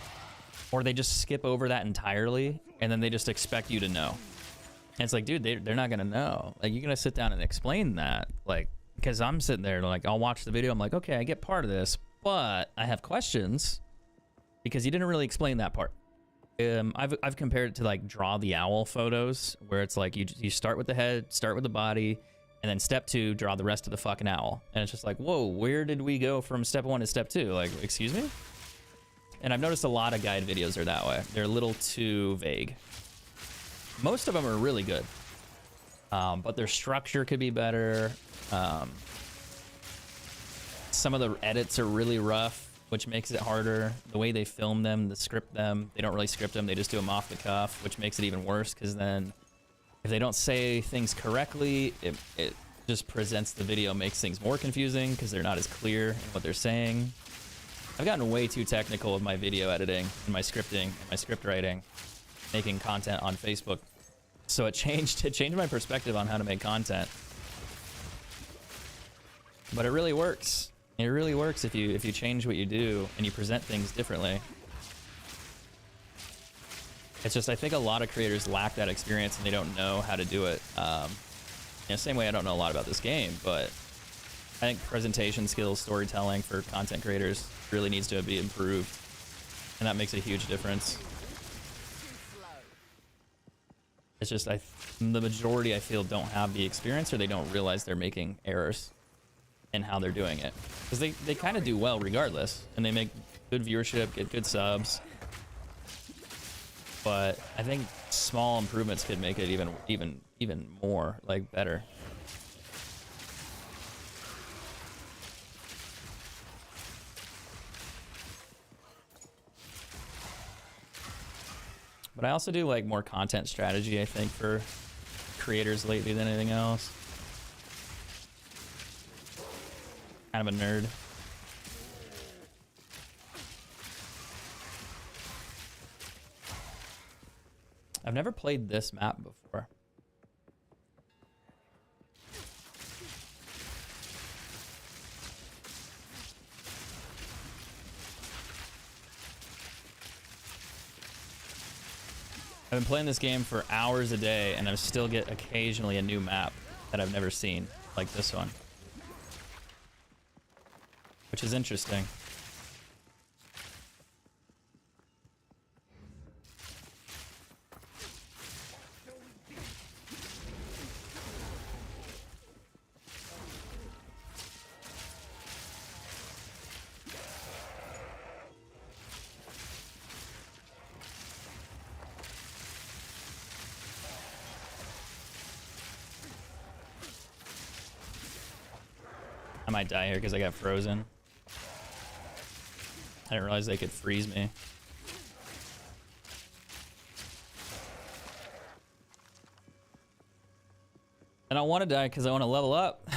or they just skip over that entirely, and then they just expect you to know. And it's like, dude, they're not gonna know. Like, you're gonna sit down and explain that, like. Because I'm sitting there, like, I'll watch the video. I'm like, okay, I get part of this, but I have questions because you didn't really explain that part. I've compared it to like draw the owl photos, where it's like you start with the head, start with the body, and then step 2, draw the rest of the fucking owl. And it's just like, whoa, where did we go from step 1 to step 2? Like, excuse me? And I've noticed a lot of guide videos are that way. They're a little too vague. Most of them are really good, but their structure could be better. Some of the edits are really rough, which makes it harder. The way they film them, the script them, they don't really script them, they just do them off the cuff, which makes it even worse, because then if they don't say things correctly, it just presents the video, makes things more confusing because they're not as clear in what they're saying. I've gotten way too technical with my video editing and my scripting and my script writing, making content on Facebook. So it changed my perspective on how to make content. But it really works. It really works if you change what you do and you present things differently. It's just, I think a lot of creators lack that experience and they don't know how to do it. Same way I don't know a lot about this game, but I think presentation skills, storytelling for content creators really needs to be improved. And that makes a huge difference. It's just, the majority I feel don't have the experience, or they don't realize they're making errors in how they're doing it. Because they kind of do well regardless, and they make good viewership, get good subs. But I think small improvements could make it even more, like, better. But I also do like more content strategy, I think, for creators lately than anything else. Kind of a nerd. I've never played this map before. I've been playing this game for hours a day, and I still get occasionally a new map that I've never seen, like this one. Which is interesting. I might die here because I got frozen. I didn't realize they could freeze me. And I want to die because I want to level up.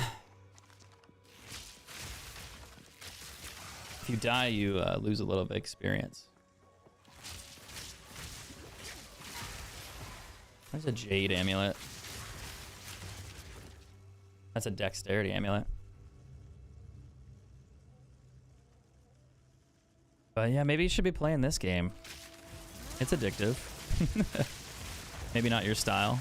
If you die, you lose a little bit of experience. There's a Jade amulet. That's a dexterity amulet. But yeah, maybe you should be playing this game. It's addictive. Maybe not your style.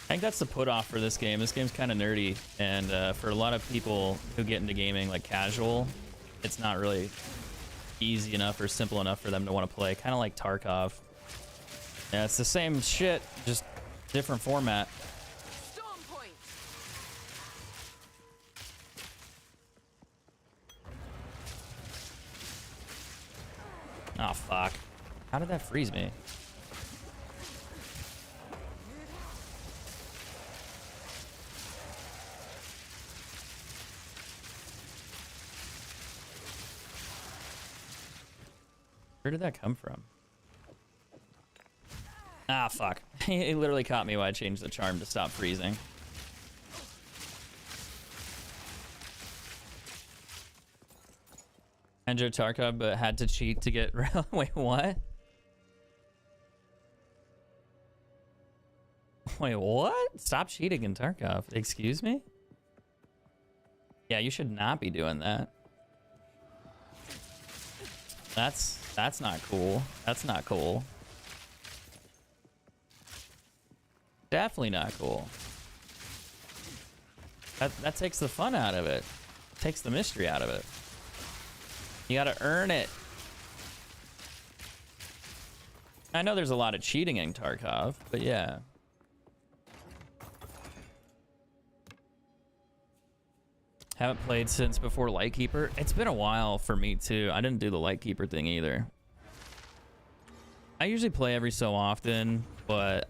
I think that's the put off for this game. This game's kind of nerdy, and for a lot of people who get into gaming like casual, it's not really easy enough or simple enough for them to want to play. Kind of like Tarkov. Yeah, it's the same shit, just different format. Oh, fuck. How did that freeze me? Where did that come from? Ah, fuck. He literally caught me while I changed the charm to stop freezing. Andrew Tarkov, but had to cheat to get... Wait, what? Wait, what? Stop cheating in Tarkov. Excuse me? Yeah, you should not be doing that. That's not cool. That's not cool. Definitely not cool. That takes the fun out of it. Takes the mystery out of it. You gotta earn it. I know there's a lot of cheating in Tarkov, but yeah. Haven't played since before Lightkeeper. It's been a while for me too. I didn't do the Lightkeeper thing either. I usually play every so often, but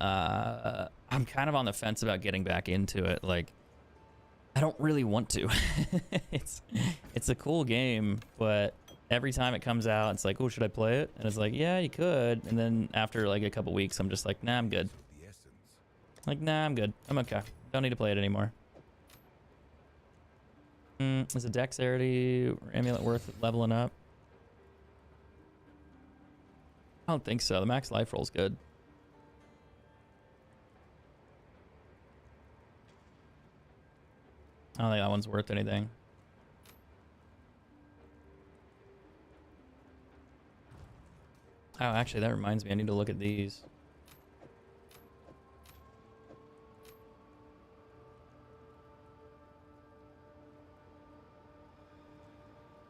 I'm kind of on the fence about getting back into it. Like, I don't really want to. it's a cool game, but every time it comes out, it's like, oh, should I play it? And it's like, yeah, you could. And then after like a couple weeks, I'm just like, nah, I'm good. The essence. Like, nah, I'm good. I'm okay. Don't need to play it anymore. Is a dexterity or amulet worth leveling up? I don't think so. The max life roll's good. I don't think that one's worth anything. Oh, actually, that reminds me. I need to look at these.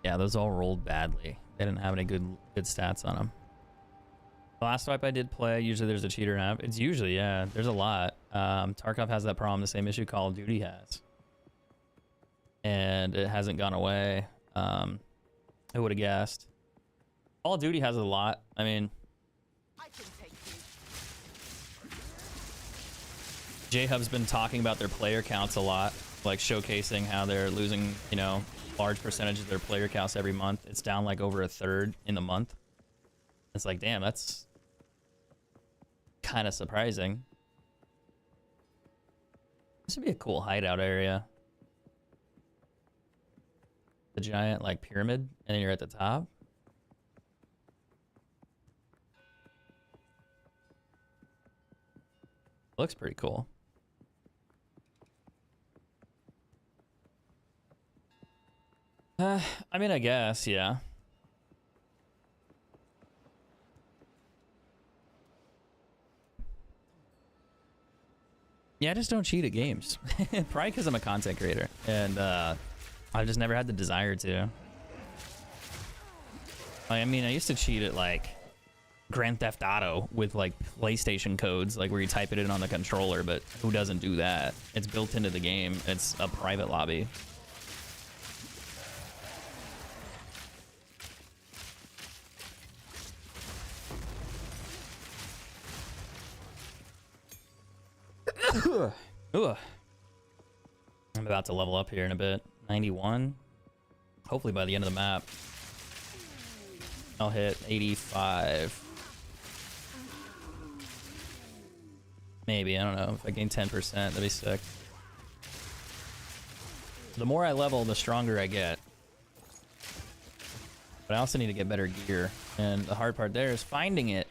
Yeah, those all rolled badly. They didn't have any good stats on them. The last wipe I did play, usually there's a cheater app. It's usually, yeah, there's a lot. Tarkov has that problem, the same issue Call of Duty has. And it hasn't gone away. Who would have guessed? Call of Duty has a lot. I mean, I can take you. J-Hub's been talking about their player counts a lot, like showcasing how they're losing, you know, large percentage of their player counts every month. It's down like over a third in the month. It's like, damn, that's kind of surprising. This would be a cool hideout area. The giant like pyramid, and then you're at the top. Looks pretty cool. I mean, I guess, yeah. Yeah, I just don't cheat at games. Probably because I'm a content creator, and I've just never had the desire to. I mean, I used to cheat at like Grand Theft Auto with like PlayStation codes, like where you type it in on the controller, but who doesn't do that? It's built into the game. It's a private lobby. Ugh. I'm about to level up here in a bit. 91. Hopefully by the end of the map, I'll hit 85. Maybe, I don't know. If I gain 10%, that'd be sick. The more I level, the stronger I get. But I also need to get better gear. And the hard part there is finding it.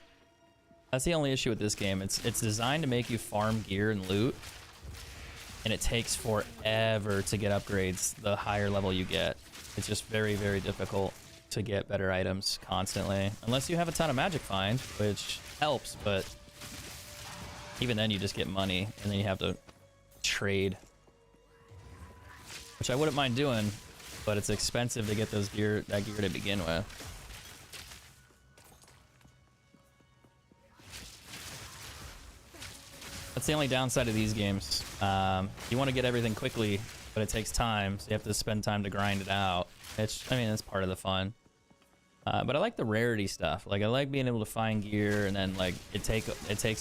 That's the only issue with this game. It's designed to make you farm gear and loot. And it takes forever to get upgrades the higher level you get. It's just very, very difficult to get better items constantly. Unless you have a ton of magic find, which helps, but even then you just get money and then you have to trade. Which I wouldn't mind doing, but it's expensive to get that gear to begin with. That's the only downside of these games. You want to get everything quickly, but it takes time, so you have to spend time to grind it out. I mean, that's part of the fun. But I like the rarity stuff. Like, I like being able to find gear, and then like it takes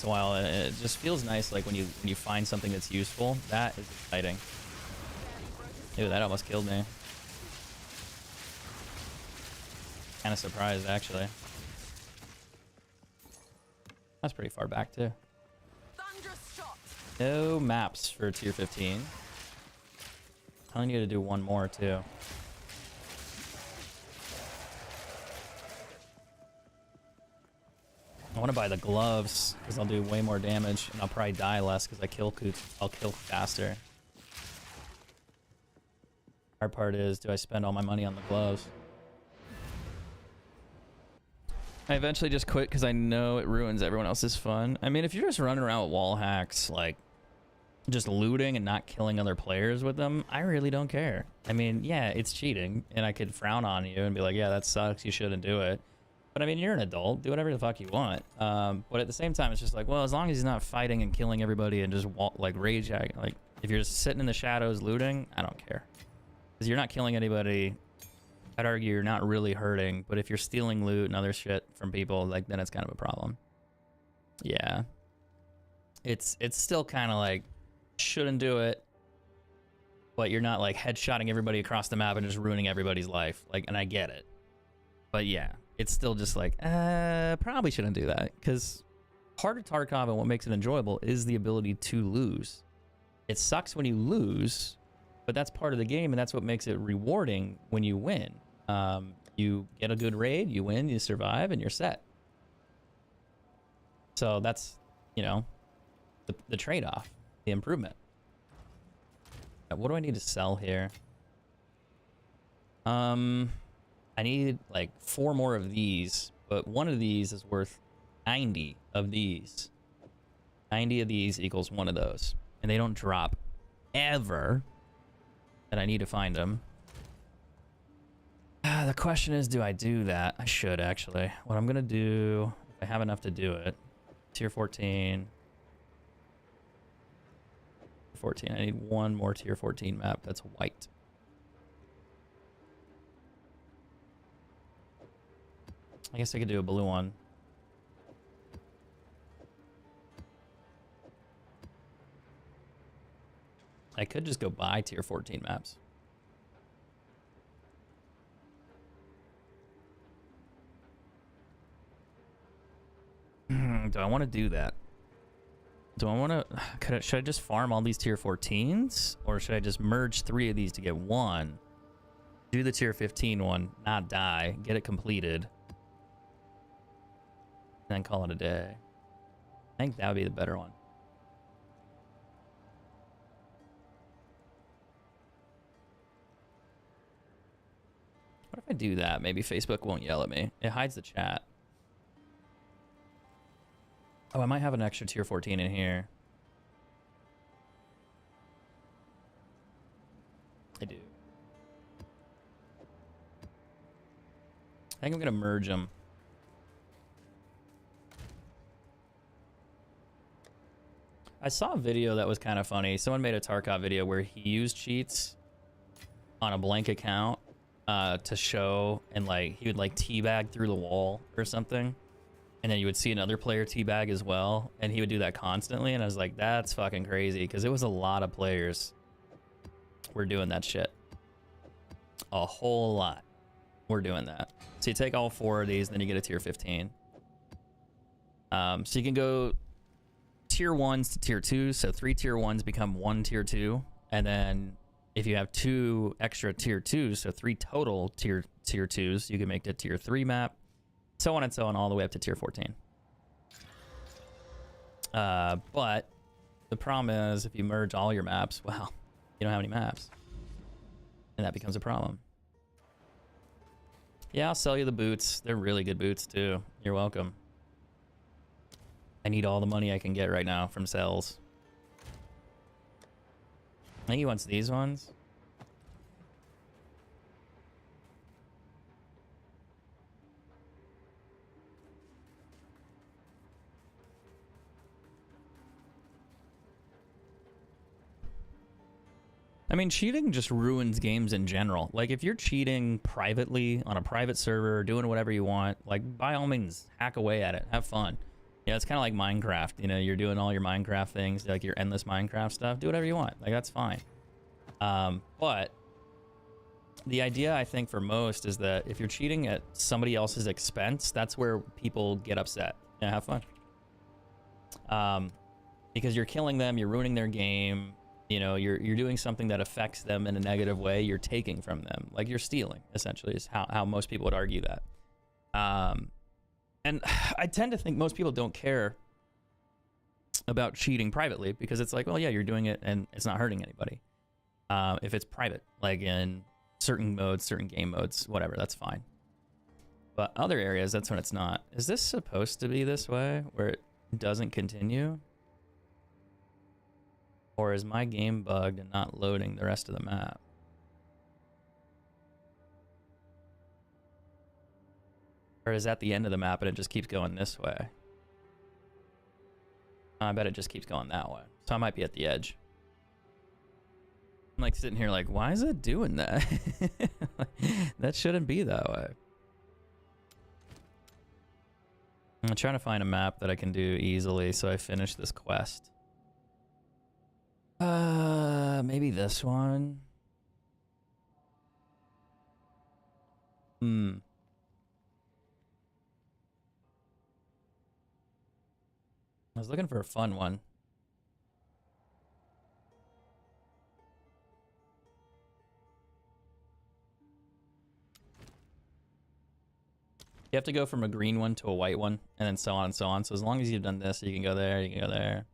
a while, and it just feels nice. Like when you find something that's useful, that is exciting. Ew, that almost killed me. Kind of surprised, actually. That's pretty far back too. No maps for tier 15. I need to do one more too. I want to buy the gloves because I'll do way more damage and I'll probably die less because I'll kill faster. Hard part is, do I spend all my money on the gloves? I eventually just quit because I know it ruins everyone else's fun. I mean, if you're just running around with wall hacks, like just looting and not killing other players with them, I really don't care. I mean, yeah, it's cheating, and I could frown on you and be like, yeah, that sucks, you shouldn't do it. But I mean, you're an adult, do whatever the fuck you want. But at the same time, it's just like, well, as long as he's not fighting and killing everybody and just like rage hacking, like if you're just sitting in the shadows looting, I don't care. Because you're not killing anybody. I'd argue you're not really hurting, but if you're stealing loot and other shit from people, like then it's kind of a problem. Yeah. it's still kind of like, shouldn't do it, but you're not like headshotting everybody across the map and just ruining everybody's life. Like, and I get it. But yeah, it's still just like, probably shouldn't do that, because part of Tarkov and what makes it enjoyable is the ability to lose. It sucks when you lose, but that's part of the game, and that's what makes it rewarding when you win. You get a good raid, you win, you survive, and you're set. So that's, you know, the trade-off, the improvement. What do I need to sell here? I need like 4 more of these, but one of these is worth 90 of these. 90 of these equals one of those. And they don't drop ever. And I need to find them. The question is, do I do that? I should, actually. What I'm going to do, if I have enough to do it, tier 14. 14. I need one more tier 14 map that's white. I guess I could do a blue one. I could just go buy tier 14 maps. Do I want to do that? Do I want to... Should I just farm all these tier 14s? Or should I just merge 3 of these to get 1? Do the tier 15 one, not die, get it completed. And then call it a day. I think that would be the better one. What if I do that? Maybe Facebook won't yell at me. It hides the chat. Oh, I might have an extra tier 14 in here. I do. I think I'm gonna merge them. I saw a video that was kind of funny. Someone made a Tarkov video where he used cheats on a blank account to show, and like he would like teabag through the wall or something, and then you would see another player teabag as well, and he would do that constantly. And I was like, that's fucking crazy, because it was a lot of players were doing that shit. A whole lot were doing that. So you take all 4 of these, then you get a tier 15. So you can go tier 1s to tier 2s, so 3 tier 1s become 1 tier 2, and then if you have 2 extra tier 2s, so 3 total tier 2s, you can make the tier 3 map, so on and so on, all the way up to tier 14. But the problem is, if you merge all your maps, well, you don't have any maps, and that becomes a problem. Yeah, I'll sell you the boots. They're really good boots too. You're welcome. I need all the money I can get right now from sales. I think he wants these ones. I mean, cheating just ruins games in general. Like, if you're cheating privately on a private server, doing whatever you want, like, by all means, hack away at it. Have fun. Yeah, it's kind of like Minecraft. You know, you're doing all your Minecraft things, like your endless Minecraft stuff. Do whatever you want. Like, that's fine. But the idea, I think, for most is that if you're cheating at somebody else's expense, that's where people get upset. Yeah, have fun. Because you're killing them, you're ruining their game. You know, you're doing something that affects them in a negative way. You're taking from them. Like, you're stealing, essentially, is how most people would argue that. And I tend to think most people don't care about cheating privately, because it's like, well, yeah, you're doing it and it's not hurting anybody. If it's private, like in certain modes, certain game modes, whatever, that's fine. But other areas, that's when it's not. Is this supposed to be this way, where it doesn't continue? Or is my game bugged and not loading the rest of the map? Or is that the end of the map and it just keeps going this way? I bet it just keeps going that way. So I might be at the edge. I'm like sitting here like, why is it doing that? That shouldn't be that way. I'm trying to find a map that I can do easily so I finish this quest. Maybe this one. Hmm. I was looking for a fun one. You have to go from a green one to a white one, and then so on and so on. So as long as you've done this, you can go there, you can go there.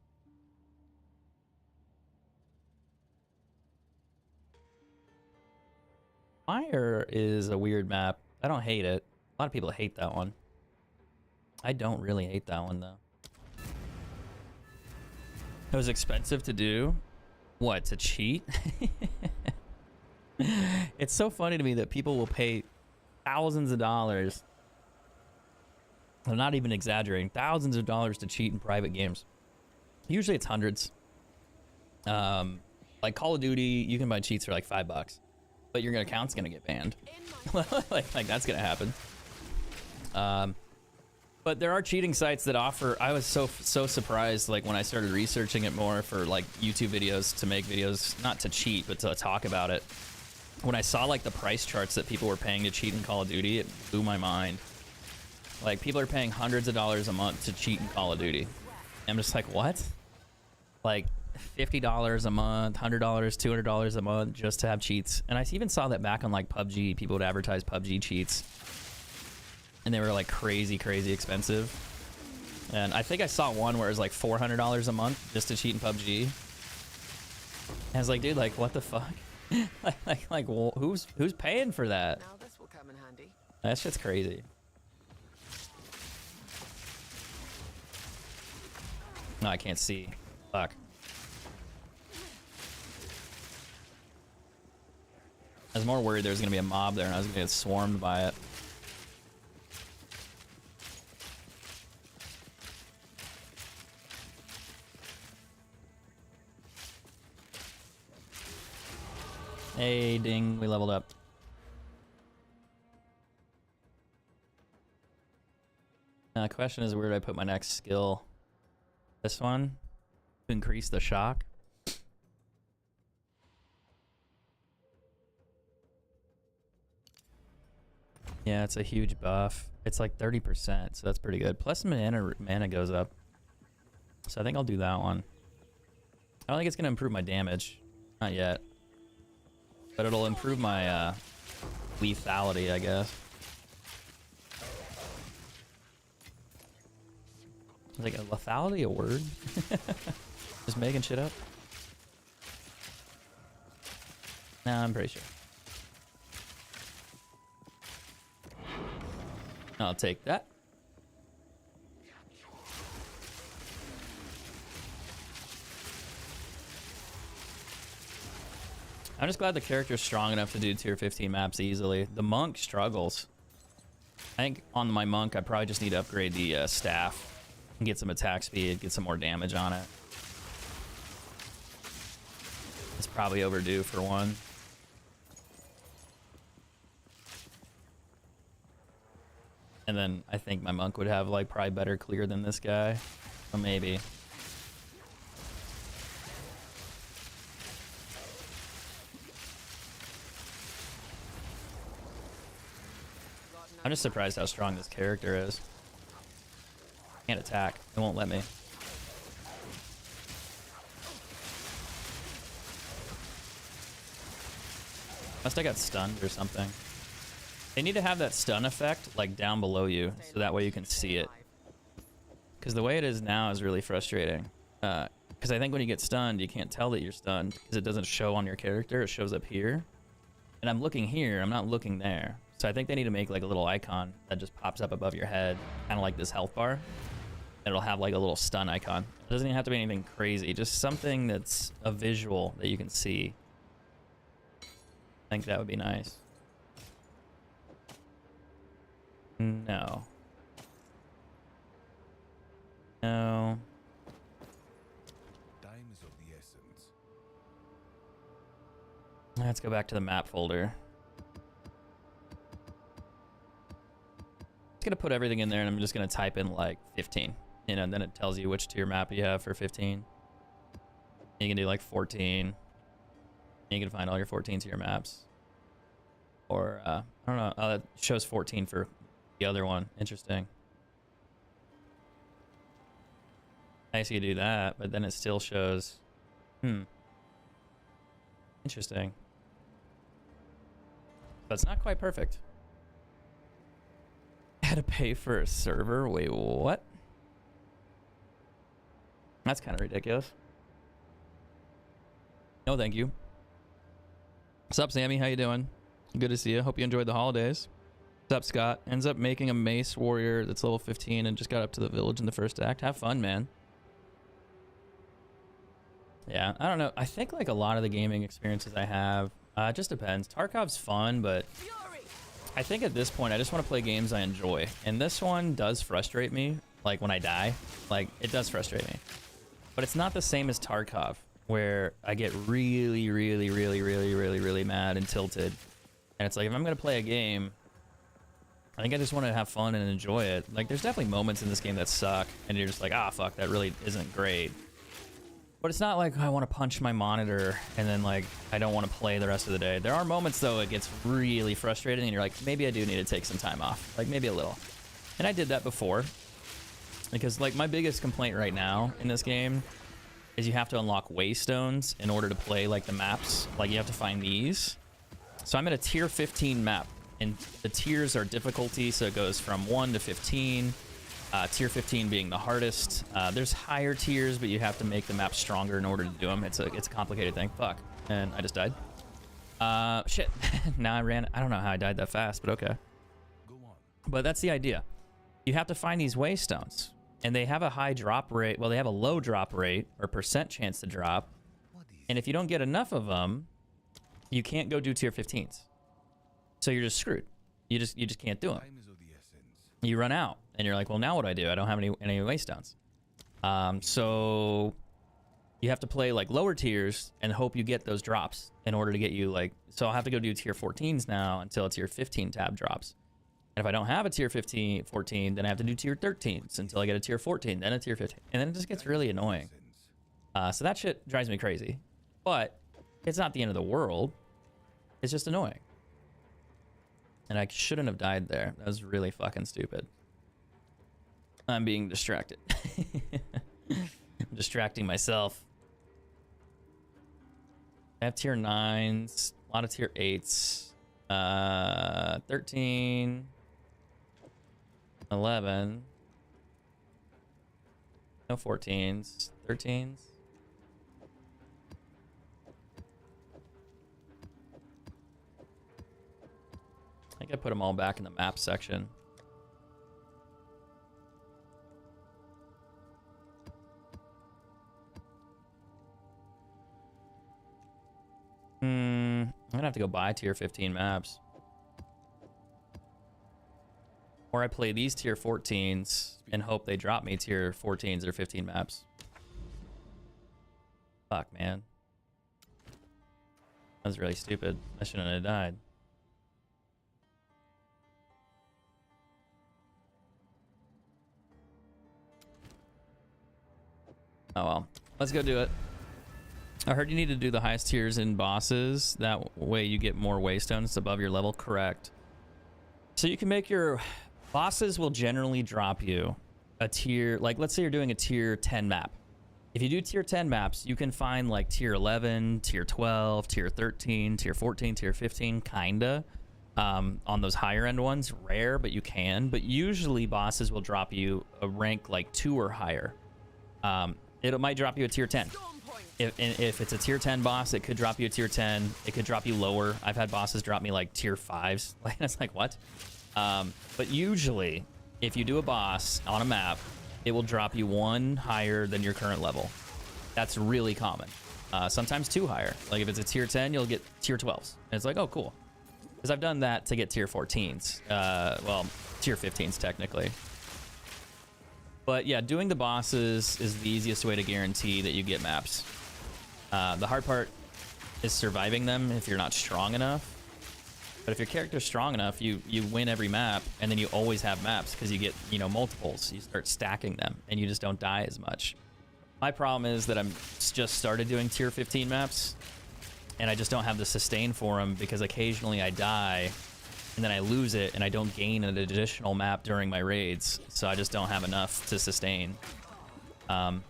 Fire is a weird map. I don't hate it. A lot of people hate that one. I don't really hate that one, though. It was expensive to do. What, to cheat? It's so funny to me that people will pay thousands of dollars. I'm not even exaggerating. Thousands of dollars to cheat in private games. Usually it's hundreds. Like Call of Duty, you can buy cheats for like $5, but your account's gonna get banned. like that's gonna happen. But there are cheating sites that offer. I was so surprised, like when I started researching it more for like YouTube videos, to make videos, not to cheat, but to talk about it. When I saw like the price charts that people were paying to cheat in Call of Duty, it blew my mind. Like people are paying hundreds of dollars a month to cheat in Call of Duty. I'm just like, what? Like $50 a month, $100, $200 a month just to have cheats. And I even saw that back on like PUBG. People would advertise PUBG cheats, and they were like crazy expensive. And I think I saw one where it was like $400 a month just to cheat in PUBG. And I was like, dude, like what the fuck? like well, who's paying for that? Now this will come in handy. That shit's crazy. No, I can't see. Fuck. I was more worried there was gonna be a mob there and I was gonna get swarmed by it. Hey, ding, we leveled up. Now the question is, where do I put my next skill? This one? To increase the shock? Yeah, it's a huge buff. It's like 30%, so that's pretty good. Plus mana goes up. So I think I'll do that one. I don't think it's gonna improve my damage. Not yet. But it'll improve my lethality, I guess. Is like a lethality a word? Just making shit up? Nah, I'm pretty sure. I'll take that. I'm just glad the character's strong enough to do tier 15 maps easily. The monk struggles. I think on my monk, I probably just need to upgrade the staff and get some attack speed, get some more damage on it. It's probably overdue for one. And then I think my monk would have like probably better clear than this guy. Or maybe. I'm just surprised how strong this character is. Can't attack. It won't let me. Must have got stunned or something. They need to have that stun effect like down below you, so that way you can see it. Because the way it is now is really frustrating. Because I think when you get stunned, you can't tell that you're stunned because it doesn't show on your character. It shows up here. And I'm looking here. I'm not looking there. So I think they need to make like a little icon that just pops up above your head, kind of like this health bar. It'll have like a little stun icon. It doesn't even have to be anything crazy. Just something that's a visual that you can see. I think that would be nice. No. No. Time is of the essence. Let's go back to the map folder. Just gonna put everything in there and I'm just gonna type in like 15. You know, and then it tells you which tier map you have for 15. You can do like 14. You can find all your 14 tier maps. Or, I don't know. Oh, that shows 14 for the other one. Interesting. Nice you do that, but then it still shows... Interesting. But it's not quite perfect. Had to pay for a server? Wait, what? That's kind of ridiculous. No, thank you. What's up, Sammy? How you doing? Good to see you. Hope you enjoyed the holidays. What's up, Scott? Ends up making a mace warrior that's level 15 and just got up to the village in the first act. Have fun, man. Yeah, I don't know. I think like a lot of the gaming experiences I have, it just depends. Tarkov's fun, but I think at this point I just want to play games I enjoy. And this one does frustrate me, like when I die. Like, it does frustrate me. But it's not the same as Tarkov, where I get really, really, really, really, really, really mad and tilted. And it's like, if I'm going to play a game, I think I just want to have fun and enjoy it. Like, there's definitely moments in this game that suck, and you're just like, ah, fuck, that really isn't great. But it's not like I want to punch my monitor and then like I don't want to play the rest of the day. There are moments though it gets really frustrating and you're like, maybe I do need to take some time off. Like maybe a little. And I did that before. Because like my biggest complaint right now in this game is you have to unlock waystones in order to play like the maps. Like you have to find these. So I'm at a tier 15 map and the tiers are difficulty. So it goes from 1 to 15. Tier 15 being the hardest. There's higher tiers, but you have to make the map stronger in order to do them. It's a complicated thing. Fuck. And I just died. Shit. Now I ran. I don't know how I died that fast, but okay. Go on. But that's the idea. You have to find these waystones, and they have a high drop rate. Well, they have a low drop rate or percent chance to drop. And if you don't get enough of them, you can't go do tier 15s. So you're just screwed. You just can't do them. Time is of the essence. You run out. And you're like, well, now what do I do? I don't have any waystones. So you have to play like lower tiers and hope you get those drops in order to get you like, so I'll have to go do tier 14s now until a tier 15 tab drops. And if I don't have a tier 14, then I have to do tier 13s until I get a tier 14, then a tier 15. And then it just gets really annoying. So that shit drives me crazy. But it's not the end of the world. It's just annoying. And I shouldn't have died there. That was really fucking stupid. I'm being distracted. I'm distracting myself. I have tier 9s, a lot of tier 8s, 13, 11, no 14s, 13s. I think I put them all back in the map section. I'm gonna have to go buy tier 15 maps. Or I play these tier 14s and hope they drop me tier 14s or 15 maps. Fuck, man. That was really stupid. I shouldn't have died. Oh well. Let's go do it. I heard you need to do the highest tiers in bosses. That way you get more waystones above your level. Correct. So you can make your... Bosses will generally drop you a tier... Like, let's say you're doing a tier 10 map. If you do tier 10 maps, you can find, like, tier 11, tier 12, tier 13, tier 14, tier 15, kinda. On those higher-end ones. Rare, but you can. But usually bosses will drop you a rank, like, 2 or higher. It might drop you a tier 10. If it's a tier 10 boss, it could drop you a tier 10. It could drop you lower. I've had bosses drop me like tier 5s. Like, it's like, what? But usually, if you do a boss on a map, it will drop you 1 higher than your current level. That's really common. Sometimes 2 higher. Like if it's a tier 10, you'll get tier 12s. And it's like, oh, cool. Because I've done that to get tier 14s. Well, tier 15s technically. But yeah, doing the bosses is the easiest way to guarantee that you get maps. The hard part is surviving them if you're not strong enough. But if your character's strong enough, you win every map, and then you always have maps because you get, you know, multiples. You start stacking them, and you just don't die as much. My problem is that I'm just started doing tier 15 maps, and I just don't have the sustain for them because occasionally I die, and then I lose it, and I don't gain an additional map during my raids, so I just don't have enough to sustain. But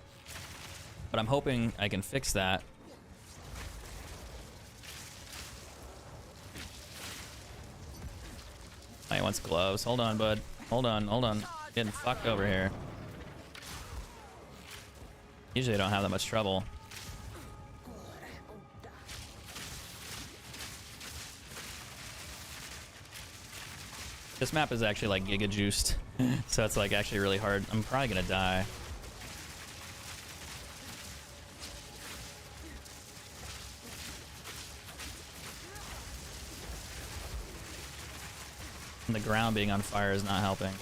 I'm hoping I can fix that. Oh, he wants gloves. Hold on, bud. Hold on, hold on. Getting fucked over here. Usually I don't have that much trouble. This map is actually like giga juiced, so it's like actually really hard. I'm probably gonna die. And the ground being on fire is not helping.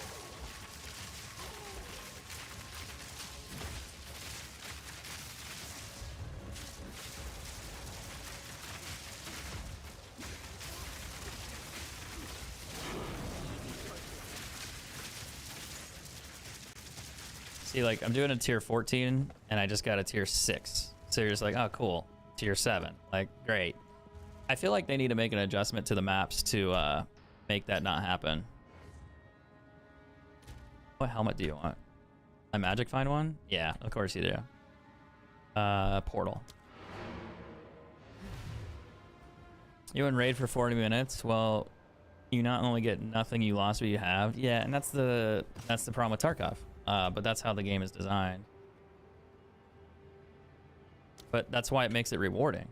See, like, I'm doing a tier 14, and I just got a tier 6. So you're just like, oh, cool. Tier 7. Like, great. I feel like they need to make an adjustment to the maps to make that not happen. What helmet do you want? A magic find one? Yeah, of course you do. Portal. You in raid for 40 minutes? Well, you not only get nothing, you lost what you have. Yeah, and that's the problem with Tarkov. But that's how the game is designed. But that's why it makes it rewarding.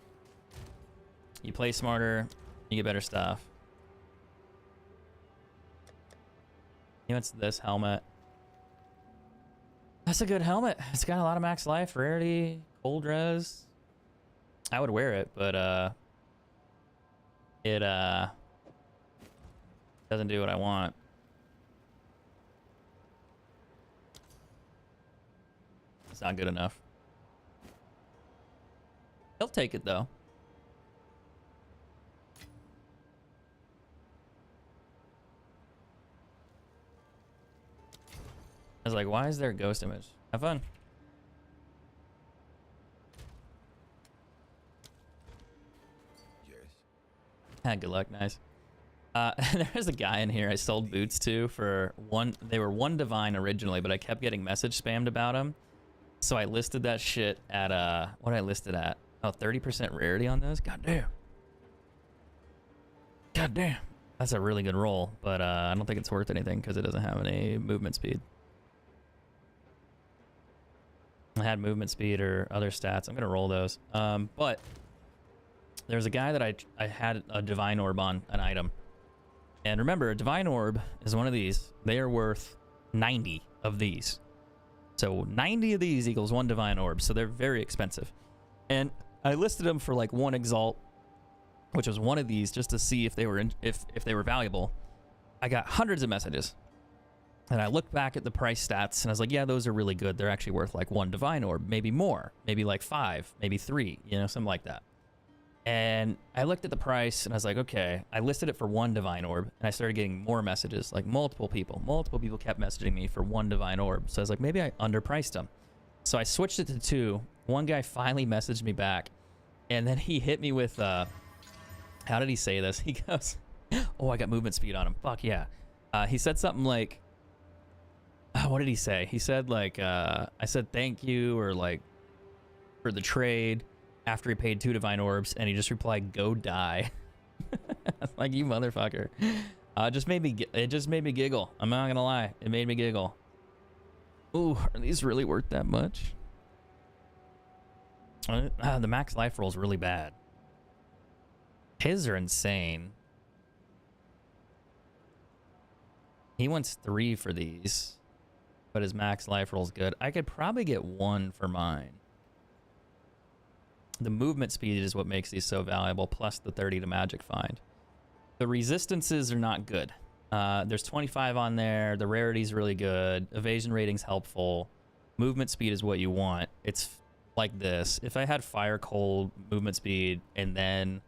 You play smarter, you get better stuff. You know, it's this helmet. That's a good helmet. It's got a lot of max life, rarity, cold res. I would wear it, but it doesn't do what I want. It's not good enough. He'll take it though. I was like, why is there a ghost image? Have fun. Yes. Ah, good luck, nice. There's a guy in here I sold boots to for one. They were 1 divine originally, but I kept getting message spammed about them. So I listed that shit at, what I listed at? Oh, 30% rarity on those? God damn. God damn. That's a really good roll, but I don't think it's worth anything because it doesn't have any movement speed. I had movement speed or other stats. I'm going to roll those. But there's a guy that I had a divine orb on, an item. And remember, a divine orb is one of these. They are worth 90 of these. So 90 of these equals 1 divine orb, so they're very expensive. And I listed them for like 1 exalt, which was one of these, just to see if they were if they were valuable. I got hundreds of messages, and I looked back at the price stats, and I was like, yeah, those are really good. They're actually worth like 1 divine orb, maybe more, maybe like 5, maybe 3, you know, something like that. And I looked at the price, and I was like, okay. I listed it for 1 divine orb, and I started getting more messages, like multiple people kept messaging me for 1 divine orb. So I was like, maybe I underpriced them. So I switched it to 2. One guy finally messaged me back, and then he hit me with, how did he say this? He goes, oh, I got movement speed on him. Fuck yeah. He said something like, what did he say? He said like, I said thank you, or like, for the trade, after he paid 2 divine orbs, and he just replied, go die. Like, you motherfucker. It just made me giggle. I'm not gonna lie. It made me giggle. Ooh, are these really worth that much? The max life roll is really bad. His are insane. He wants 3 for these, but his max life roll is good. I could probably get 1 for mine. The movement speed is what makes these so valuable, plus the 30 to magic find. The resistances are not good. There's 25 on there. The rarity's really good. Evasion rating's helpful. Movement speed is what you want. It's like this. If I had fire, cold, movement speed, and then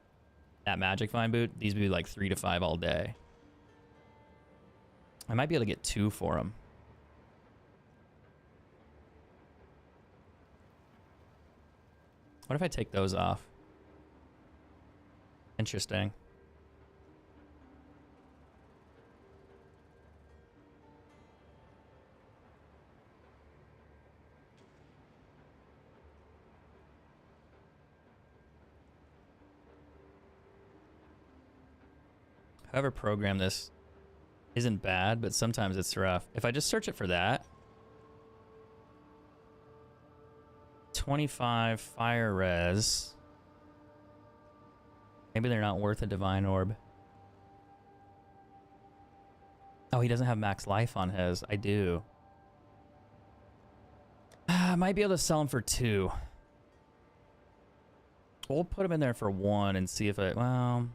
that magic find boot, these would be like 3 to 5 all day. I might be able to get 2 for them. What if I take those off? Interesting. Whoever programmed this isn't bad, but sometimes it's rough. If I just search it for that, 25 fire res. Maybe they're not worth a divine orb. Oh, he doesn't have max life on his. I do. I might be able to sell him for 2. We'll put him in there for 1 and see if it, well,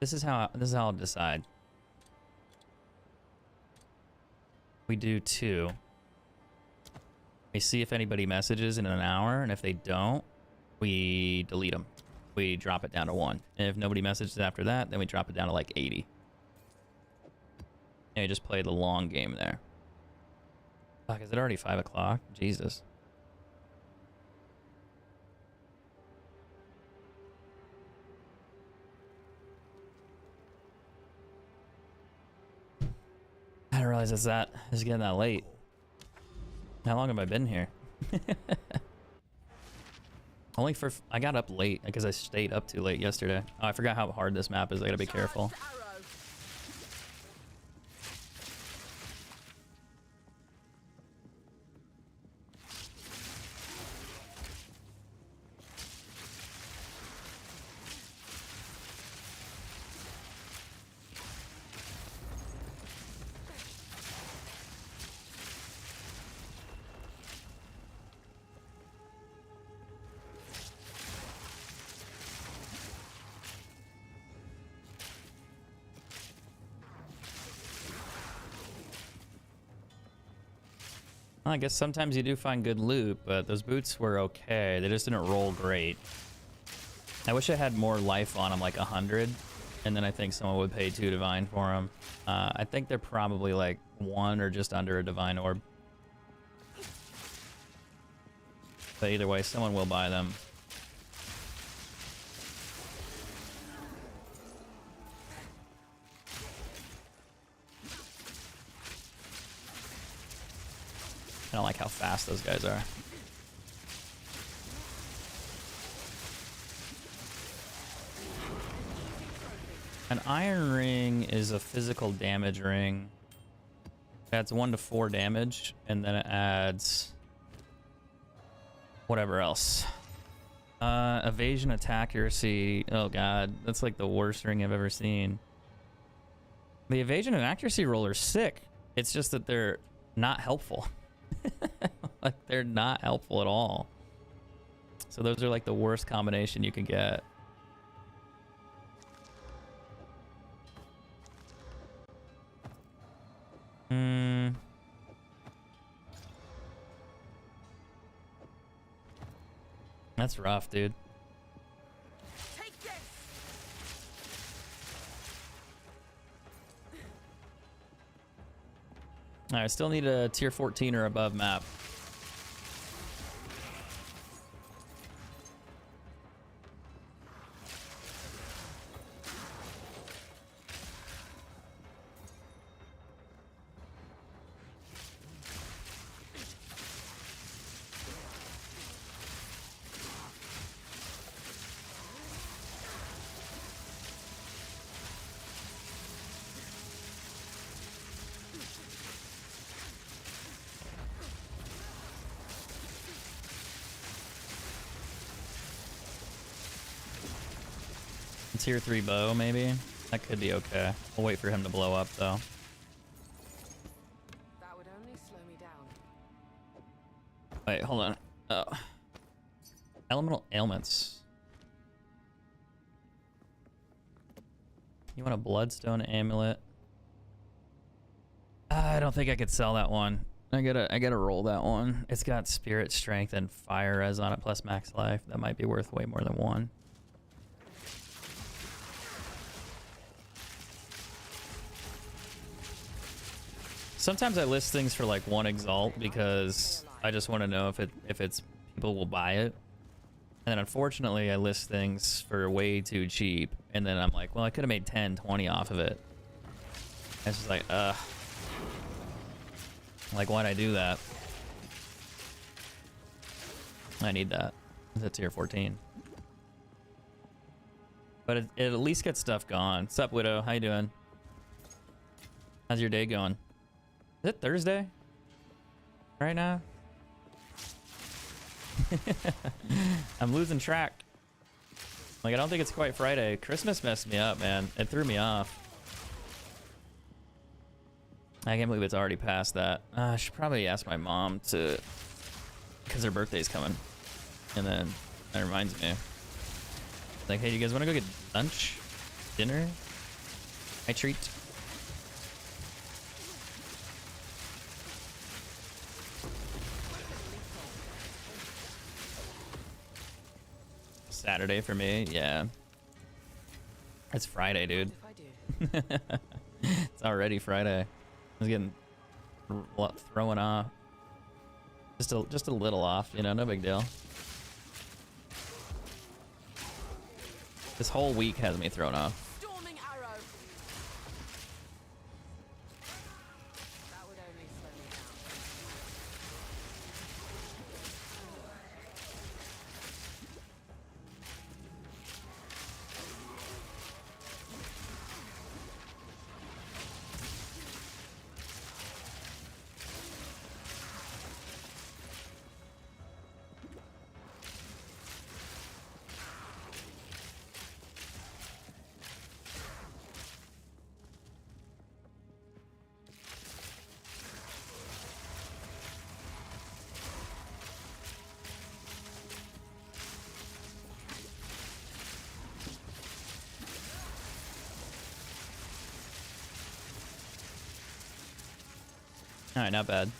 this is how I'll decide. We do 2. We see if anybody messages in an hour, and if they don't, we delete them. We drop it down to 1. And if nobody messages after that, then we drop it down to like 80. And we just play the long game there. Fuck, is it already 5 o'clock? Jesus. I didn't realize it's getting that late. How long have I been here? I got up late because I stayed up too late yesterday. Oh, I forgot how hard this map is. I gotta be careful. I guess sometimes you do find good loot, but those boots were okay. They just didn't roll great. I wish I had more life on them, like 100, and then I think someone would pay 2 divine for them. I think they're probably like 1 or just under a divine orb. But either way, someone will buy them. I don't like how fast those guys are. An iron ring is a physical damage ring. It adds 1 to 4 damage, and then it adds whatever else. Evasion, attack, accuracy. Oh god, that's like the worst ring I've ever seen. The evasion and accuracy roll are sick. It's just that they're not helpful. Like, they're not helpful at all. So those are like the worst combination you can get. That's rough, dude. Take this. Alright, I still need a tier 14 or above map. Tier 3 bow, maybe? That could be okay. We'll wait for him to blow up, though. That would only slow me down. Wait, hold on. Oh. Elemental ailments. You want a bloodstone amulet? I don't think I could sell that one. I gotta roll that one. It's got spirit strength and fire res on it plus max life. That might be worth way more than 1. Sometimes I list things for like 1 exalt because I just want to know if it's people will buy it. And then unfortunately I list things for way too cheap. And then I'm like, well, I could have made 10, 20 off of it. It's just like, like, why'd I do that? I need that. It's at tier 14. But it at least gets stuff gone. What's up, Widow? How you doing? How's your day going? Is it Thursday? Right now? I'm losing track. Like, I don't think it's quite Friday. Christmas messed me up, man. It threw me off. I can't believe it's already past that. I should probably ask my mom to... because her birthday's coming. And then that reminds me. Like, hey, you guys want to go get lunch? Dinner? I treat. Saturday for me, yeah. It's Friday, dude. If I do. It's already Friday. I was getting thrown off. Just a little off, you know, no big deal. This whole week has me thrown off. Storming arrow. That would only slow me down. All right, not bad.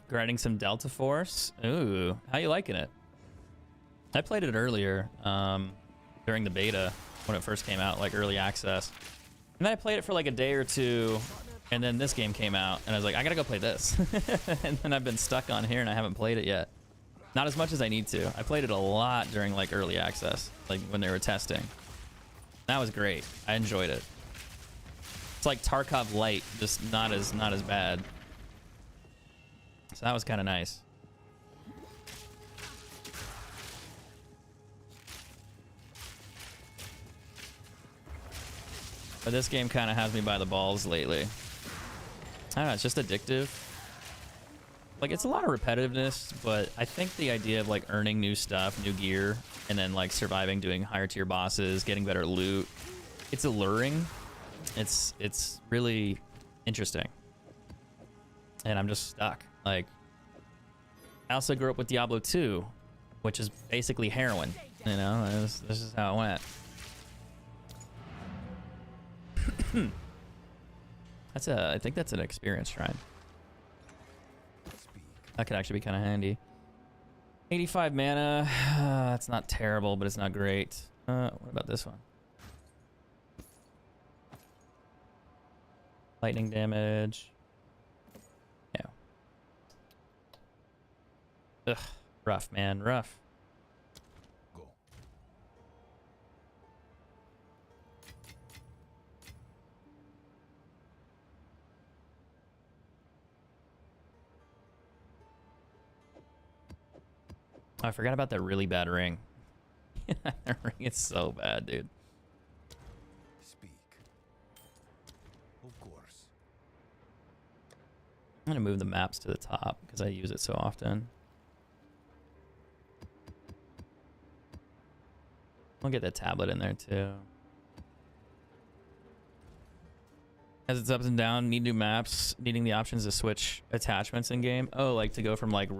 Grinding some Delta Force. Ooh, how you liking it? I played it earlier during the beta when it first came out, like early access. And then I played it for like a day or two, and then this game came out, and I was like, I gotta go play this. And then I've been stuck on here, and I haven't played it yet. Not as much as I need to. I played it a lot during like early access, like when they were testing. That was great. I enjoyed it. It's like Tarkov Light, just not as bad. So that was kind of nice. But this game kind of has me by the balls lately. I don't know, it's just addictive. Like, it's a lot of repetitiveness, but I think the idea of like earning new stuff, new gear, and then like surviving, doing higher tier bosses, getting better loot, it's alluring. It's really interesting. And I'm just stuck. Like, I also grew up with Diablo 2, which is basically heroin. You know, this is how it went. I think that's an experience shrine. That could actually be kind of handy. 85 mana. That's not terrible, but it's not great. What about this one? Lightning damage. Yeah. Ugh. Rough, man. Rough. Go. Oh, I forgot about that really bad ring. That ring is so bad, dude. Speak. Of course. I'm gonna move the maps to the top because I use it so often. I'll get that tablet in there too. As it's ups and down, need new maps, needing the options to switch attachments in game. Oh, like to go from like a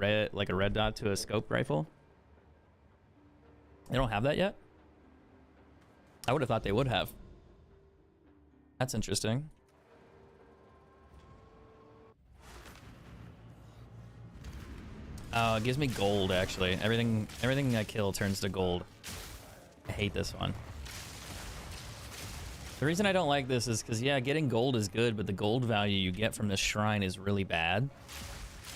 red dot to a scope rifle. They don't have that yet? I would have thought they would have. That's interesting. Oh, it gives me gold actually. Everything I kill turns to gold. I hate this one. The reason I don't like this is because, yeah, getting gold is good, but the gold value you get from this shrine is really bad.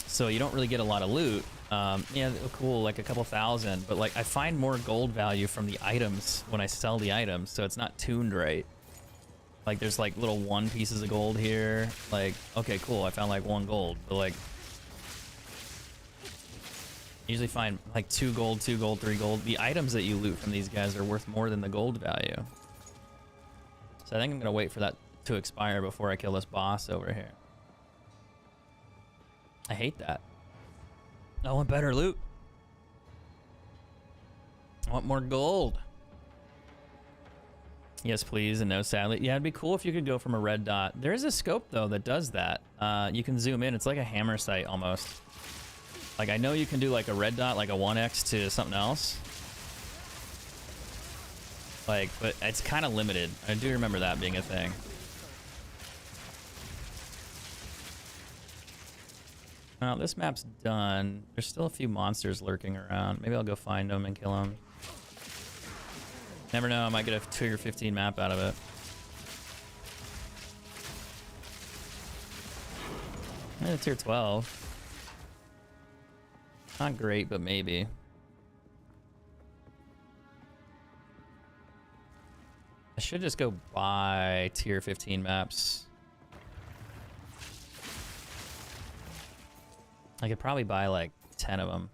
So you don't really get a lot of loot, Yeah, cool, like a couple thousand, but like I find more gold value from the items when I sell the items, so it's not tuned right. Like there's like little 1 pieces of gold here. Like, okay, cool, I found like 1 gold, but like usually find like 2 gold, 2 gold, 3 gold. The items that you loot from these guys are worth more than the gold value. So I think I'm gonna wait for that to expire before I kill this boss over here. I hate that. I want better loot. I want more gold. Yes, please, and no, sadly. Yeah, it'd be cool if you could go from a red dot. There is a scope, though, that does that. You can zoom in. It's like a hammer sight, almost. Like, I know you can do, like, a red dot, like a 1x to something else. Like, but it's kind of limited. I do remember that being a thing. Well, this map's done. There's still a few monsters lurking around. Maybe I'll go find them and kill them. Never know, I might get a tier 15 map out of it. Yeah, tier 12. Not great, but maybe. I should just go buy tier 15 maps. I could probably buy like 10 of them.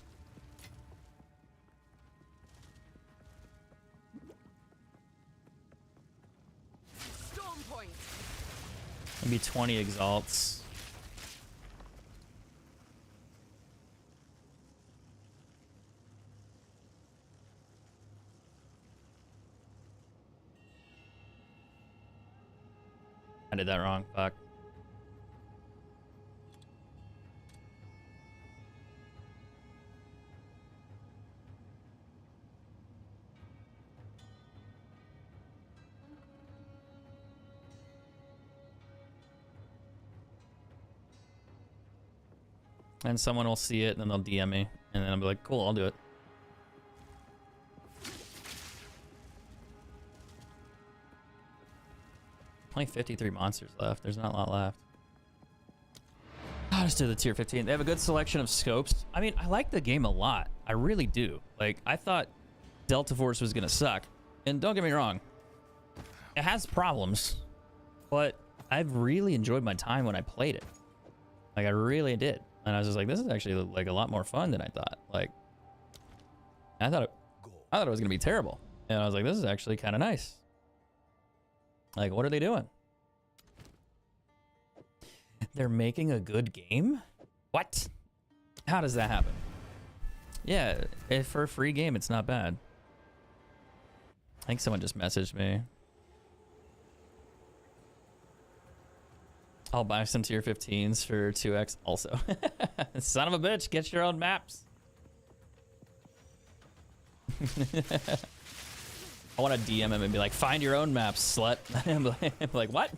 Storm point. Maybe 20 exalts. I did that wrong. Fuck. And someone will see it, and then they'll DM me, and then I'll be like, cool, I'll do it. Only 53 monsters left. There's not a lot left. I'll just do the tier 15. They have a good selection of scopes. I mean, I like the game a lot. I really do. Like, I thought Delta Force was gonna suck. And don't get me wrong, it has problems, but I've really enjoyed my time when I played it. Like, I really did. And I was just like, this is actually like a lot more fun than I thought. Like, I thought it was gonna be terrible. And I was like, this is actually kind of nice. Like, what are they doing? They're making a good game? What? How does that happen? Yeah, if for a free game, it's not bad. I think someone just messaged me. I'll buy some tier 15s for 2x also. Son of a bitch, get your own maps. I want to DM him and be like, find your own maps, slut. I'm like, what?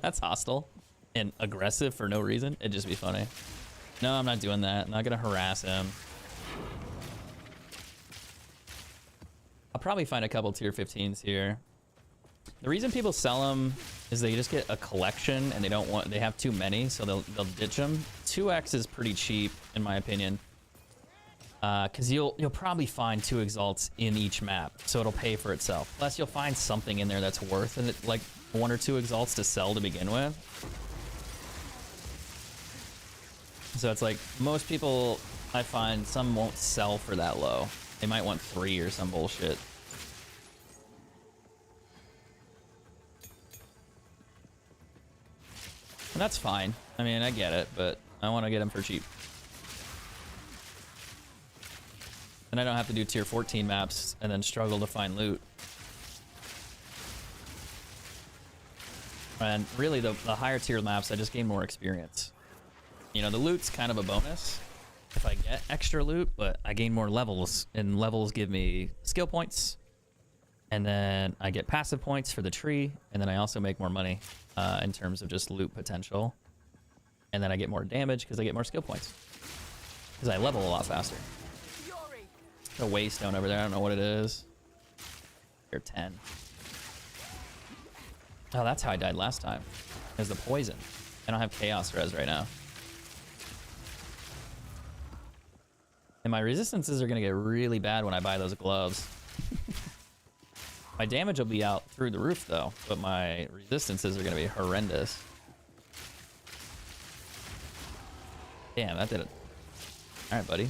That's hostile and aggressive for no reason. It'd just be funny. No, I'm not doing that. I'm not going to harass him. I'll probably find a couple tier 15s here. The reason people sell them is they just get a collection and they have too many, so they'll ditch them. 2x is pretty cheap in my opinion. Because you'll probably find 2 exalts in each map, so it'll pay for itself. Plus, you'll find something in there that's worth it, like 1 or 2 exalts to sell to begin with. So it's like most people, I find some won't sell for that low. They might want 3 or some bullshit. And that's fine. I mean, I get it, but I want to get them for cheap. And I don't have to do tier 14 maps and then struggle to find loot. And really, the higher tier maps, I just gain more experience. You know, the loot's kind of a bonus if I get extra loot, but I gain more levels, and levels give me skill points. And then I get passive points for the tree, and then I also make more money in terms of just loot potential. And then I get more damage because I get more skill points. Because I level a lot faster. A waystone over there, I don't know what it is. You're 10. Oh, that's how I died last time. Is the poison. I don't have chaos res right now. And my resistances are going to get really bad when I buy those gloves. My damage will be out through the roof, though, but my resistances are going to be horrendous. Damn, that did it. All right, buddy.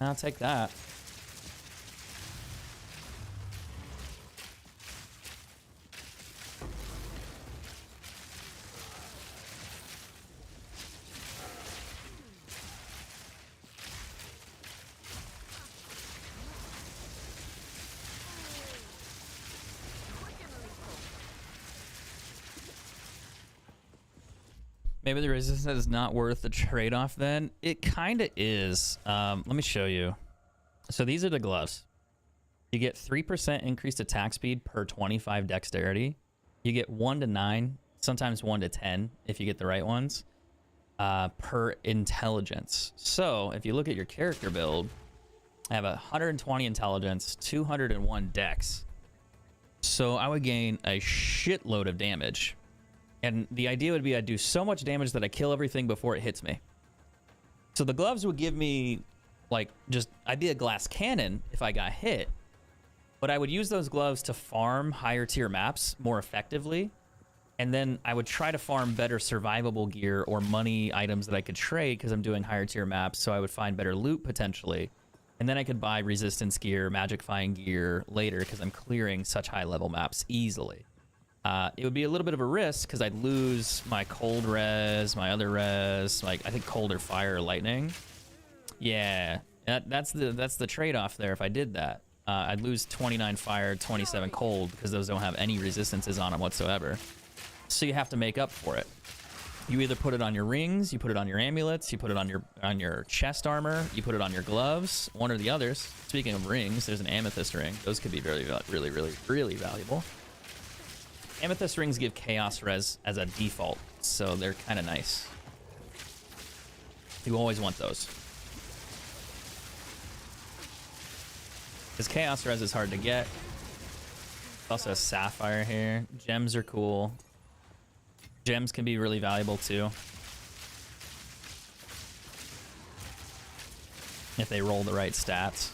I'll take that. Maybe the resistance is not worth the trade-off then. It kind of is. Let me show you. So these are the gloves. You get 3% increased attack speed per 25 dexterity. You get 1 to 9, sometimes 1 to 10 if you get the right ones, per intelligence. So if you look at your character build, I have 120 intelligence, 201 dex. So I would gain a shitload of damage. And the idea would be I'd do so much damage that I kill everything before it hits me. So the gloves would give me, like, just, I'd be a glass cannon if I got hit. But I would use those gloves to farm higher tier maps more effectively. And then I would try to farm better survivable gear or money items that I could trade because I'm doing higher tier maps. So I would find better loot potentially. And then I could buy resistance gear, magicifying gear later because I'm clearing such high level maps easily. It would be a little bit of a risk because I'd lose my cold res, my other res, like I think cold or fire or lightning. Yeah, that's the trade-off there if I did that. I'd lose 29 fire, 27 cold because those don't have any resistances on them whatsoever. So you have to make up for it. You either put it on your rings, you put it on your amulets, you put it on your chest armor, you put it on your gloves, one or the others. Speaking of rings, there's an amethyst ring. Those could be really valuable. Amethyst rings give chaos res as a default, so they're kind of nice. You always want those. Because chaos res is hard to get. Also a sapphire here. Gems are cool. Gems can be really valuable too. If they roll the right stats.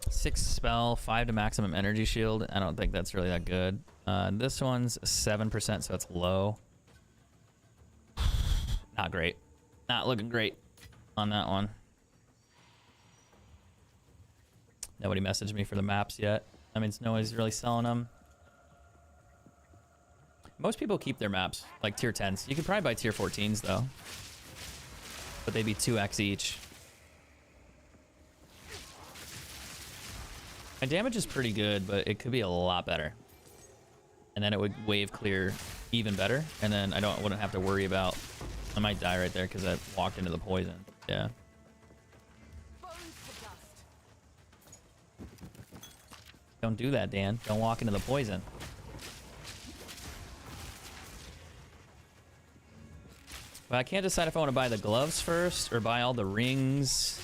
6 spell, 5 to maximum energy shield. I don't think that's really that good. This one's 7%, so it's low. Not great. Not looking great on that one. Nobody messaged me for the maps yet. That means nobody's really selling them. Most people keep their maps, like tier 10s. You could probably buy tier 14s though. But they'd be 2x each. My damage is pretty good, but it could be a lot better. And then it would wave clear even better. And then I wouldn't have to worry about... I might die right there because I walked into the poison. Yeah. Don't do that, Dan. Don't walk into the poison. But I can't decide if I want to buy the gloves first or buy all the rings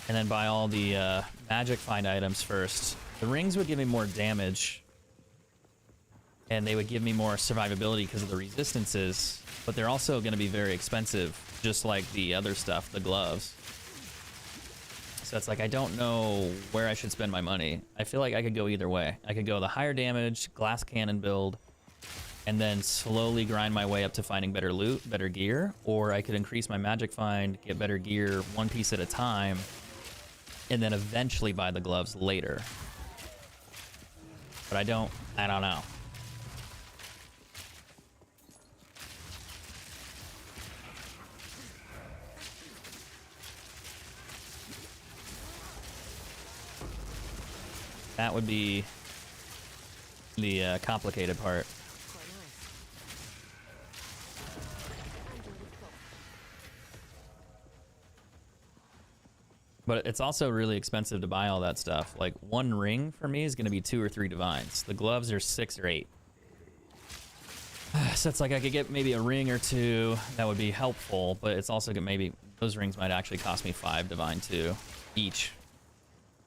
and then buy all the magic find items first. The rings would give me more damage and they would give me more survivability because of the resistances, but they're also going to be very expensive, just like the other stuff, the gloves. So it's like, I don't know where I should spend my money. I feel like I could go either way. I could go the higher damage, glass cannon build, and then slowly grind my way up to finding better loot, better gear, or I could increase my magic find, get better gear one piece at a time, and then eventually buy the gloves later. But I don't know. That would be the complicated part. But it's also really expensive to buy all that stuff. Like, one ring for me is going to be 2 or 3 divines. The gloves are 6 or 8. So it's like I could get maybe a ring or two that would be helpful, but it's also maybe those rings might actually cost me 5 divine too each.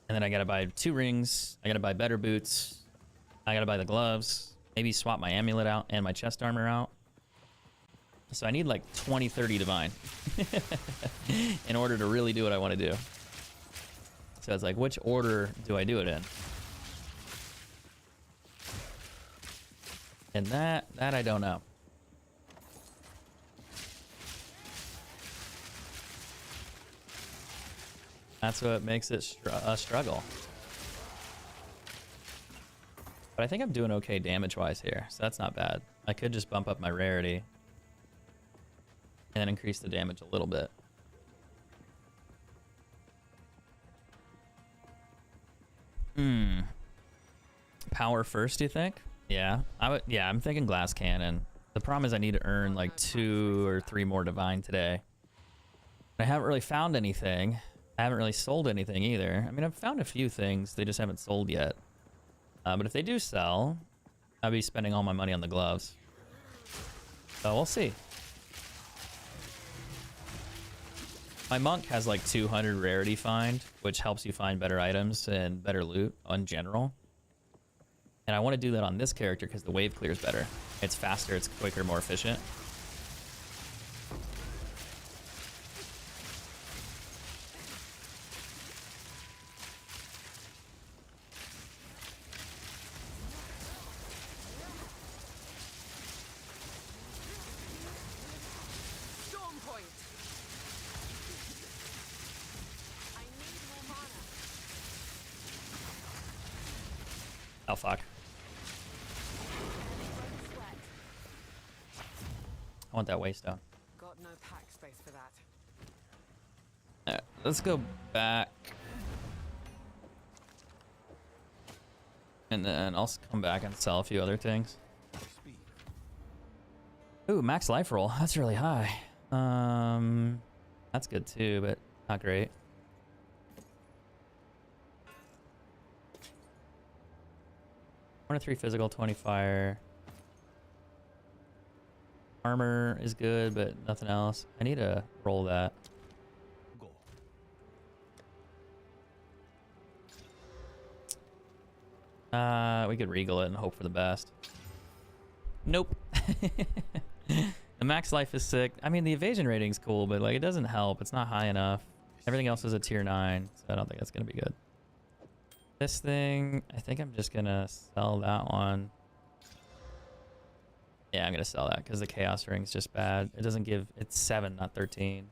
And then I gotta buy 2 rings. I gotta buy better boots. I gotta buy the gloves. Maybe swap my amulet out and my chest armor out. So I need like 20, 30 divine in order to really do what I want to do. So it's like, which order do I do it in? And that I don't know. That's what makes it a struggle. But I think I'm doing okay damage-wise here, so that's not bad. I could just bump up my rarity and then increase the damage a little bit. Power first, do you think? Yeah, yeah, I'm thinking glass cannon. The problem is I need to earn like 2 or 3 more divine today. I haven't really found anything. I haven't really sold anything either. I mean, I've found a few things, they just haven't sold yet. But if they do sell, I'll be spending all my money on the gloves. So we'll see. My monk has like 200 rarity find, which helps you find better items and better loot in general. And I want to do that on this character because the wave clear is better. It's faster, it's quicker, more efficient. Storm point. I need more mana. Oh, fuck. Sweat. I want that waystone. Got no pack space for that. Alright, let's go back. And then I'll come back and sell a few other things. Speed. Ooh, max life roll. That's really high. That's good too, but not great. One to 3 physical, 20 fire. Armor is good, but nothing else. I need to roll that. Go. We could regal it and hope for the best. Nope. The max life is sick. I mean, the evasion rating's cool, but like it doesn't help. It's not high enough. Everything else is a tier 9, so I don't think that's gonna be good. This thing, I think I'm just gonna sell that one. Yeah, I'm gonna sell that because the chaos ring's just bad. It doesn't give, it's 7, not 13.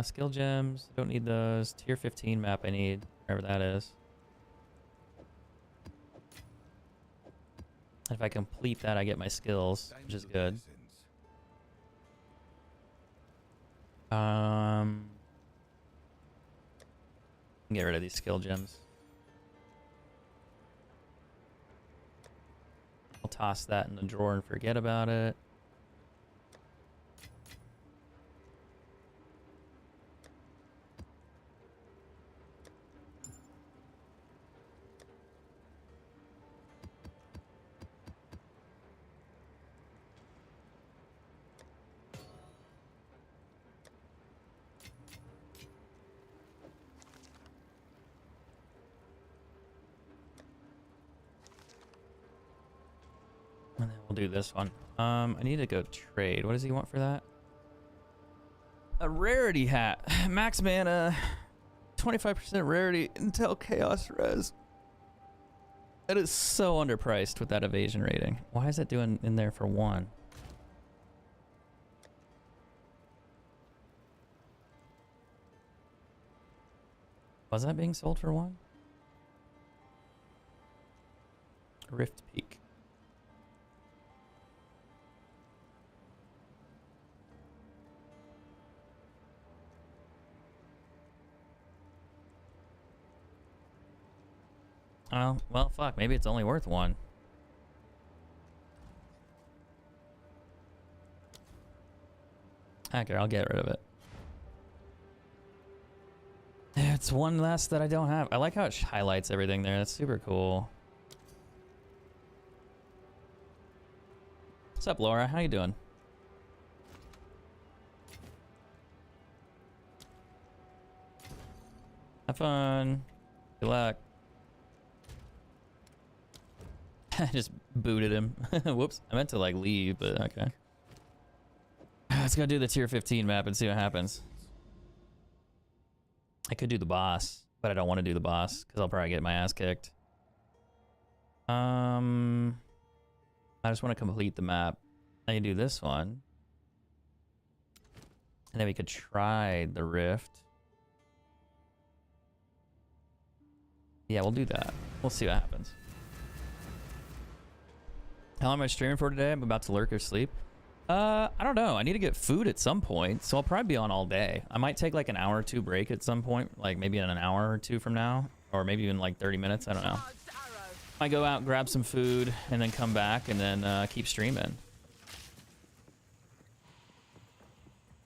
Skill gems, don't need those. Tier 15 map I need, wherever that is. And if I complete that, I get my skills, which is good. Get rid of these skill gems. I'll toss that in the drawer and forget about it. And then we'll do this one. I need to go trade. What does he want for that? A rarity hat. Max mana. 25% rarity until chaos res. That is so underpriced with that evasion rating. Why is that doing in there for 1? Was that being sold for 1? Rift Peak. Oh, well, fuck. Maybe it's only worth 1. Okay, I'll get rid of it. It's 1 less that I don't have. I like how it highlights everything there. That's super cool. What's up, Laura? How you doing? Have fun. Good luck. I just booted him. Whoops. I meant to like leave, but okay. Let's go do the tier 15 map and see what happens. I could do the boss, but I don't want to do the boss because I'll probably get my ass kicked. I just want to complete the map. I can do this one. And then we could try the rift. Yeah, we'll do that. We'll see what happens. How long am I streaming for today? I'm about to lurk or sleep. I don't know. I need to get food at some point, so I'll probably be on all day. I might take like an hour or two break at some point, like maybe in an hour or two from now, or maybe even like 30 minutes. I don't know. I go out, grab some food, and then come back and then keep streaming.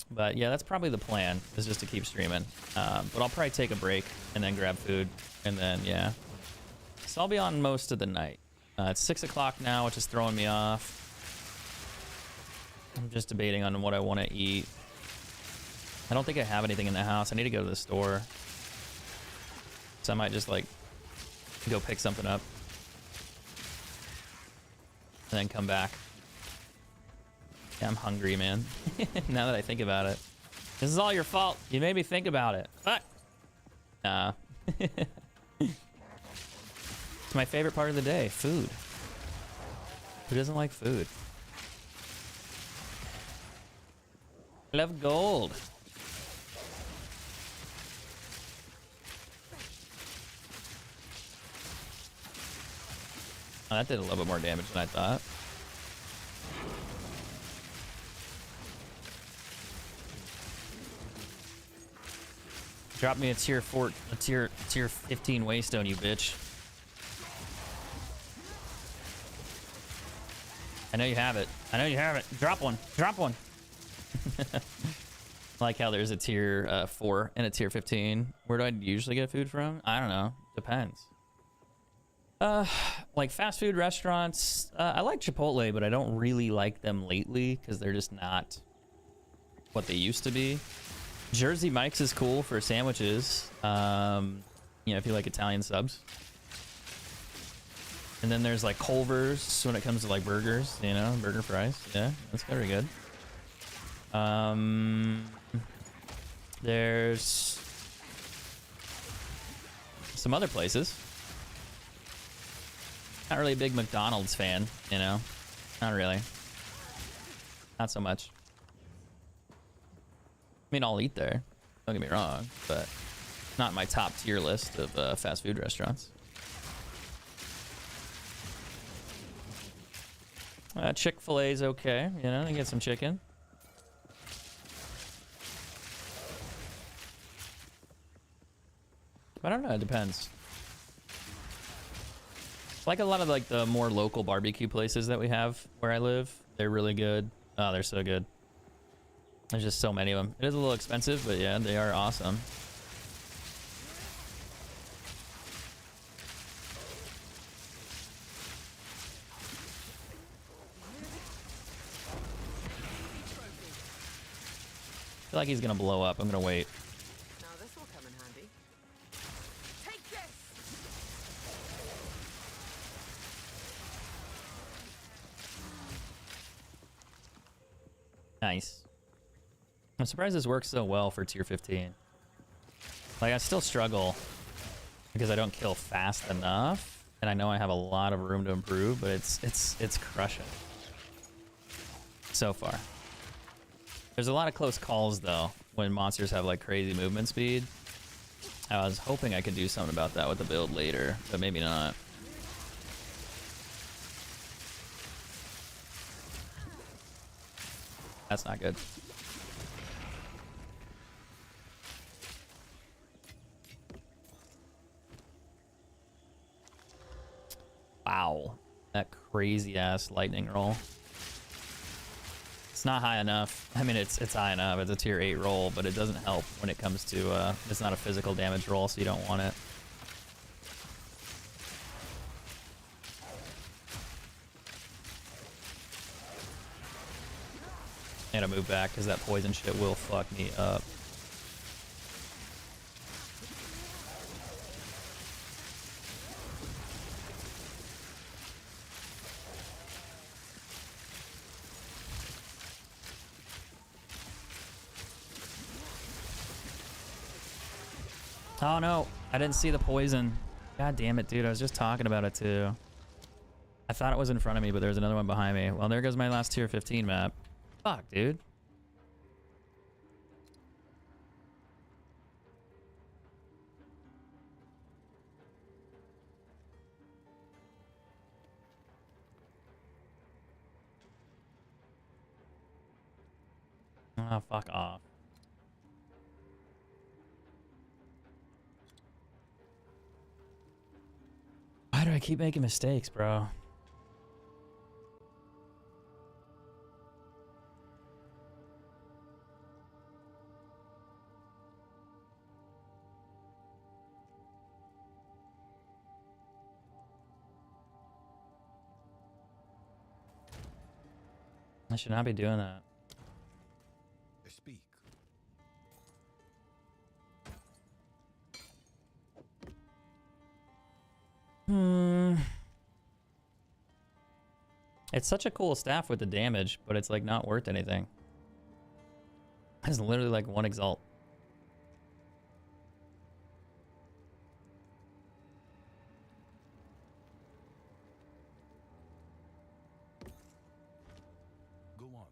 But yeah, that's probably the plan, is just to keep streaming. But I'll probably take a break and then grab food, and then yeah. So I'll be on most of the night. It's 6 o'clock now, which is throwing me off. I'm just debating on what I want to eat. I don't think I have anything in the house. I need to go to the store. So I might just like go pick something up. And then come back. Yeah, I'm hungry, man. Now that I think about it. This is all your fault. You made me think about it. Fuck. Nah. It's my favorite part of the day. Food. Who doesn't like food? I love gold. Oh, that did a little bit more damage than I thought. Drop me a tier 15 waystone, you bitch. I know you have it. I know you have it. Drop one. Drop one. I like how there's a tier 4 and a tier 15. Where do I usually get food from? I don't know. Depends. Like fast food restaurants. I like Chipotle, but I don't really like them lately because they're just not what they used to be. Jersey Mike's is cool for sandwiches. You know, if you like Italian subs. And then there's like Culver's when it comes to like burgers, you know, burger fries. Yeah, that's very good. There's some other places. Not really a big McDonald's fan, you know? Not really. Not so much. I mean, I'll eat there. Don't get me wrong, but not my top tier list of fast food restaurants. Chick-fil-A's okay, you know, you get some chicken. I don't know, it depends. Like a lot of like the more local barbecue places that we have where I live, they're really good. Oh, they're so good. There's just so many of them. It is a little expensive, but yeah, they are awesome. I feel like he's gonna blow up. I'm gonna wait. Now this will come in handy. Take this. Nice. I'm surprised this works so well for tier 15. Like, I still struggle because I don't kill fast enough, and I know I have a lot of room to improve, but it's crushing so far. There's a lot of close calls though when monsters have like crazy movement speed. I was hoping I could do something about that with the build later, but maybe not. That's not good. Wow, that crazy ass lightning roll. It's not high enough. I mean, it's high enough. It's a tier 8 roll, but it doesn't help when it comes to, it's not a physical damage roll, so you don't want it. I gotta move back because that poison shit will fuck me up. Oh no, I didn't see the poison. God damn it, dude. I was just talking about it too. I thought it was in front of me, but there's another one behind me. Well, there goes my last tier 15 map. Fuck, dude. Oh, fuck off. Why do I keep making mistakes, bro? I should not be doing that. Speak. It's such a cool staff with the damage, but it's like not worth anything. It's literally like one exalt. Go on.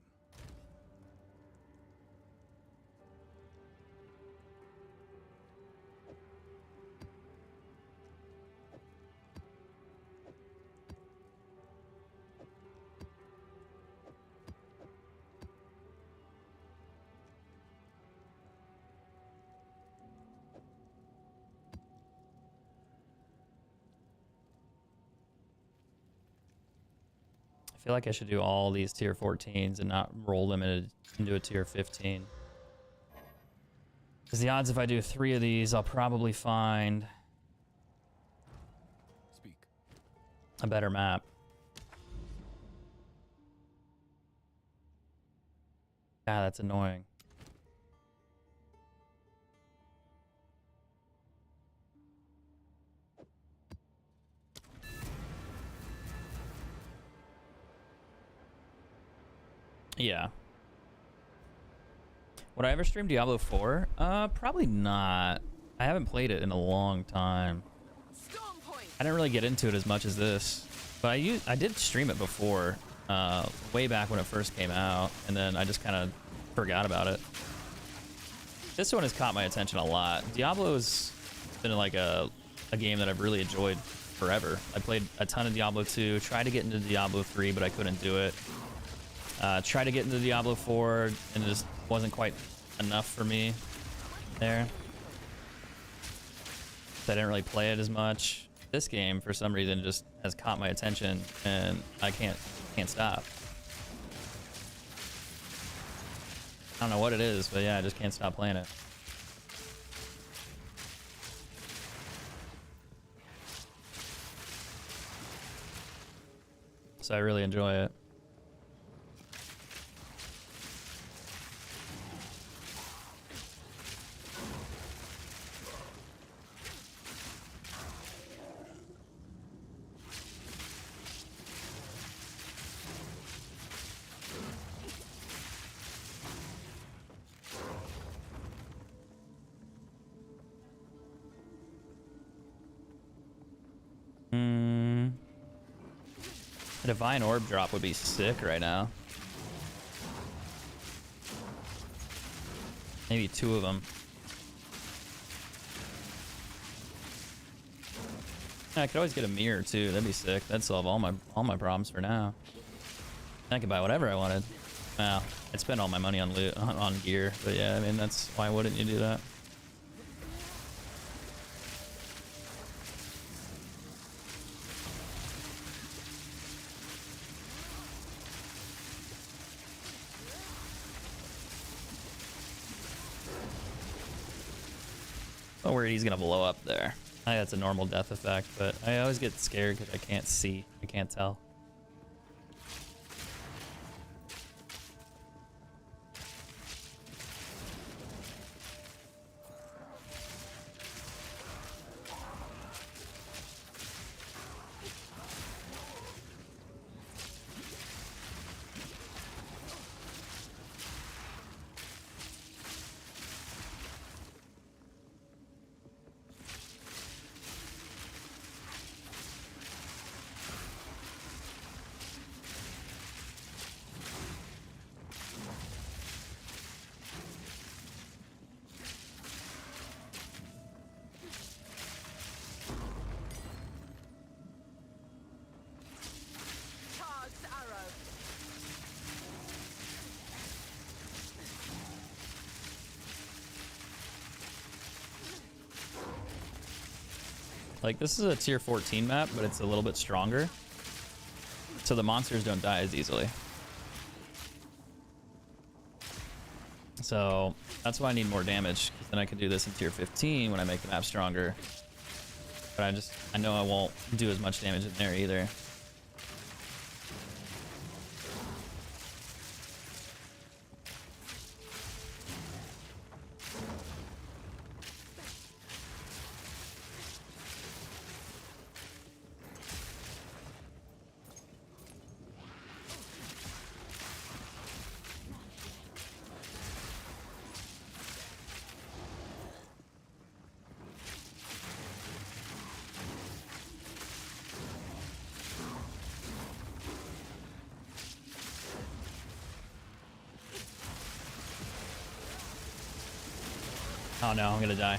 I feel like I should do all these tier 14s and not roll them into a tier 15. Because the odds if I do 3 of these, I'll probably find Speak. a better map. God, that's annoying. Yeah. Would I ever stream Diablo 4? Probably not. I haven't played it in a long time. Storm point. I didn't really get into it as much as this, but I did stream it before, way back when it first came out, and then I just kind of forgot about it. This one has caught my attention a lot. Diablo's been like a game that I've really enjoyed forever. I played a ton of Diablo 2, tried to get into Diablo 3, but I couldn't do it. Tried to get into Diablo 4, and it just wasn't quite enough for me there. So I didn't really play it as much. This game, for some reason, just has caught my attention, and I can't stop. I don't know what it is, but yeah, I just can't stop playing it. So I really enjoy it. A divine orb drop would be sick right now. Maybe 2 of them. I could always get a mirror too. That'd be sick. That'd solve all my problems for now. I could buy whatever I wanted. Well, I'd spend all my money on loot, on gear, but yeah, I mean that's why wouldn't you do that? Oh, worried he's gonna blow up there. I think that's a normal death effect, but I always get scared because I can't see. I can't tell. Like, this is a tier 14 map, but it's a little bit stronger. So the monsters don't die as easily. So that's why I need more damage, because then I can do this in tier 15 when I make the map stronger. But I know I won't do as much damage in there either. Oh no, I'm gonna die.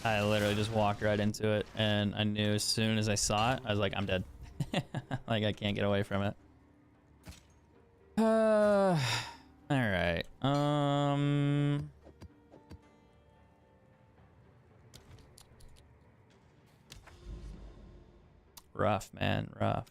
I literally just walked right into it, and I knew as soon as I saw it, I was like, I'm dead. Like, I can't get away from it. Alright. Rough, man, rough.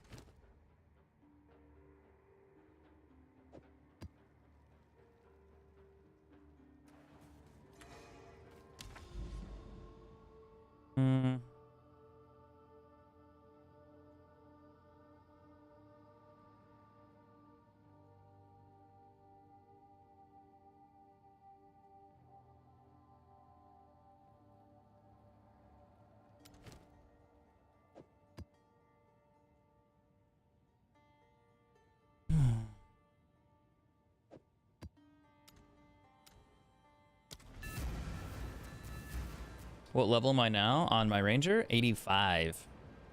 What level am I now on my ranger? 85.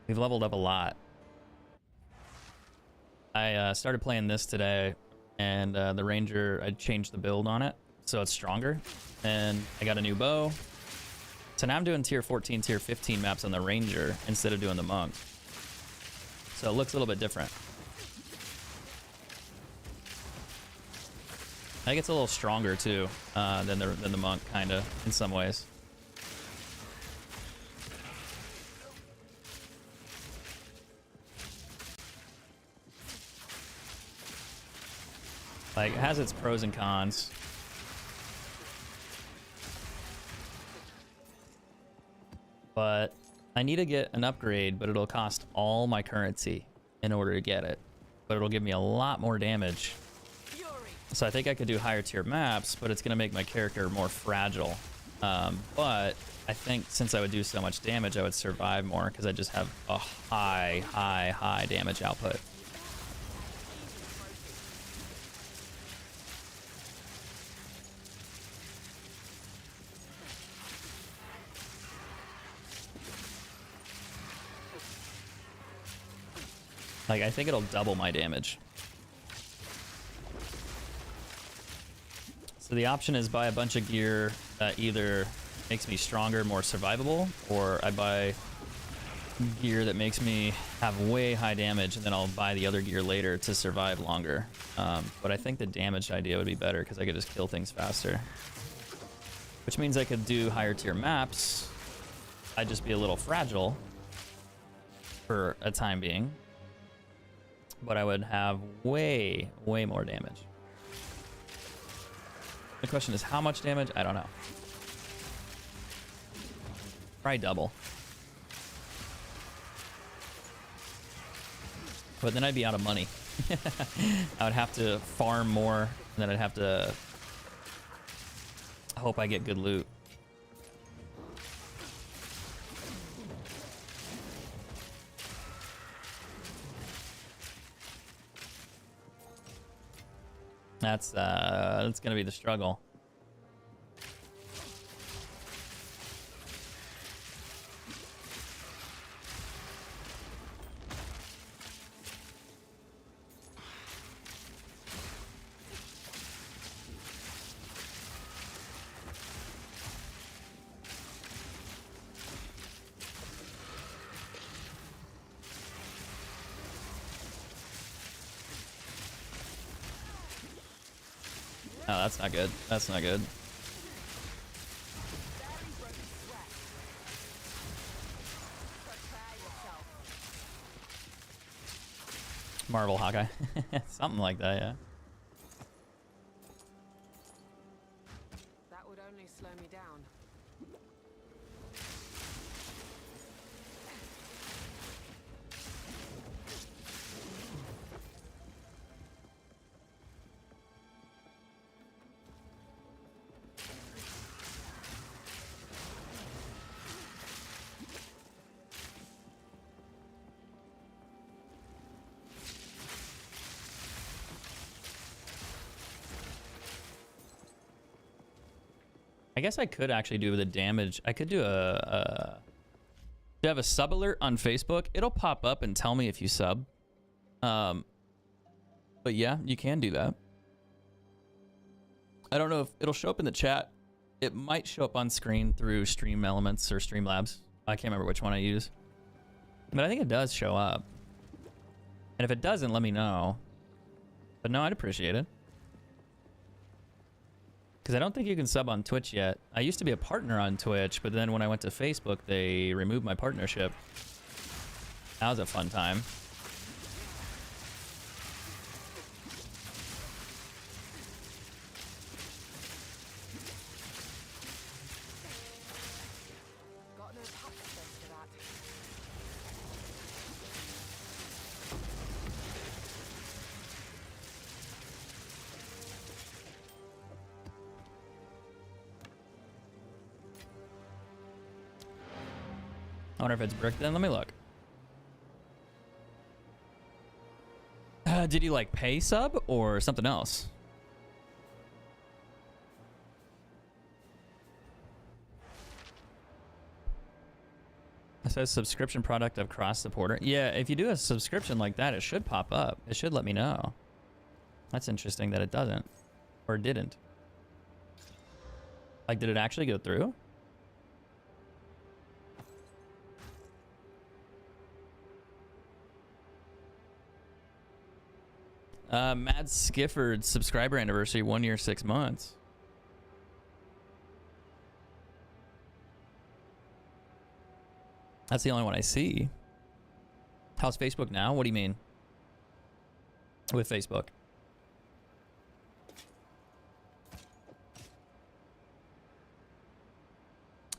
We've leveled up a lot. I started playing this today, and the ranger, I changed the build on it, so it's stronger. And I got a new bow. So now I'm doing tier 14, tier 15 maps on the ranger instead of doing the monk. So it looks a little bit different. I think it's a little stronger too than the monk, kinda, in some ways. Like, it has its pros and cons. But I need to get an upgrade, but it'll cost all my currency in order to get it. But it'll give me a lot more damage. So I think I could do higher tier maps, but it's gonna make my character more fragile. But I think since I would do so much damage, I would survive more because I just have a high damage output. Like, I think it'll double my damage. So the option is buy a bunch of gear that either makes me stronger, more survivable, or I buy gear that makes me have way high damage, and then I'll buy the other gear later to survive longer. But I think the damage idea would be better because I could just kill things faster. Which means I could do higher tier maps. I'd just be a little fragile for a time being. But I would have way more damage. The question is how much damage? I don't know. Probably double. But then I'd be out of money. I would have to farm more, and then I'd have to hope I get good loot. That's gonna be the struggle. Oh, that's not good. That's not good. Marvel Hawkeye. Something like that, yeah. That would only slow me down. I guess I could actually do the damage. I could do to have a sub alert on Facebook. It'll pop up and tell me if you sub. But yeah, you can do that. I don't know if it'll show up in the chat. It might show up on screen through Stream Elements or Streamlabs. I can't remember which one I use. But I think it does show up. And if it doesn't, let me know. But no, I'd appreciate it. Because I don't think you can sub on Twitch yet. I used to be a partner on Twitch, but then when I went to Facebook, they removed my partnership. That was a fun time. Got no pack space for that. I wonder if it's brick then. Let me look. Did you like pay sub or something else? It says subscription product of cross supporter. Yeah, if you do a subscription like that, it should pop up. It should let me know. That's interesting that it doesn't. Or didn't. Like, did it actually go through? Mad Skifford subscriber anniversary, 1 year, 6 months. That's the only one I see. How's Facebook now? What do you mean? With Facebook?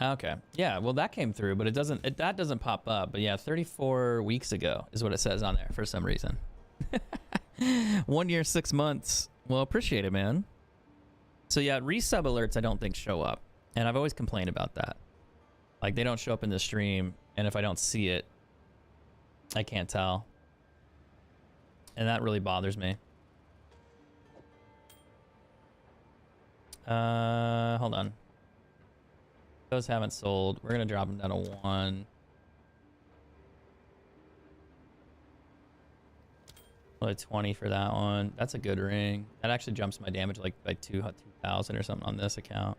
Okay. Yeah, well that came through, but it doesn't that doesn't pop up. But yeah, 34 weeks ago is what it says on there for some reason. 1 year, 6 months. Well, appreciate it, man. So yeah, resub alerts I don't think show up. And I've always complained about that. Like they don't show up in the stream, and if I don't see it, I can't tell. And that really bothers me. Hold on. Those haven't sold. We're gonna drop them down to 1. Only 20 for that one. That's a good ring. That actually jumps my damage like by 2,000 or something on this account.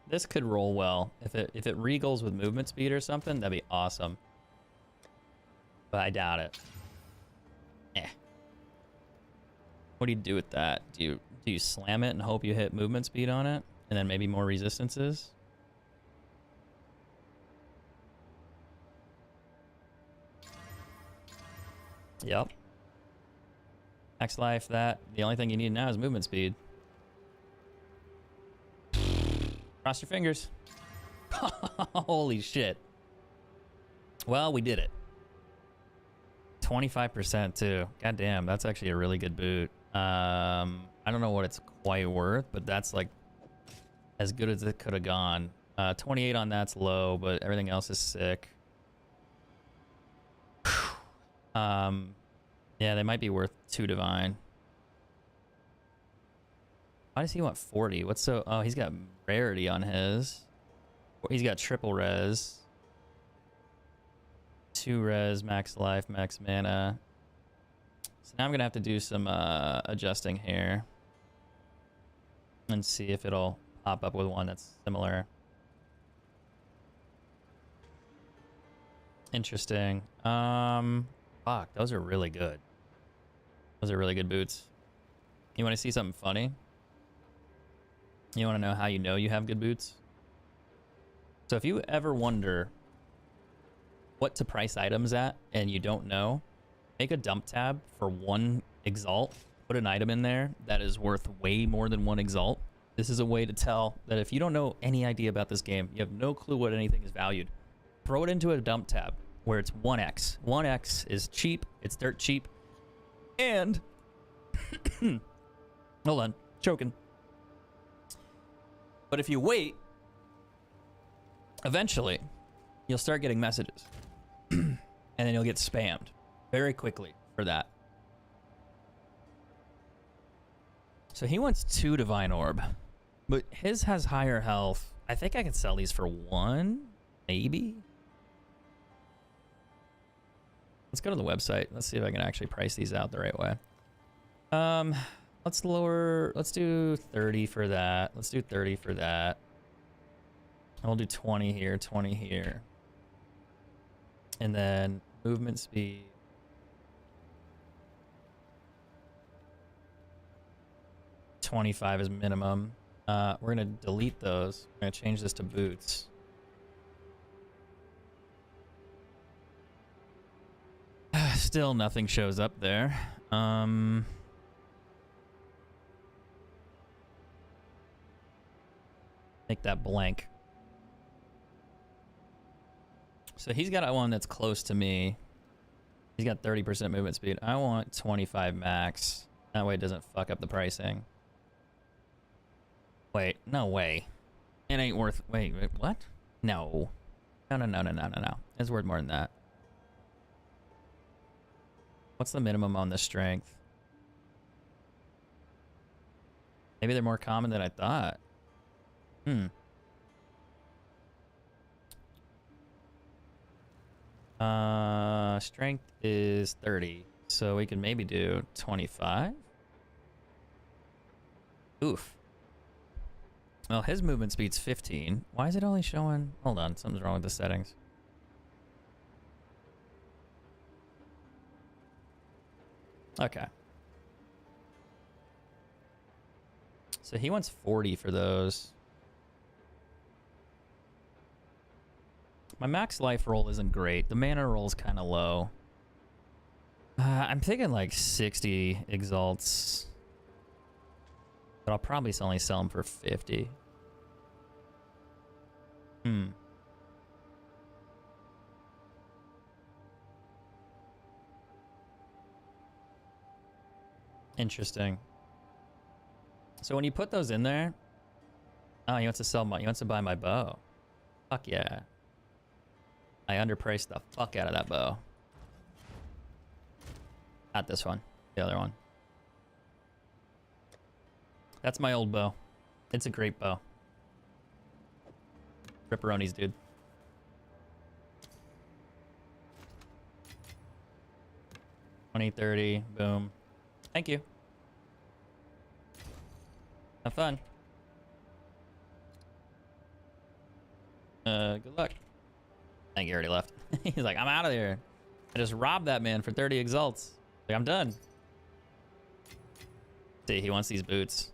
This could roll well. If it regals with movement speed or something, that'd be awesome. But I doubt it. Eh. What do you do with that? Do you slam it and hope you hit movement speed on it? And then maybe more resistances? Yep. Max life, that. The only thing you need now is movement speed. Cross your fingers. Holy shit. Well, we did it. 25% too. God damn, that's actually a really good boot. I don't know what it's quite worth, but that's like as good as it could have gone. 28 on that's low, but everything else is sick. Yeah, they might be worth 2 divine. Why does he want 40? What's so... Oh, he's got rarity on his. Oh, he's got rarity on his. He's got triple res. 2 res, max life, max mana. So now I'm gonna have to do some adjusting here. And see if it'll pop up with one that's similar. Interesting. Fuck, those are really good. Those are really good boots. You want to see something funny? You want to know how you know you have good boots? So if you ever wonder what to price items at and you don't know, make a dump tab for 1 Exalt. Put an item in there that is worth way more than 1 Exalt. This is a way to tell that if you don't know any idea about this game, you have no clue what anything is valued, throw it into a dump tab where it's 1x. 1x is cheap. It's dirt cheap. And... hold on. Choking. But if you wait, eventually, you'll start getting messages. And then you'll get spammed very quickly for that. So he wants 2 Divine Orb. But his has higher health. I think I can sell these for 1, maybe? Let's go to the website. Let's see if I can actually price these out the right way. Let's do 30 for that. Let's do 30 for that. And we'll do 20 here, 20 here. And then movement speed. $25 is minimum. We're gonna delete those. We're gonna change this to boots. Still nothing shows up there. Make that blank. So he's got one that's close to me. He's got 30% movement speed. I want 25 max. That way it doesn't fuck up the pricing. Wait, no way. It ain't worth... Wait, what? No. No. It's worth more than that. What's the minimum on the strength? Maybe they're more common than I thought. Strength is 30. So we can maybe do 25? Oof. Well, his movement speed's 15. Why is it only showing... Hold on, something's wrong with the settings. Okay. So he wants 40 for those. My max life roll isn't great. The mana roll's kind of low. I'm thinking like 60 exalts. But I'll probably only sell them for 50. Interesting. So when you put those in there... Oh, he wants to sell my... He wants to buy my bow. Fuck yeah. I underpriced the fuck out of that bow. Not this one. The other one. That's my old bow. It's a great bow. Ripperonis, dude. $20, $30, boom. Thank you. Have fun. Good luck. I think he already left. He's like, I'm out of here. I just robbed that man for 30 exalts. Like, I'm done. See, he wants these boots.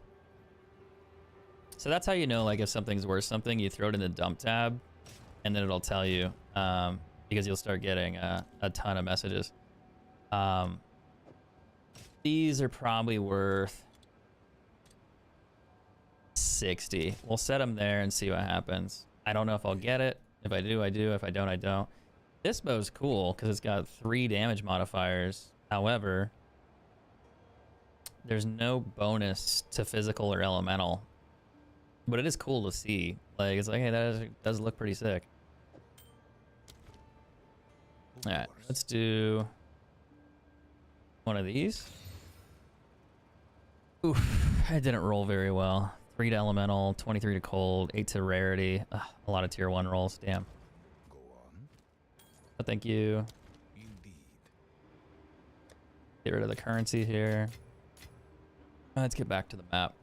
So that's how you know, like, if something's worth something, you throw it in the dump tab, and then it'll tell you, because you'll start getting a ton of messages. These are probably worth 60. We'll set them there and see what happens. I don't know if I'll get it. If I do, I do. If I don't, I don't. This bow's cool because it's got 3 damage modifiers. However, there's no bonus to physical or elemental. But it is cool to see. Like, it's like, hey, that does look pretty sick. Alright, let's do one of these. Oof. it didn't roll very well. 3 to elemental, 23 to cold, 8 to rarity. Ugh, a lot of tier 1 rolls. Damn. Go on. But thank you. Indeed. Get rid of the currency here. Let's get back to the map.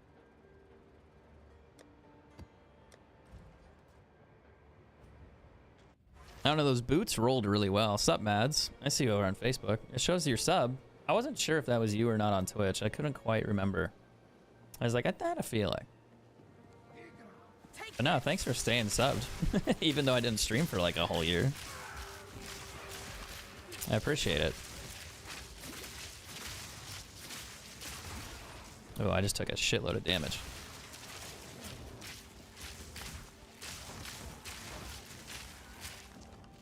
I don't know, those boots rolled really well. Sup, Mads? I see you over on Facebook. It shows your sub. I wasn't sure if that was you or not on Twitch. I couldn't quite remember. I was like, I had a feeling. But no, thanks for staying subbed. Even though I didn't stream for like a whole year. I appreciate it. Oh, I just took a shitload of damage.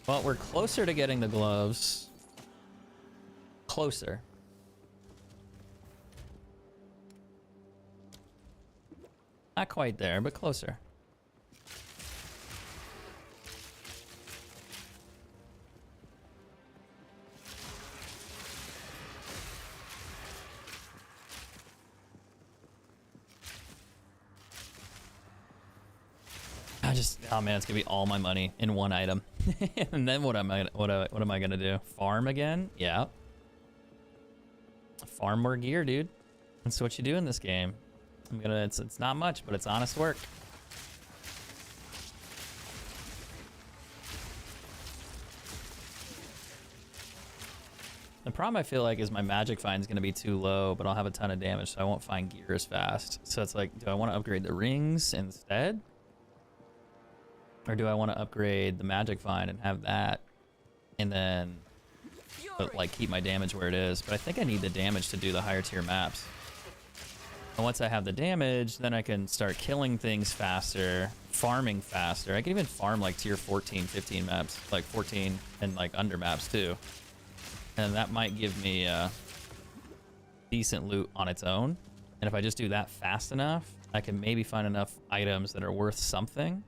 Well, we're closer to getting the gloves. Closer. Not quite there, but closer. Oh man, it's gonna be all my money in one item. And then what am I gonna do? Farm again? Yeah. Farm more gear, dude. That's what you do in this game. It's not much, but it's honest work. The problem I feel like is my magic find is going to be too low, but I'll have a ton of damage, so I won't find gear as fast. So it's like, do I want to upgrade the rings instead? Or do I want to upgrade the magic find and have that, and then like keep my damage where it is? But I think I need the damage to do the higher tier maps. And once I have the damage, then I can start killing things faster, farming faster. I can even farm like tier 14, 15 maps, like 14 and like under maps too. And that might give me decent loot on its own. And if I just do that fast enough, I can maybe find enough items that are worth something.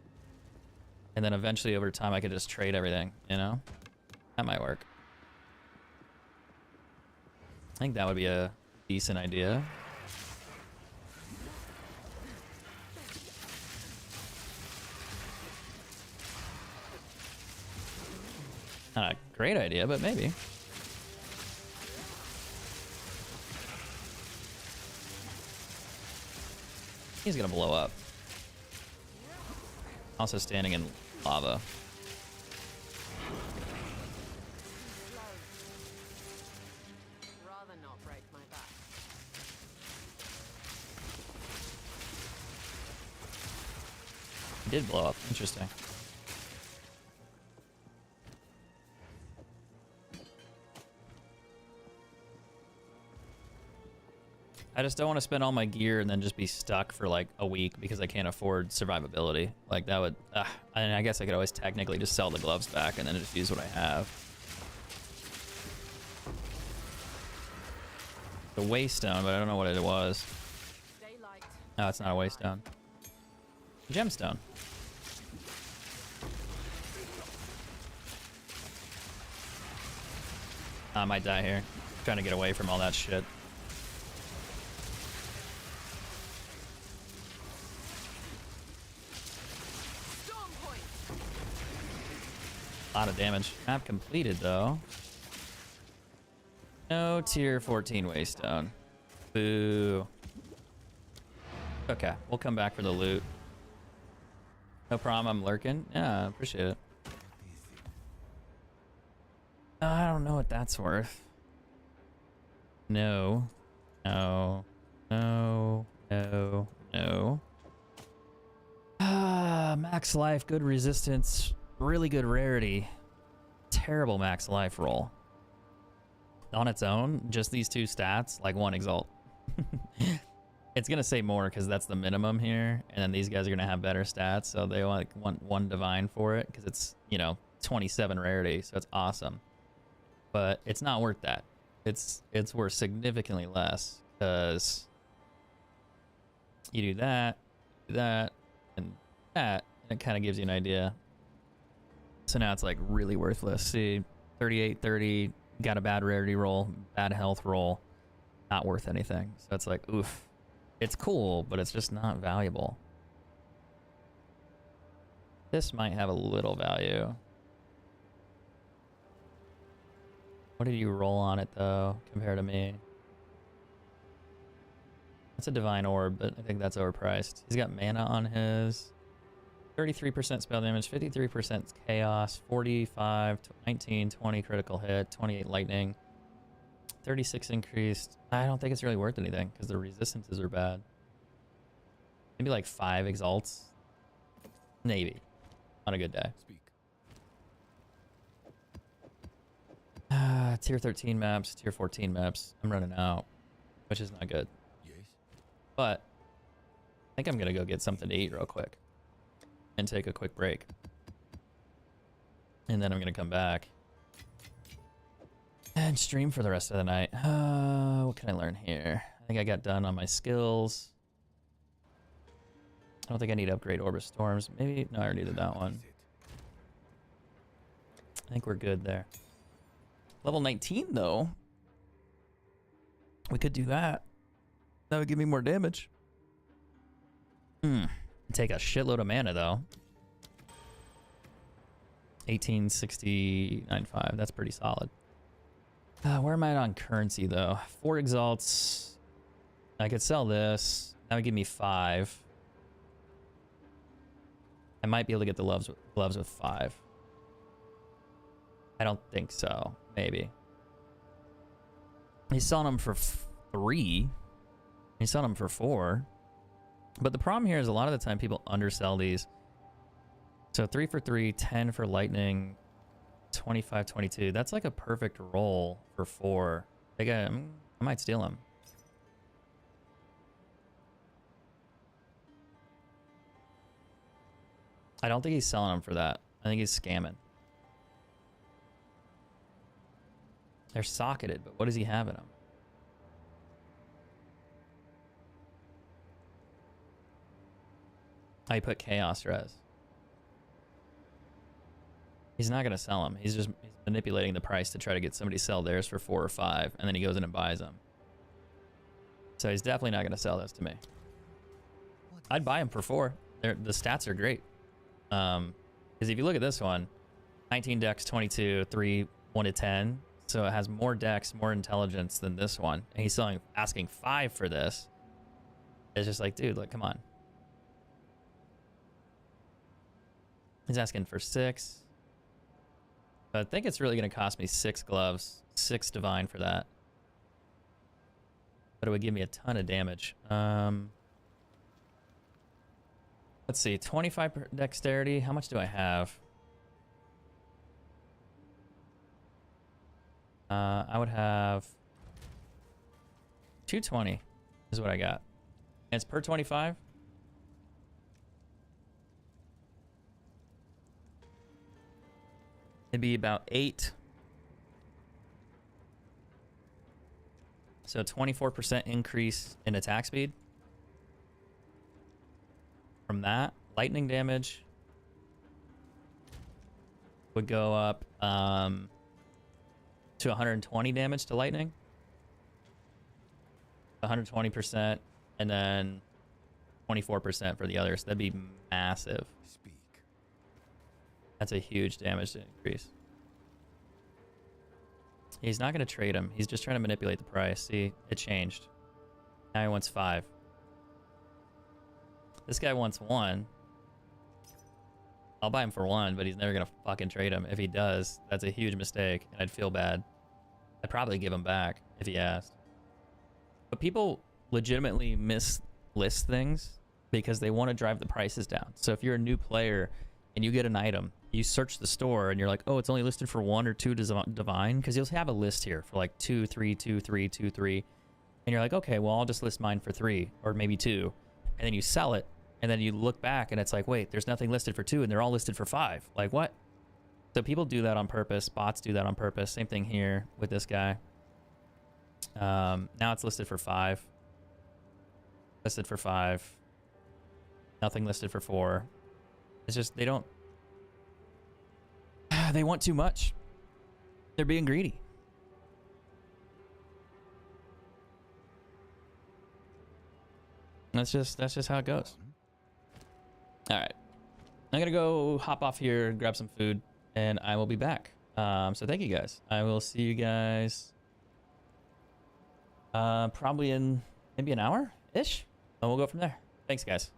And then eventually over time, I could just trade everything, you know? That might work. I think that would be a decent idea. Not a great idea, but maybe. He's gonna blow up. Also standing in lava. Rather not break my back. He did blow up. Interesting. I just don't want to spend all my gear and then just be stuck for like a week because I can't afford survivability. Like that would, and I guess I could always technically just sell the gloves back and then just use what I have. The waystone, but I don't know what it was. Daylight. No, it's not a waystone. Gemstone. I might die here. Trying to get away from all that shit. A lot of damage. Map completed though. No tier 14 waystone. Boo. Okay, we'll come back for the loot. No problem, I'm lurking. Yeah, I appreciate it. I don't know what that's worth. No. No. No. No. No. Max life, good resistance. Really good rarity. Terrible max life roll. On its own, just these two stats, like one exalt. It's gonna say more because that's the minimum here, and then these guys are gonna have better stats, so they want one divine for it because it's, you know, 27 rarity, so it's awesome. But it's not worth that. It's worth significantly less because you do that, and it kind of gives you an idea. So now it's like really worthless. See, 38, 30, got a bad rarity roll, bad health roll, not worth anything. So it's like, oof. It's cool, but it's just not valuable. This might have a little value. What did you roll on it, though, compared to me? That's a Divine Orb, but I think that's overpriced. He's got mana on his. 33% spell damage, 53% chaos, 45, 19, 20 critical hit, 28 lightning, 36 increased. I don't think it's really worth anything because the resistances are bad. Maybe like 5 exalts. Maybe. On a good day. Speak. Tier 13 maps, tier 14 maps. I'm running out, which is not good. Yes. But I think I'm going to go get something to eat real quick and take a quick break. And then I'm going to come back and stream for the rest of the night. What can I learn here? I think I got done on my skills. I don't think I need to upgrade Orb of Storms. Maybe, no, I already did that one. I think we're good there. Level 19, though. We could do that. That would give me more damage. Take a shitload of mana, though. 1869.5. That's pretty solid. Where am I on currency, though? 4 exalts. I could sell this. That would give me 5. I might be able to get the gloves with 5. I don't think so. Maybe. He's selling them for 3. He's selling them for 4. But the problem here is a lot of the time people undersell these. So 3 for 3, 10 for lightning, 25, 22. That's like a perfect roll for 4. I might steal him. I don't think he's selling them for that. I think he's scamming. They're socketed, but what does he have in them? I put Chaos Res. He's not going to sell them. He's manipulating the price to try to get somebody to sell theirs for 4 or 5, and then he goes in and buys them. So he's definitely not going to sell this to me. I'd buy him for 4. The stats are great. Because if you look at this one, 19 dex, 22, 3, 1 to 10. So it has more dex, more intelligence than this one. And he's asking 5 for this. It's just like, dude, like, come on. He's asking for 6. But I think it's really going to cost me 6 gloves, 6 divine for that. But it would give me a ton of damage. Let's see, 25 dexterity. How much do I have? I would have 220 is what I got. And it's per 25. It'd be about 8. So 24% increase in attack speed. From that, lightning damage would go up to 120 damage to lightning. 120%, and then 24% for the others. That'd be massive. Speak. That's a huge damage increase. He's not going to trade him. He's just trying to manipulate the price. See, it changed. Now he wants 5. This guy wants 1. I'll buy him for 1, but he's never going to fucking trade him. If he does, that's a huge mistake, and I'd feel bad. I'd probably give him back if he asked. But people legitimately mislist things because they want to drive the prices down. So if you're a new player and you get an item, you search the store and you're like, oh, it's only listed for 1 or 2 divine, because you'll have a list here for like 2, 3, 2, 3, 2, 3. And you're like, okay, well, I'll just list mine for 3 or maybe 2. And then you sell it. And then you look back and it's like, wait, there's nothing listed for 2 and they're all listed for 5. Like, what? So people do that on purpose. Bots do that on purpose. Same thing here with this guy. Now it's listed for 5. Listed for 5. Nothing listed for 4. It's just, they don't... They want too much. They're being greedy. That's just how it Go goes. on. All right. I'm gonna go hop off here, grab some food, and I will be back. So thank you guys. I will see you guys probably in maybe an hour ish, and we'll go from there. Thanks, guys.